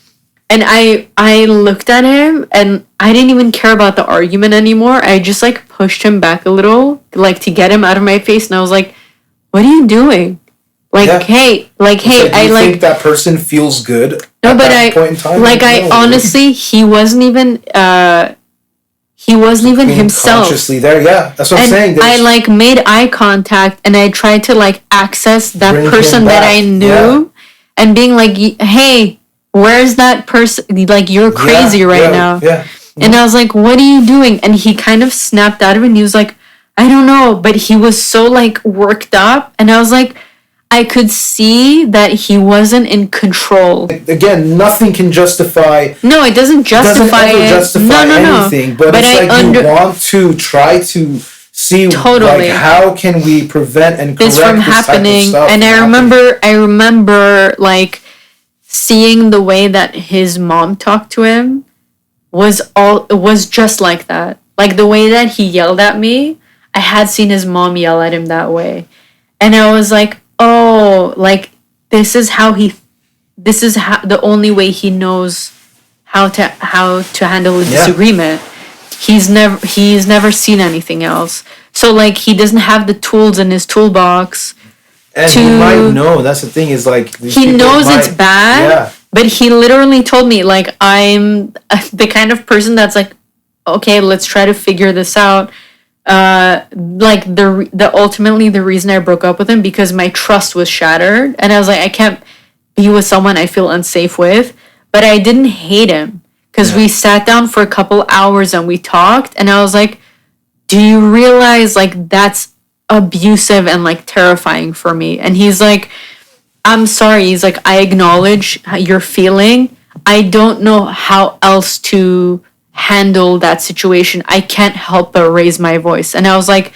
And I looked at him and I didn't even care about the argument anymore. I just like pushed him back a little, like to get him out of my face, and I was like, what are you doing? Like, yeah. hey, I like think that person feels good. No, at but that point in time? Like, I honestly, he wasn't even himself. Consciously there, yeah. That's what I'm saying. I like made eye contact and I tried to like access that person that I knew, and being like, hey, where's that person? Like, you're crazy right now. Yeah. And I was like, what are you doing? And he kind of snapped out of it and he was like, I don't know. But he was so like worked up, and I was like, I could see that he wasn't in control. Again, nothing can justify. No, it doesn't justify it. Doesn't justify anything. But it's like you want to try to see like how can we prevent and correct this from happening. Type of stuff and I remember like seeing the way that his mom talked to him was just like that. Like the way that he yelled at me, I had seen his mom yell at him that way, and I was like, oh, like this is how the only way he knows how to handle a disagreement. He's never seen anything else. So like he doesn't have the tools in his toolbox. And he might know. That's the thing, is like he knows it's bad, but he literally told me like, I'm the kind of person that's like, okay, let's try to figure this out. Like the ultimately the reason I broke up with him, because my trust was shattered, and I was like, I can't be with someone I feel unsafe with. But I didn't hate him, because we sat down for a couple hours and we talked, and I was like, do you realize like that's abusive and like terrifying for me? And he's like, I'm sorry. He's like, I acknowledge your feeling. I don't know how else to handle that situation. I can't help but raise my voice. And I was like,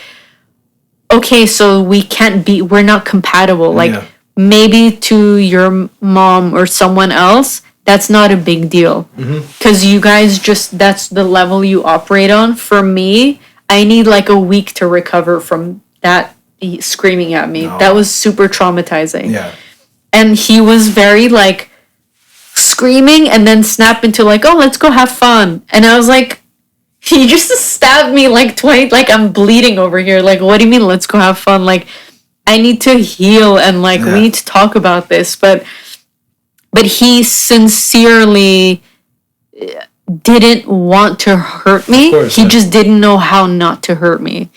okay, so we're not compatible. Like maybe to your mom or someone else, that's not a big deal. Because you guys that's the level you operate on. For me, I need like a week to recover from that screaming at me. That was super traumatizing. Yeah. And he was very like screaming and then snap into like, oh, let's go have fun. And I was like, he just stabbed me like 20, like I'm bleeding over here. Like, what do you mean let's go have fun? Like, I need to heal, and like we need to talk about this. But he sincerely didn't want to hurt me. He just didn't know how not to hurt me.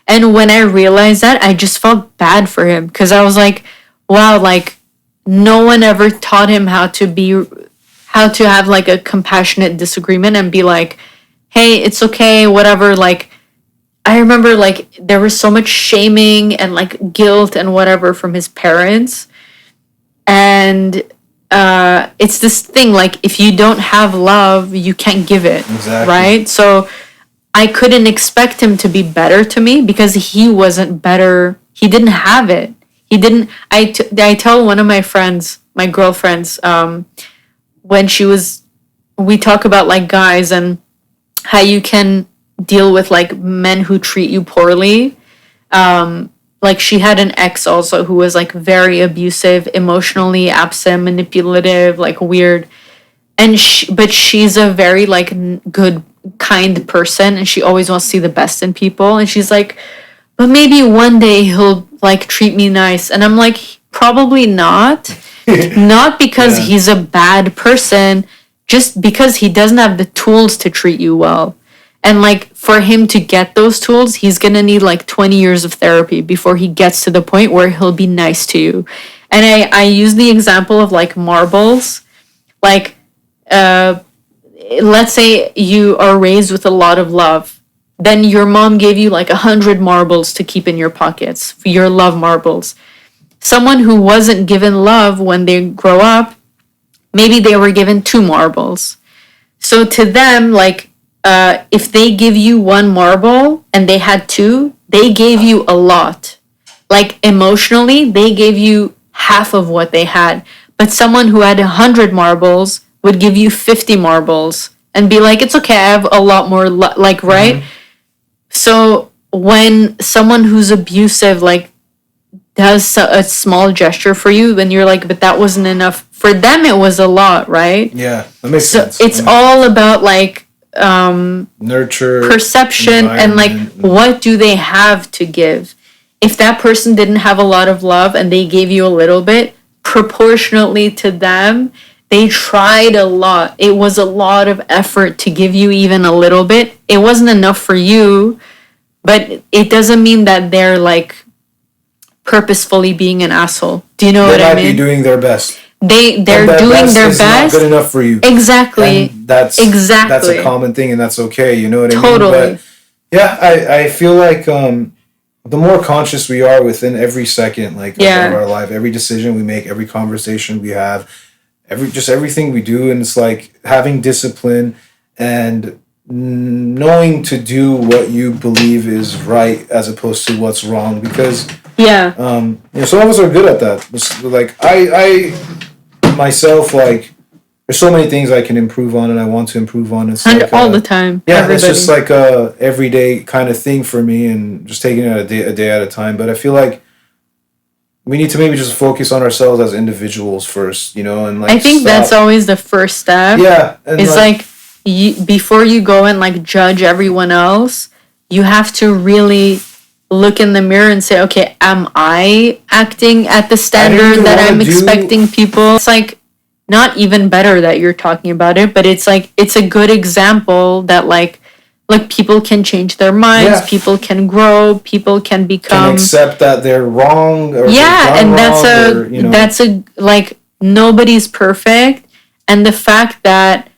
And when I realized that, I just felt bad for him, because I was like, wow, like no one ever taught him how to have like a compassionate disagreement and be like, hey, it's okay, whatever. Like, I remember like there was so much shaming and like guilt and whatever from his parents. And it's this thing, like if you don't have love, you can't give it. Exactly. Right? So I couldn't expect him to be better to me, because he wasn't better. He didn't have it. He didn't. I tell one of my friends, my girlfriends, when we talk about like guys and how you can deal with like men who treat you poorly. Like she had an ex also who was like very abusive, emotionally absent, manipulative, like weird. And but she's a very like good, kind person, and she always wants to see the best in people. And she's like, but maybe one day he'll like treat me nice. And I'm like, probably not. Not because he's a bad person, just because he doesn't have the tools to treat you well. And like for him to get those tools, he's gonna need like 20 years of therapy before he gets to the point where he'll be nice to you. And I use the example of like marbles. Like, let's say you are raised with a lot of love. Then your mom gave you like 100 marbles to keep in your pockets, for your love marbles. Someone who wasn't given love when they grow up, maybe they were given 2 marbles. So to them, like, if they give you 1 marble and they had 2, they gave you a lot. Like emotionally, they gave you half of what they had. But someone who had 100 marbles would give you 50 marbles and be like, it's okay, I have a lot more, like, right? Mm-hmm. So when someone who's abusive, like, does a small gesture for you, then you're like, but that wasn't enough. For them, it was a lot, right? Yeah, that makes sense. It's all about, like, nurture, perception, and like what do they have to give. If that person didn't have a lot of love and they gave you a little bit, proportionately to them, they tried a lot. It was a lot of effort to give you even a little bit. It wasn't enough for you, but it doesn't mean that they're like purposefully being an asshole. Do you know what I mean? They might be doing their best. They're doing their best. Not good enough for you. Exactly. And that's a common thing, and that's okay. You know what I mean? Totally. But yeah, I feel like the more conscious we are within every second, like of our life, every decision we make, every conversation we have, everything we do, and it's like having discipline and knowing to do what you believe is right as opposed to what's wrong, because some of us are good at that. Like I myself, like, there's so many things I can improve on and I want to improve on. It's like, all the time. Yeah, everybody. It's just like a everyday kind of thing for me, and just taking it a day at a time. But I feel like we need to maybe just focus on ourselves as individuals first, you know, and like I think that's always the first step. Yeah, it's like before you go and like judge everyone else, you have to really look in the mirror and say, okay, am I acting at the standard that I'm expecting people? It's like not even better that you're talking about it, but it's like it's a good example that like people can change their minds, people can grow, people can become accept that they're wrong. Or and wrong, that's a like nobody's perfect, and the fact that,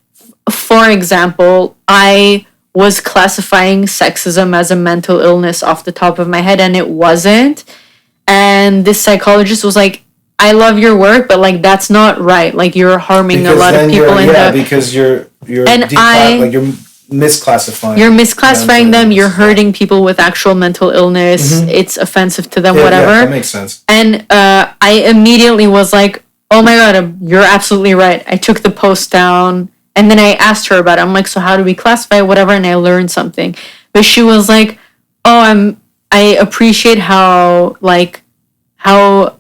for example, I was classifying sexism as a mental illness off the top of my head, and it wasn't. And this psychologist was like, I love your work, but like that's not right. Like you're harming a lot of people because you're you're misclassifying. You're misclassifying them, you're hurting people with actual mental illness, it's offensive to them, whatever. Yeah, that makes sense. And I immediately was like, oh my god, you're absolutely right. I took the post down. And then I asked her about it. I'm like, so how do we classify whatever? And I learned something. But she was like, oh, I appreciate how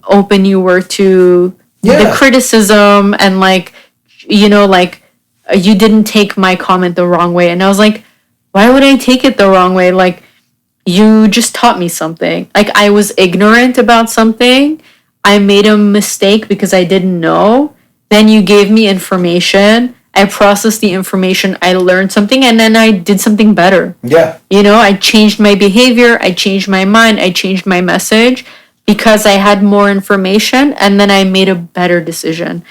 open you were to the criticism, and like, you know, like you didn't take my comment the wrong way. And I was like, why would I take it the wrong way? Like, you just taught me something. Like, I was ignorant about something. I made a mistake because I didn't know. Then you gave me information. I processed the information, I learned something, and then I did something better. Yeah. You know, I changed my behavior, I changed my mind, I changed my message because I had more information, and then I made a better decision.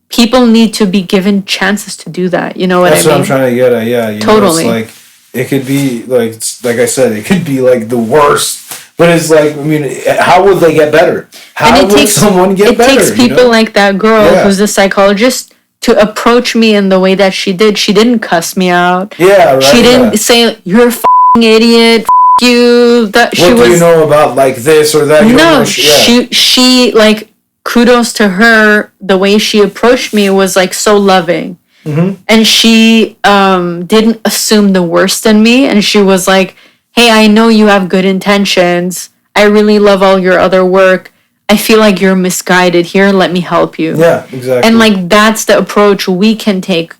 People need to be given chances to do that. You know what I mean? That's what I'm trying to get at, yeah. Totally. Know, it's like, it could be, like I said, it could be like the worst. But it's like, I mean, how would they get better? How would someone get better? It takes people like that girl who's a psychologist to approach me in the way that she did. She didn't cuss me out. Yeah, right. She didn't say, you're a f***ing idiot, you. What do you know about like this or that? No, she like kudos to her. The way she approached me was like so loving. And she didn't assume the worst in me. And she was like, hey, I know you have good intentions. I really love all your other work. I feel like you're misguided here. Let me help you. Yeah, exactly. And like that's the approach we can take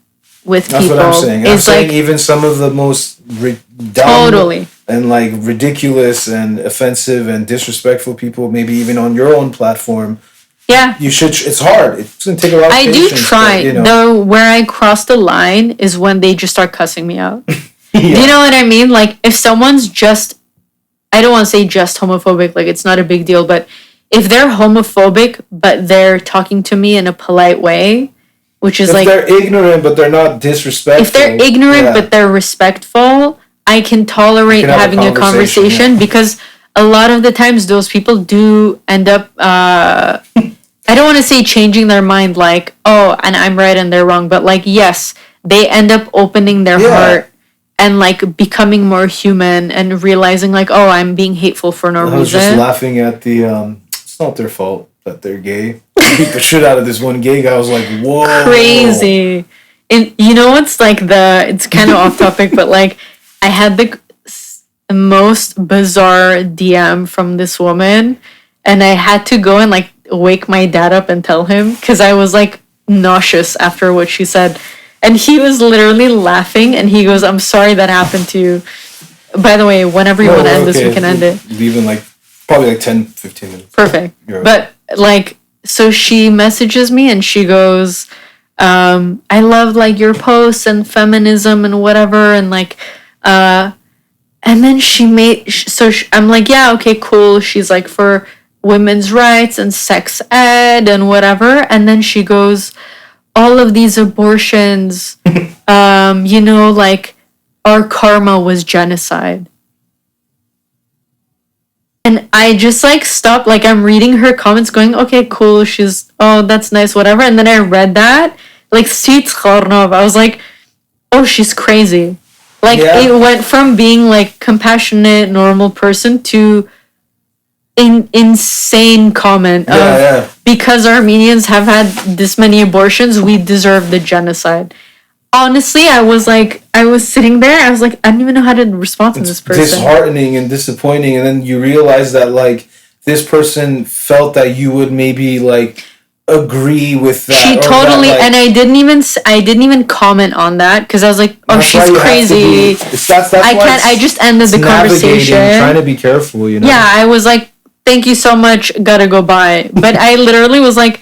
with That's people. That's what I'm saying. I'm saying even some of the most dumb and like ridiculous and offensive and disrespectful people, maybe even on your own platform. Yeah. You should. It's hard. It's gonna take a lot of patience. I do try. But, though where I cross the line is when they just start cussing me out. Do you know what I mean? Like if someone's just, I don't want to say just homophobic, like it's not a big deal, but if they're homophobic but they're talking to me in a polite way, which is if they're ignorant but they're not disrespectful. If they're ignorant but they're respectful, I can tolerate having a conversation because a lot of the times those people do end up I don't want to say changing their mind like, oh, and I'm right and they're wrong, but like, yes, they end up opening their heart and like becoming more human and realizing like, oh, I'm being hateful for no reason. I was just laughing at the, it's not their fault that they're gay. They beat the shit out of this one gay guy. I was like, whoa. Crazy. And you know what's like it's kind of off topic, but like I had the most bizarre DM from this woman and I had to go and like wake my dad up and tell him because I was like nauseous after what she said. And he was literally laughing and he goes, I'm sorry that happened to you. By the way, whenever you want to end this, we can end it. Leave in like probably like 10, 15 minutes. Perfect. But like, so she messages me and she goes, I love like your posts and feminism and whatever. And like, and then I'm like, yeah, okay, cool. She's like for women's rights and sex ed and whatever. And then she goes, all of these abortions, you know, like our karma was genocide. And I just like stopped, like I'm reading her comments going, okay, cool. Oh, that's nice, whatever. And then I read that, like, I was like, oh, she's crazy. Like it went from being like compassionate, normal person to insane comment of because Armenians have had this many abortions, we deserve the genocide. Honestly, I was sitting there, I was like, I don't even know how to respond to this person. Disheartening and disappointing, and then you realize that like this person felt that you would maybe like agree with that. She totally, that, like, and I didn't even comment on that because I was like, oh, she's crazy. I just ended the conversation. Trying to be careful, you know. Yeah, I was like, thank you so much, gotta go bye. But I literally was like,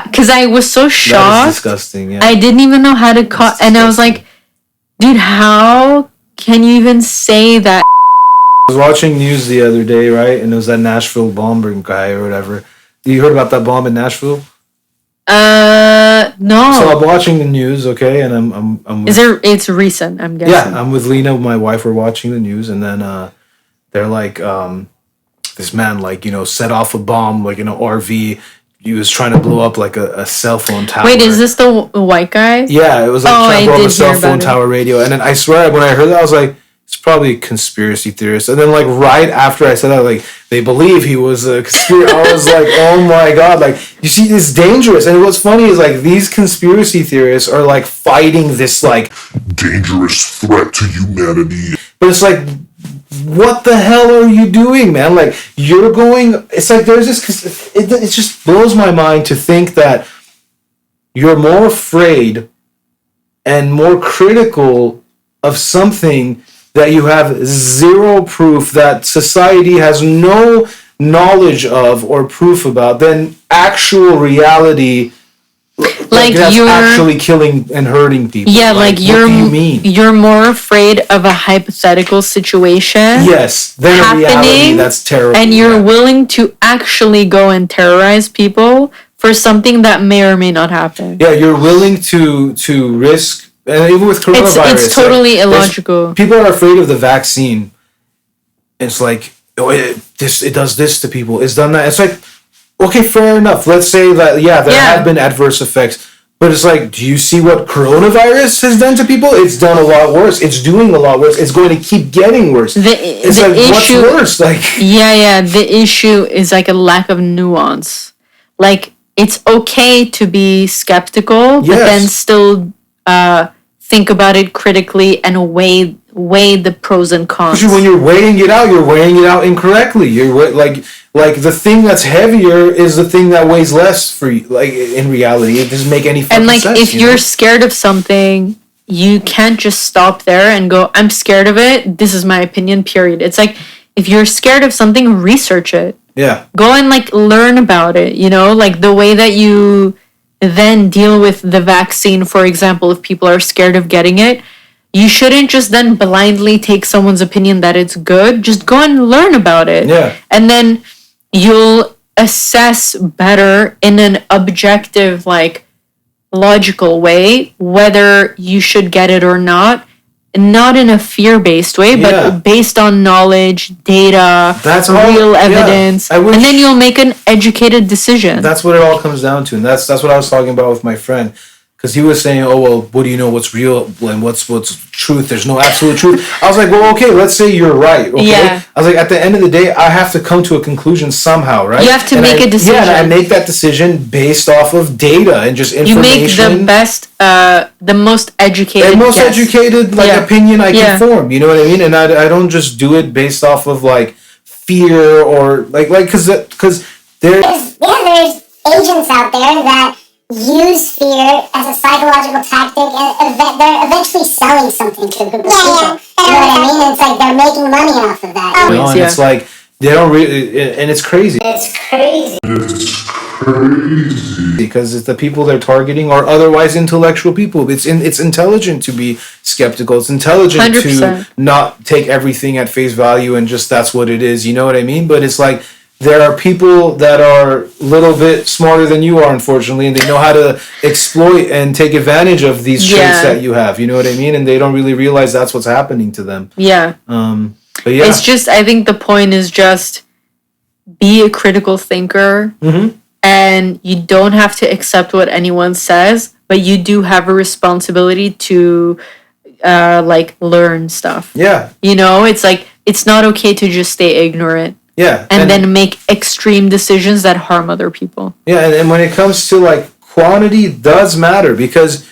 because I was so shocked. That is disgusting, yeah. I didn't even know how to call, and I was like, dude, how can you even say that? I was watching news the other day, right? And it was that Nashville bombing guy or whatever. You heard about that bomb in Nashville? No. So I'm watching the news, okay, and I'm it's recent, I'm guessing. Yeah, I'm with Lena, my wife, we're watching the news, and then they're like, this man, like, you know, set off a bomb, like, in an RV. He was trying to blow up, like, a cell phone tower. Wait, is this the white guy? Yeah, it was, like, trying to blow up a cell phone tower radio. And then I swear, when I heard that, I was like, it's probably a conspiracy theorist. And then, like, right after I said that, like, they believe he was a conspiracy. I was like, oh, my God. Like, you see, it's dangerous. And what's funny is, like, these conspiracy theorists are, like, fighting this, like, dangerous threat to humanity. But it's like, what the hell are you doing, man? Like, you're going... It's like there's this... It just blows my mind to think that you're more afraid and more critical of something that you have zero proof, that society has no knowledge of or proof about, than actual reality... Like you're actually killing and hurting people. Yeah, like you're. What do you mean? You're more afraid of a hypothetical situation. Yes, than a reality that's terrible. And you're willing to actually go and terrorize people for something that may or may not happen. Yeah, you're willing to risk, and even with coronavirus, it's totally illogical. People are afraid of the vaccine. It's like, oh, it does this to people. It's done that. It's like, okay, fair enough. Let's say that, there have been adverse effects. But it's like, do you see what coronavirus has done to people? It's done a lot worse. It's doing a lot worse. It's going to keep getting worse. It's like, what's worse? Like, the issue is like a lack of nuance. Like, it's okay to be skeptical, but then still think about it critically and weigh the pros and cons. Because when you're weighing it out incorrectly. You're like the thing that's heavier is the thing that weighs less for you. Like in reality, it doesn't make any fucking sense. And like if you're scared of something, you can't just stop there and go, I'm scared of it. This is my opinion, period. It's like if you're scared of something, research it. Yeah. Go and like learn about it, you know, like the way that you then deal with the vaccine, for example, if people are scared of getting it, you shouldn't just then blindly take someone's opinion that it's good. Just go and learn about it. Yeah. And then you'll assess better in an objective, like logical way, whether you should get it or not. Not in a fear-based way, but based on knowledge, data, real evidence, and then you'll make an educated decision. That's what it all comes down to, and that's what I was talking about with my friend, because he was saying, "Oh well, what do you know? What's real and what's truth? There's no absolute truth." I was like, "Well, okay, let's say you're right." Okay, yeah. I was like, at the end of the day, I have to come to a conclusion somehow, right? You have to make a decision. Yeah, and I make that decision based off of data and just information. You make the best, the most educated, opinion I can form. You know what I mean? And I don't just do it based off of like fear or like because there's agents out there that use fear as a psychological tactic, and they're eventually selling something to people. You know what I mean? It's like they're making money off of that. You know, and it's like they don't really, and it's crazy. Because it's the people they're targeting are otherwise intellectual people. It's intelligent to be skeptical. It's intelligent 100%. to not take everything at face value and just that's what it is. You know what I mean? But it's like there are people that are a little bit smarter than you are, unfortunately, and they know how to exploit and take advantage of these traits that you have. You know what I mean? And they don't really realize that's what's happening to them. Yeah. But yeah. It's just, I think the point is just be a critical thinker. Mm-hmm. And you don't have to accept what anyone says, but you do have a responsibility to like learn stuff. Yeah. You know, it's like it's not okay to just stay ignorant. Yeah. And then make extreme decisions that harm other people. Yeah, and when it comes to like quantity does matter because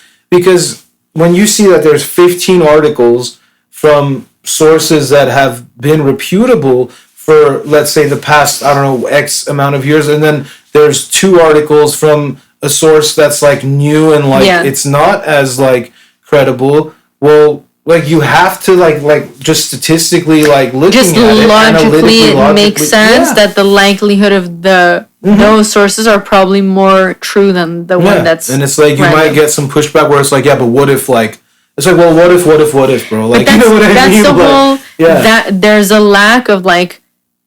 when you see that there's 15 articles from sources that have been reputable for, let's say, the past, I don't know, X amount of years, and then there's 2 articles from a source that's like new and like it's not as like credible. Well, like you have to like just statistically like looking just at it logically it makes sense that the likelihood of those sources are probably more true than the one that's and it's like you might get some pushback where it's like but what if like it's like well what if bro, like you know what I mean? That's the whole that there's a lack of like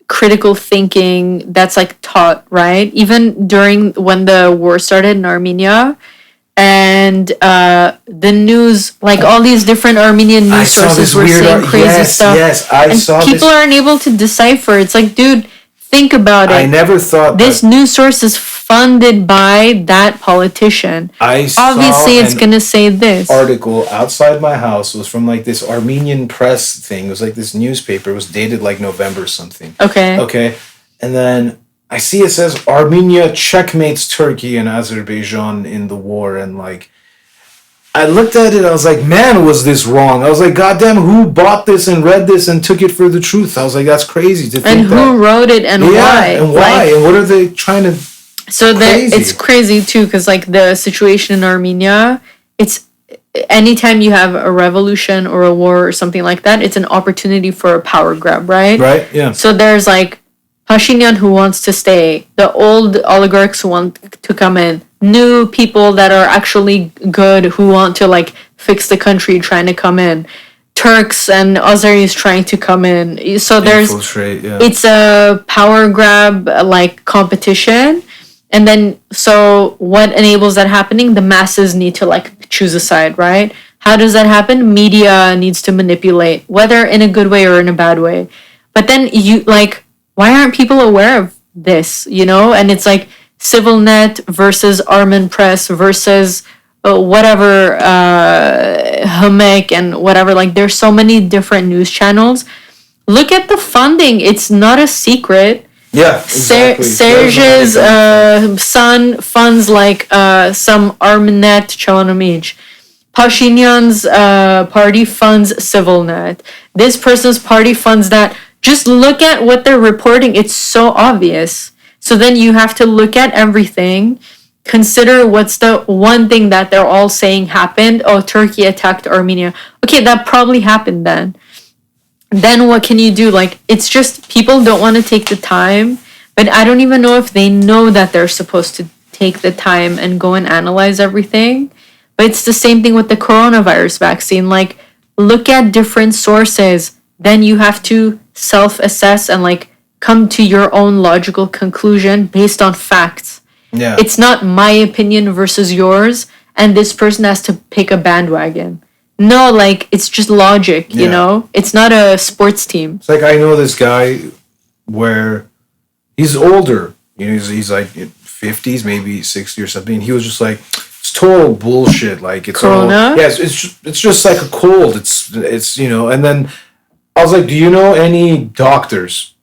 critical thinking that's like taught, right? Even during when the war started in Armenia. And the news, like all these different Armenian news sources were saying crazy stuff. Yes, I saw this. People aren't able to decipher. It's like, dude, think about it. I never thought this news source is funded by that politician. Obviously, it's gonna say this. Article outside my house was from like this Armenian press thing. It was like this newspaper. It was dated like November something. Okay, and then I see it says Armenia checkmates Turkey and Azerbaijan in the war, and like I looked at it, I was like, man, was this wrong? I was like, goddamn, who bought this and read this and took it for the truth? I was like, that's crazy to think. And who wrote it and why? And why? And what are they trying to? So that it's crazy too, because like the situation in Armenia, it's anytime you have a revolution or a war or something like that, it's an opportunity for a power grab, right? Right. Yeah. So there's like Pashinyan who wants to stay, the old oligarchs who want to come in, new people that are actually good who want to like fix the country trying to come in, Turks and Azeris trying to come in. So there's it's a power grab like competition. And then so what enables that happening? The masses need to like choose a side, right? How does that happen? Media needs to manipulate, whether in a good way or in a bad way. But then you like, why aren't people aware of this, you know? And it's like CivilNet versus Armen Press versus whatever, Hamek and whatever. Like, there's so many different news channels. Look at the funding. It's not a secret. Yeah, exactly. Serge's son funds like some Armenian Chalonamij. Pashinyan's party funds CivilNet. This person's party funds that. Just look at what they're reporting. It's so obvious. So then you have to look at everything. Consider what's the one thing that they're all saying happened. Oh, Turkey attacked Armenia. Okay, that probably happened then. Then what can you do? Like, it's just people don't want to take the time. But I don't even know if they know that they're supposed to take the time and go and analyze everything. But it's the same thing with the coronavirus vaccine. Like, look at different sources. Then you have to self-assess and like come to your own logical conclusion based on facts. Yeah. It's not my opinion versus yours and this person has to pick a bandwagon. No, like it's just logic, you know? It's not a sports team. It's like I know this guy where he's older. You know, he's like 50s, maybe 60 or something. He was just like, it's total bullshit. Like it's Corona? all it's just like a cold. It's you know, and then I was like, do you know any doctors?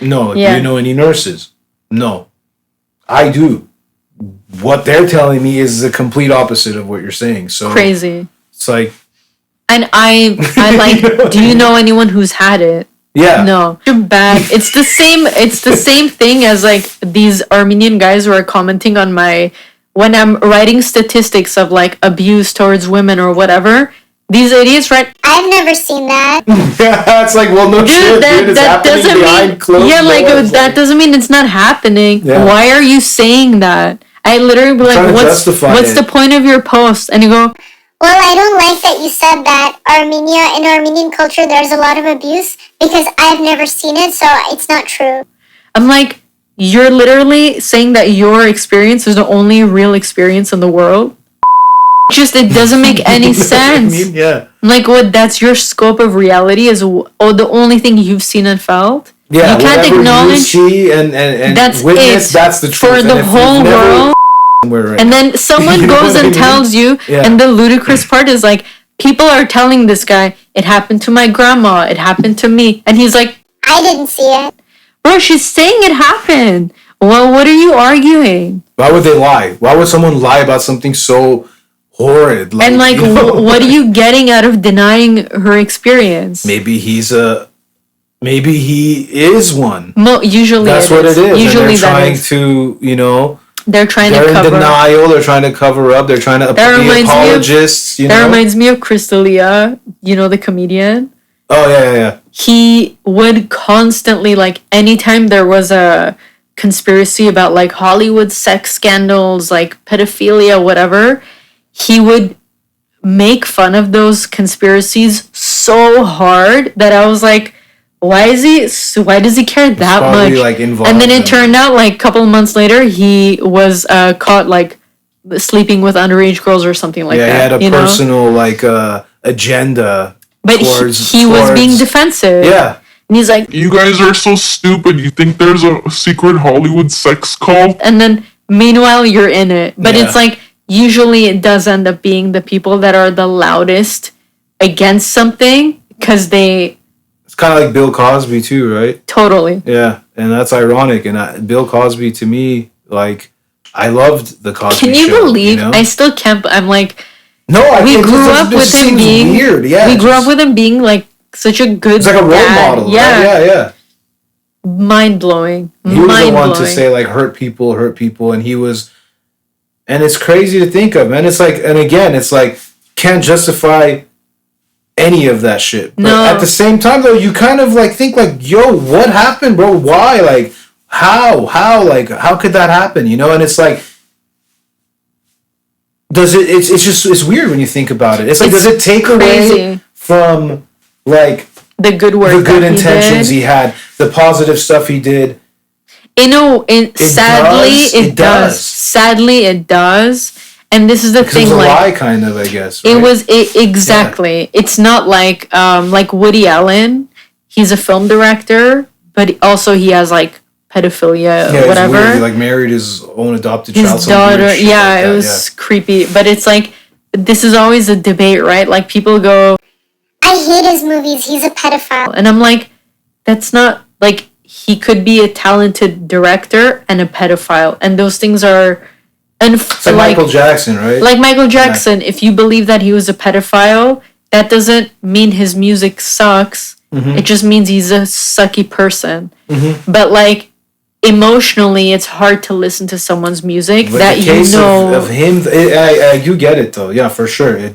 No. Yeah. Do you know any nurses? No. I do. What they're telling me is the complete opposite of what you're saying. So Crazy. it's like, And I like, do you know anyone who's had it? yeah. No. You're bad. It's the same thing as like these Armenian guys who are commenting on when I'm writing statistics of like abuse towards women or whatever. These idiots, right? I've never seen that. It's like, well, no shit, dude. It's happening doesn't behind mean closed doors. that doesn't mean it's not happening. Yeah. Why are you saying that? I literally be like, what's the point of your post? And you go, Well, I don't like that you said that in Armenian culture there's a lot of abuse because I've never seen it, so it's not true. I'm like, you're literally saying that your experience is the only real experience in the world. Just it doesn't make any sense. I mean, yeah. Like what? That's your scope of reality is the only thing you've seen and felt. Yeah, you can't acknowledge. You see and that's witness. it. That's the truth For the whole world. Right and then someone you know goes and tells you, and the ludicrous part is like, people are telling this guy, it happened to my grandma, it happened to me, and he's like, I didn't see it. Bro, she's saying it happened. Well, what are you arguing? Why would they lie? Why would someone lie about something so horrid? Like, and like, you know? What are you getting out of denying her experience? Maybe he is one. Usually that's what it is. Usually and they're trying to, you know, they're in denial. They're trying to cover up. They're trying to be apologists. That reminds me of Crystalia, you know, the comedian. Oh yeah. He would constantly, like, anytime there was a conspiracy about like Hollywood sex scandals, like pedophilia, whatever, he would make fun of those conspiracies so hard that I was like, why does he care that much? Like involved and then it turned out like a couple of months later he was caught like sleeping with underage girls or something like that. Yeah, he had a personal like agenda. But he was being defensive. Yeah. And he's like, you guys are so stupid. You think there's a secret Hollywood sex cult? And then meanwhile you're in it. But it's like usually it does end up being the people that are the loudest against something because they... It's kind of like Bill Cosby too, right? Totally. Yeah, and that's ironic. And Bill Cosby, to me, like, I loved the Cosby Show. Can you believe? You know? I still can't... I'm like... No, we grew up with him being... weird. Yeah, we grew up with him being like such a good It's like a role model. Yeah. Right? Yeah. Mind-blowing. He was the one to say, like, hurt people, and he was... And it's crazy to think of, man. It's like... And again, it's like, can't justify any of that shit. But at the same time, though, you kind of, like, think, like, yo, what happened, bro? Why? Like, how? Like, how could that happen? You know? And it's like... It's weird when you think about it. It's like, does it take away from, like... The good work, the good intentions he had, the positive stuff he did. Sadly, it does. Sadly, it does. And this is the thing, It was a like, lie, kind of, I guess. Right? It was exactly. Yeah. It's not like Woody Allen. He's a film director, but also he has like pedophilia or whatever. Weird. He like married his own adopted child. His daughter. Yeah, like it was creepy. But it's like, this is always a debate, right? Like people go, I hate his movies. He's a pedophile. and I'm like, that's not like he could be a talented director and a pedophile, and those things are It's like Michael Jackson, right? Like Michael Jackson, if you believe that he was a pedophile, that doesn't mean his music sucks. Mm-hmm. It just means he's a sucky person. Mm-hmm. But like emotionally, it's hard to listen to someone's music but that the case you know. of him, you get it though. Yeah, for sure. It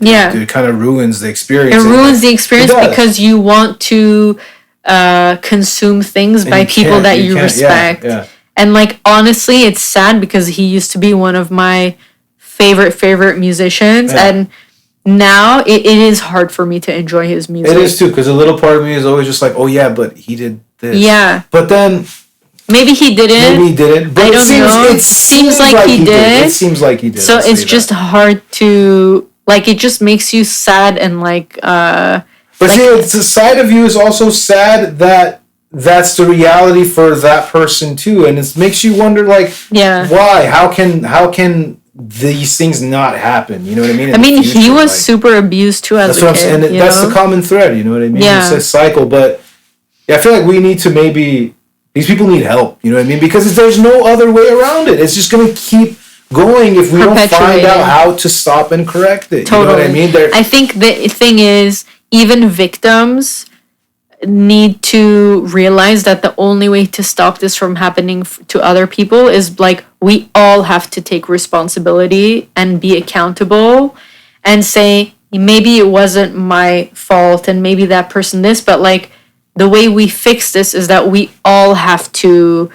kind of ruins the experience. It ruins the experience because you want to consume things by people that you respect. Yeah. And like honestly, it's sad because he used to be one of my favorite musicians, and now it is hard for me to enjoy his music. It is too, because a little part of me is always just like, oh yeah, but he did this. Yeah. But then maybe he didn't. Maybe he didn't. But I don't know. It seems like he did. It seems like he did. So it's just hard to like. It just makes you sad and like. But like, see, it's a side of you is also sad that that's the reality for that person too, and it makes you wonder like, why? How can these things not happen? You know what I mean? I mean, he was super abused too as a kid. That's what I'm saying. That's the common thread. You know what I mean? Yeah. It's a cycle, but I feel like we need to maybe. These people need help, you know what I mean? Because there's no other way around it. It's just going to keep going if we don't find out how to stop and correct it. Totally. You know what I mean? I think the thing is, even victims need to realize that the only way to stop this from happening to other people is like we all have to take responsibility and be accountable and say, maybe it wasn't my fault and maybe that person this, but like, the way we fix this is that we all have to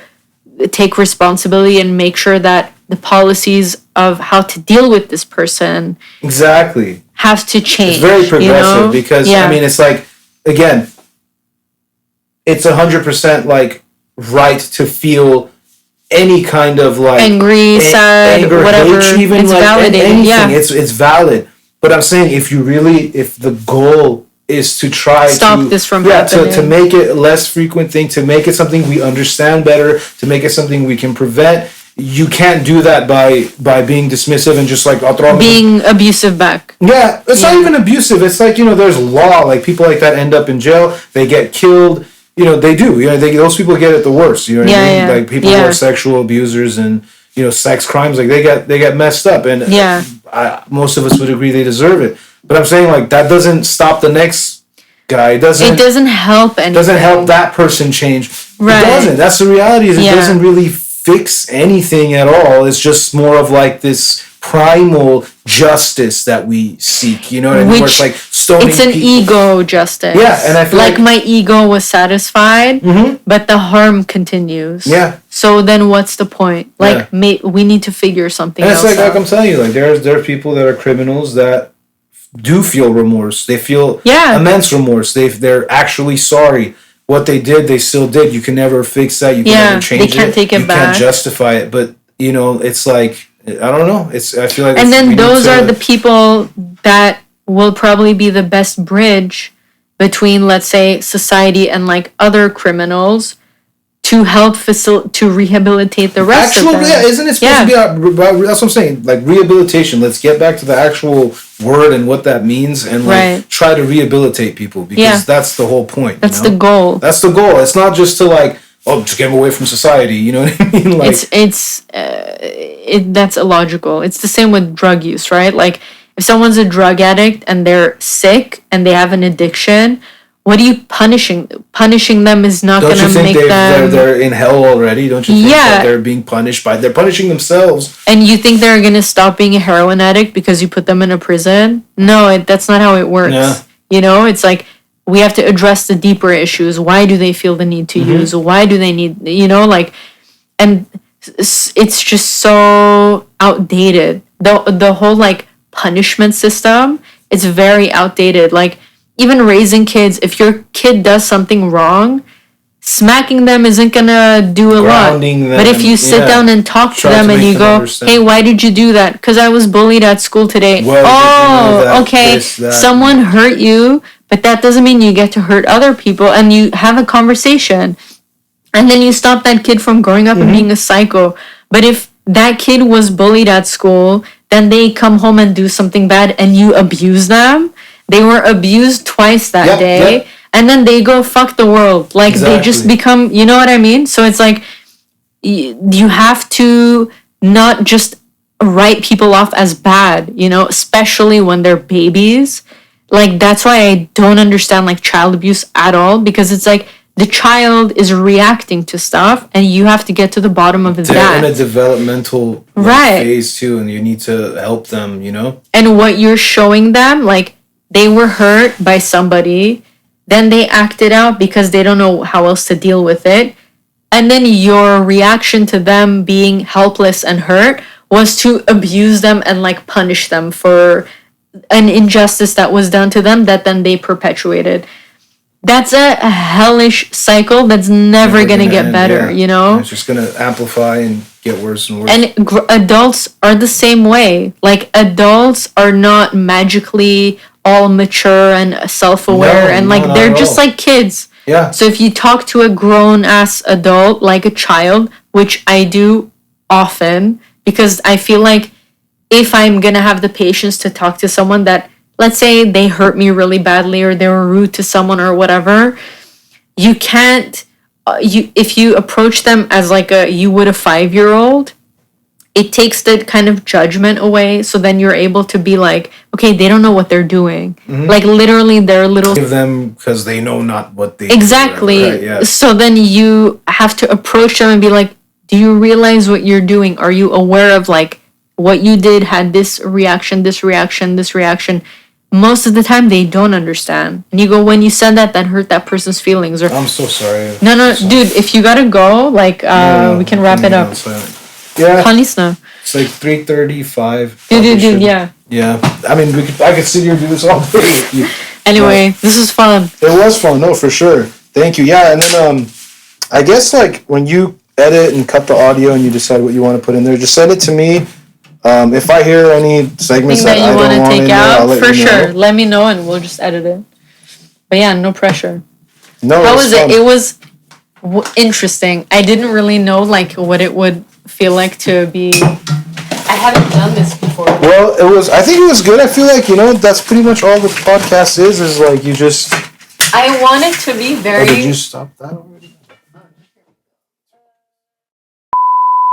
take responsibility and make sure that the policies of how to deal with this person have to change. It's very progressive because I mean, it's like, again, it's 100% like right to feel any kind of like angry, sad, anger, whatever. Hate, even it's like validated. Anything. Yeah, it's valid. But I'm saying if the goal is to try stop this from happening. to make it a less frequent thing, to make it something we understand better, to make it something we can prevent. You can't do that by being dismissive and just like being abusive back. Yeah, it's not even abusive. It's like, you know, there's law. Like people like that end up in jail. They get killed. You know, they do. You know, those people get it the worst. You know what I mean? Like people who are sexual abusers and, you know, sex crimes. Like they get messed up. And most of us would agree they deserve it. But I'm saying like that doesn't stop the next guy. It doesn't help anything. Doesn't help that person change. Right. It doesn't. That's the reality. Is it doesn't really fix anything at all. It's just more of like this primal justice that we seek. You know what I mean? Where it's like stoning it's an people. Ego justice. Yeah, and I feel like my ego was satisfied, but the harm continues. Yeah. So then what's the point? Like we need to figure something else out. And it's like I'm telling you, like there are people that are criminals that do feel remorse. They feel immense remorse. They're actually sorry. What they did, they still did. You can never fix that. You can never change it. They can't take it back. You can't justify it. But, you know, it's like, I don't know. I feel like... And then those are the people that will probably be the best bridge between, let's say, society and, like, other criminals to help to rehabilitate the rest of them. Yeah, isn't it supposed to be about... That's what I'm saying. Like, rehabilitation. Let's get back to the actual word and what that means and like try to rehabilitate people because that's the whole point. That's the goal. That's the goal. It's not just to like, just get them away from society. You know what I mean? Like that's illogical. It's the same with drug use, right? Like if someone's a drug addict and they're sick and they have an addiction, what are you punishing? Punishing them is not going to make them... they're in hell already? Don't you think that they're being punished by... They're punishing themselves. And you think they're going to stop being a heroin addict because you put them in a prison? No, that's not how it works. Yeah. You know, it's like we have to address the deeper issues. Why do they feel the need to use? Why do they need... You know, like... And it's just so outdated. The whole, like, punishment system, it's very outdated. Like... Even raising kids, if your kid does something wrong, smacking them isn't gonna do a lot. But if you sit down and talk to them and you go, hey, why did you do that? Because I was bullied at school today. Okay, someone hurt you, but that doesn't mean you get to hurt other people. And you have a conversation. And then you stop that kid from growing up and being a psycho. But if that kid was bullied at school, then they come home and do something bad and you abuse them. They were abused twice that day. and then they go fuck the world. Like they just become, you know what I mean? So it's like you have to not just write people off as bad, you know, especially when they're babies. Like that's why I don't understand like child abuse at all, because it's like the child is reacting to stuff and you have to get to the bottom of that. They're in a developmental phase too, and you need to help them, you know? And what you're showing them, like they were hurt by somebody, then they acted out because they don't know how else to deal with it. And then your reaction to them being helpless and hurt was to abuse them and like punish them for an injustice that was done to them that then they perpetuated. That's a hellish cycle that's never gonna get better, you know? It's just gonna amplify and get worse and worse. And adults are the same way. Like, adults are not magically all mature and self-aware, and like they're just like kids. Yeah. So if you talk to a grown-ass adult like a child, which I do often, because I feel like if I'm gonna have the patience to talk to someone that, let's say they hurt me really badly or they were rude to someone or whatever, you can't, if you approach them as like you would a 5-year-old, it takes the kind of judgment away. So then you're able to be like, okay, they don't know what they're doing. Mm-hmm. Like literally they're little. Give them because they know not what they exactly. do. Right? Yeah. So then you have to approach them and be like, do you realize what you're doing? Are you aware of like what you did had this reaction, this reaction, this reaction? Most of the time they don't understand. And you go, when you said that hurt that person's feelings. Or I'm so sorry. No, dude, if you gotta go, like, we can wrap it up. Yeah. Kalisna. It's like 3:35. Dude, yeah. Yeah. I mean, I could sit here and do this all day with you. Anyway, this was fun. It was fun, no, for sure. Thank you. Yeah, and then I guess like when you edit and cut the audio and you decide what you want to put in there, just send it to me. If I hear any segments that you want to take out, for sure, let me know and we'll just edit it. But yeah, no pressure. No, how was it? It was interesting. I didn't really know like what it would feel like to be. I haven't done this before. Well, I think it was good. I feel like, you know, that's pretty much all the podcast is like you just. I want it to be very. Oh, did you stop that?